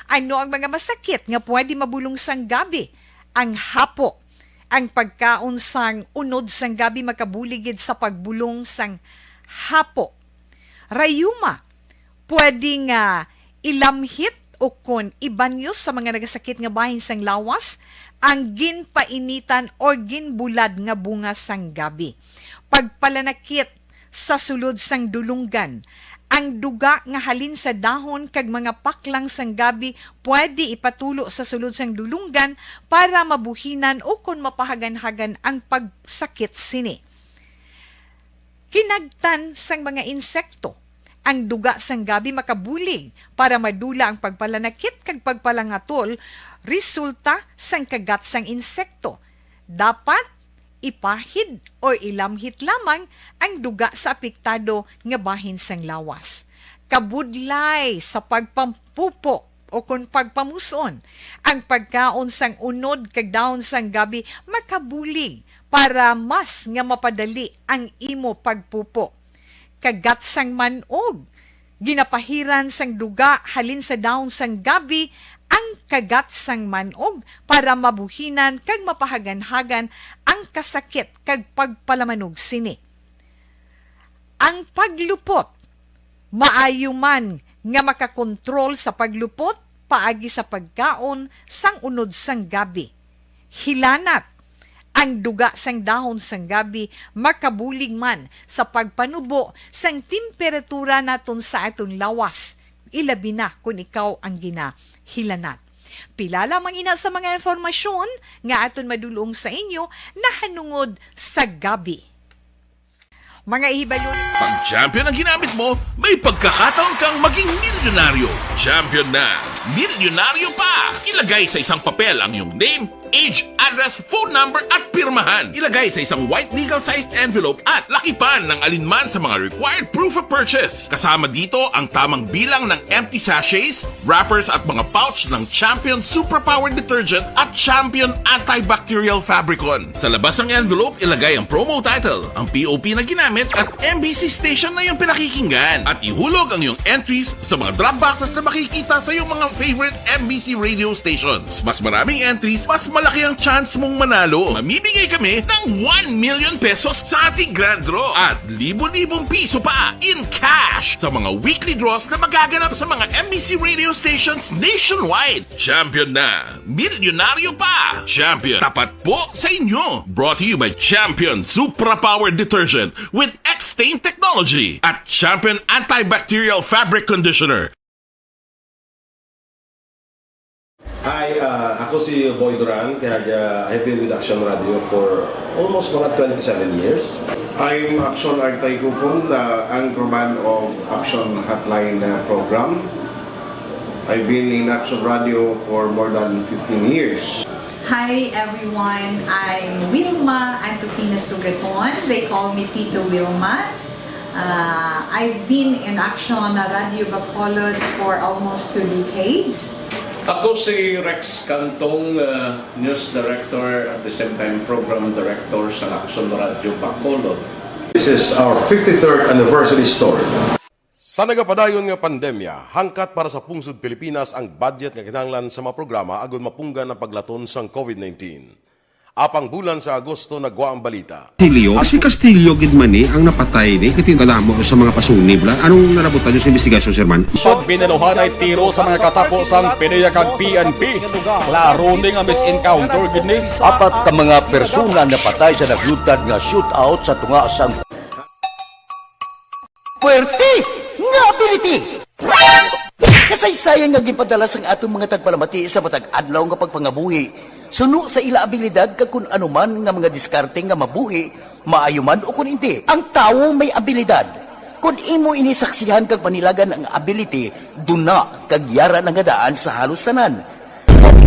Ano ang mga masakit nga pwede mabulong sang gabi? Ang hapo. Ang pagkaon sang unod sang gabi makabuligid sa pagbulong sang hapo. Rayuma. Pwede nga ilamhit o kon ibanyo sa mga nagasakit nga bahin sang lawas ang ginpainitan o ginbulad nga bunga sang gabi. Pagpalanakit sa sulod sang dulunggan, ang duga nga halin sa dahon kag mga paklang sang gabi pwede ipatulo sa sulod sang dulunggan para mabuhinan o kon mapahagan-hagan ang pagsakit sini. Kinagtan sang mga insekto. Ang duga sang gabi makabulig para madula ang pagpalanakit kag pagpalangatol resulta sang kagat sang insekto. Dapat ipahid o ilamhit lamang ang duga sa apektado nga bahin sang lawas. Kabudlay sa pagpampupo o kung pagpamuson. Ang pagkaon sang unod kag daon sang gabi makabulig para mas nga mapadali ang imo pagpupo. Kagat sang manog, ginapahiran sang duga halin sa daon sang gabi ang kagat sang manog para mabuhinan kag mapahagan-hagan ang kasakit kag pagpalamanog sini. Ang paglupot, maayo man nga makakontrol sa paglupot paagi sa pagkaon sang unod sang gabi. Hilanat, ang duga sang dahon sang gabi makabulig man sa pagpanubo sang temperatura naton sa aton lawas. Ilabi na kung ikaw ang ginahilanat. Pila lamang ina sa mga informasyon nga aton madulong sa inyo na hanungod sa gabi. Mga ihibalo. Pag champion ang ginamit mo, may pagkakataon kang maging milyonaryo. Champion na, milyonaryo pa! Ilagay sa isang papel ang iyong name, age, address, phone number at pirmahan. Ilagay sa isang white legal-sized envelope at lakipan ng alinman sa mga required proof of purchase. Kasama dito ang tamang bilang ng empty sachets, wrappers at mga pouch ng Champion Superpower Detergent at Champion Antibacterial Fabricon. Sa labas ng envelope, ilagay ang promo title, ang POP na ginamit at MBC station na yung pinakikinggan. At ihulog ang iyong entries sa mga drop boxes na makikita sa iyong mga favorite MBC radio stations. Mas maraming entries, mas malaki ang chance mong manalo. Mamimigay kami ng 1 million pesos sa ating grand draw at libo-libong piso pa in cash sa mga weekly draws na magaganap sa mga MBC radio stations nationwide. Champion na, milyonaryo pa. Champion, tapat po sa inyo. Brought to you by Champion Superpower Detergent with X-Stain Technology at Champion Antibacterial Fabric Conditioner. Hi, ako si Boy Duran, kaya I've been with Action Radio for almost mga 27 years. I'm Action Artay Kupon, anchorman of Action Hotline program. I've been in Action Radio for more than 15 years. Hi everyone, I'm Wilma Antopina Sugaton. They call me Tito Wilma. I've been in Action Radio Bacolod for almost 2 decades. Ako si Rex Cantong, News Director at the same time Program Director sa Action Radio Bacolod. This is our 53rd anniversary story. Sa nagapadayon nga pandemya, hangkat para sa pungsod Pilipinas ang budget nga kinahanglan sa mga programa agon mapunggan ang paglaton sang COVID-19. Apang bulan sa Agosto nagwa ang balita. Si Castillo gid man ni ang napatay ni katingkadamo sa mga pasunib la. Anong narabutan niyo sa investigasyon, Sir Man? Siyot binaluhan ay tiro sa mga katapusang PNP kag PNP. Klaro ni nga misencounter gid ni. Apat ka mga persona napatay sa naglutad nga shootout sa tunga sang Puerte nga ability. Kasaysayan nga gipadala sang atong mga tagpalamati sa matag adlaw nga pagpangabuhi. Suno sa ila abilidad kag kun anuman nga mga diskarte nga mabuhi, maayo man o kun hindi. Ang tawo may abilidad. Kung imo inisaksihan kag panilagan ang ability, duna kag yara nga daan sa halos tanan.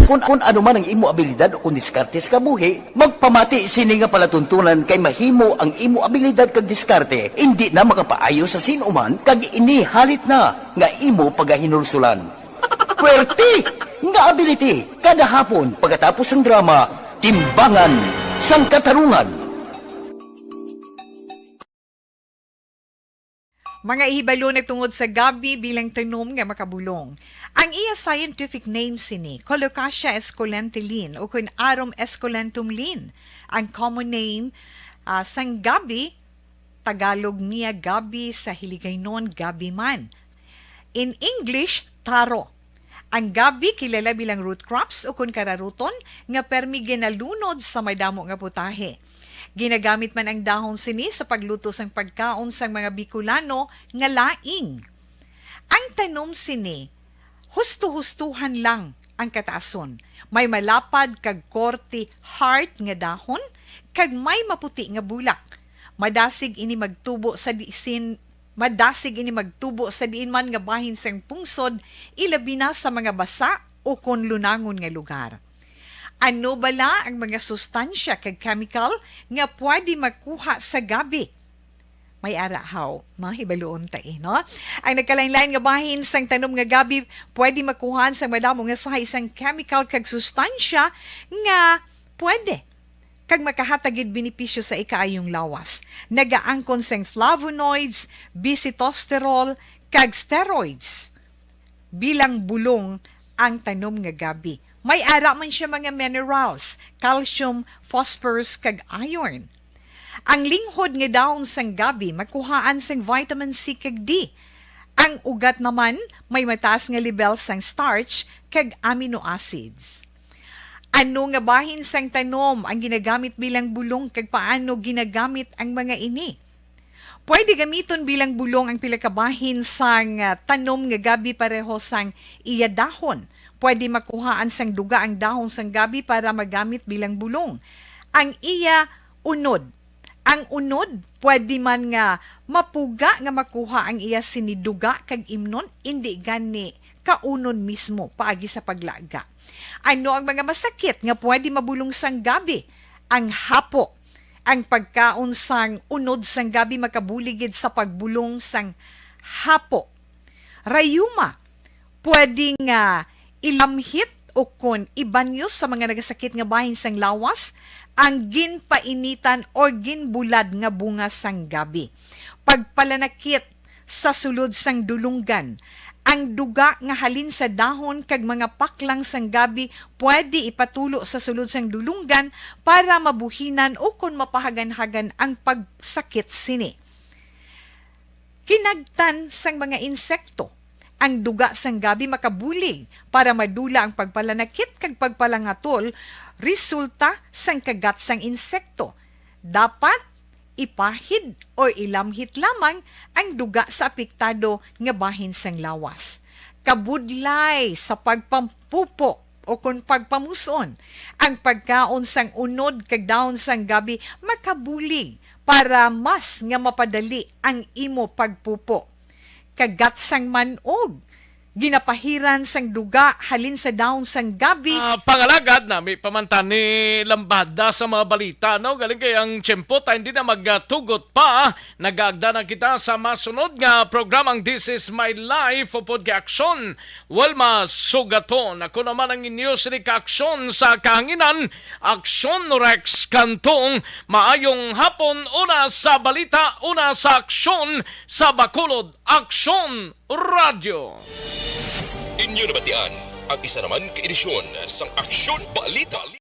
Kung anuman ang imo abilidad o kun diskarte sa kabuhi, magpamati sini nga palatuntunan kay mahimo ang imo abilidad kag diskarte, hindi na makapaayo sa sinuman kag ini halit na nga imo pagahinulsulan. Puwerte nga ability kada hapon pagkatapos ng drama Timbangan sang Katarungan. Mga ihibalo na tungod sa gabi bilang tanom nga makabulong. Ang iya scientific name sini, Colocasia esculentilin o kun Arum esculentum lin. Ang common name sang gabi, Tagalog niya gabi, sa Hiligaynon gabi man. In English, taro. Ang gabi kilala bilang root crops o kun kararuton nga permi ginalunod sa may damo nga putahe. Ginagamit man ang dahon sini sa pagluto sang pagkaon sang mga Bicolano nga laing. Ang tanom sini, husto-hustuhan lang ang kataason. May malapad kag korte heart nga dahon kag may maputi nga bulak. Madasig ini magtubo sa diin man nga bahin sang pungsod, ilabi na sa mga basa o kon lunangon nga lugar. Ano bala ang mga sustansya kag chemical nga pwede makuha sa gabi? may arahaw, no? Hibaluon ta no? Ang nagkalain-lain nga bahin sang tanom nga gabi, pwede makuhaan sa madamo nga sa isang chemical kag sustansya nga pwede kag makahatagid benepisyo sa ikaayong lawas. Nagaangkon sang flavonoids, bisitosterol, kag steroids. Bilang bulong ang tanom nga gabi. May ara man siya mga minerals, calcium, phosphorus, kag iron. Ang linghod nga daon sang gabi makuhaan sang vitamin C kag D. Ang ugat naman may mataas nga level sang starch kag amino acids. Ano nga bahin sang tanom ang ginagamit bilang bulong kag paano ginagamit ang mga ini? Pwede gamiton bilang bulong ang pila ka bahin sang tanom nga gabi pareho sang iya dahon. Pwede makuhaan sang duga ang dahon sang gabi para magamit bilang bulong. Ang iya unod. Ang unod, pwede man nga mapuga nga makuha ang iya siniduga kag imnon, hindi gani kaunon mismo paagi sa paglaga. Ano ang mga masakit nga pwede mabulong sang gabi? Ang hapo. Ang pagkaon sang unod sang gabi makabuligid sa pagbulong sang hapo. Rayuma. Pwede nga ilamhit o kon ibanyo sa mga nagasakit nga bahin sang lawas ang ginpainitan o ginbulad nga bunga sang gabi. Pagpalanakit sa sulod sang dulunggan, ang duga nga halin sa dahon kag mga paklang sang gabi pwede ipatulo sa sulod sang dulunggan para mabuhinan o kon mapahagan-hagan ang pagsakit sini. Kinagtan sang mga insekto, ang duga sang gabi makabulig para madula ang pagpalanakit kag pagpalangatol resulta sang kagat sang insekto. Dapat ipahid o ilamhit lamang ang duga sa apektado nga bahin sang lawas. Kabudlay sa pagpampupo o kung pagpamuson, ang pagkaon sang unod kag daon sang gabi makabulig para mas nga mapadali ang imo pagpupo. Kagat sang manog, ginapahiran sang duga halin sa daon sang gabi. Pangalagad na may pamantan ni Lambada sa mga balita, no? Galing kay ang tiyempo tayo hindi na magtugot pa. Nagagda na kita sa masunod nga programang This is My Life o podcast Walma Sugaton. Ako naman ang inyo sili ka-aksyon sa kahanginan, Aksyon Rex Kantong. Maayong hapon, una sa balita, una sa aksyon sa Bacolod, Aksyon Radio. Inyo nabatian ang isa naman ka edisyon sa Aksyon Balita.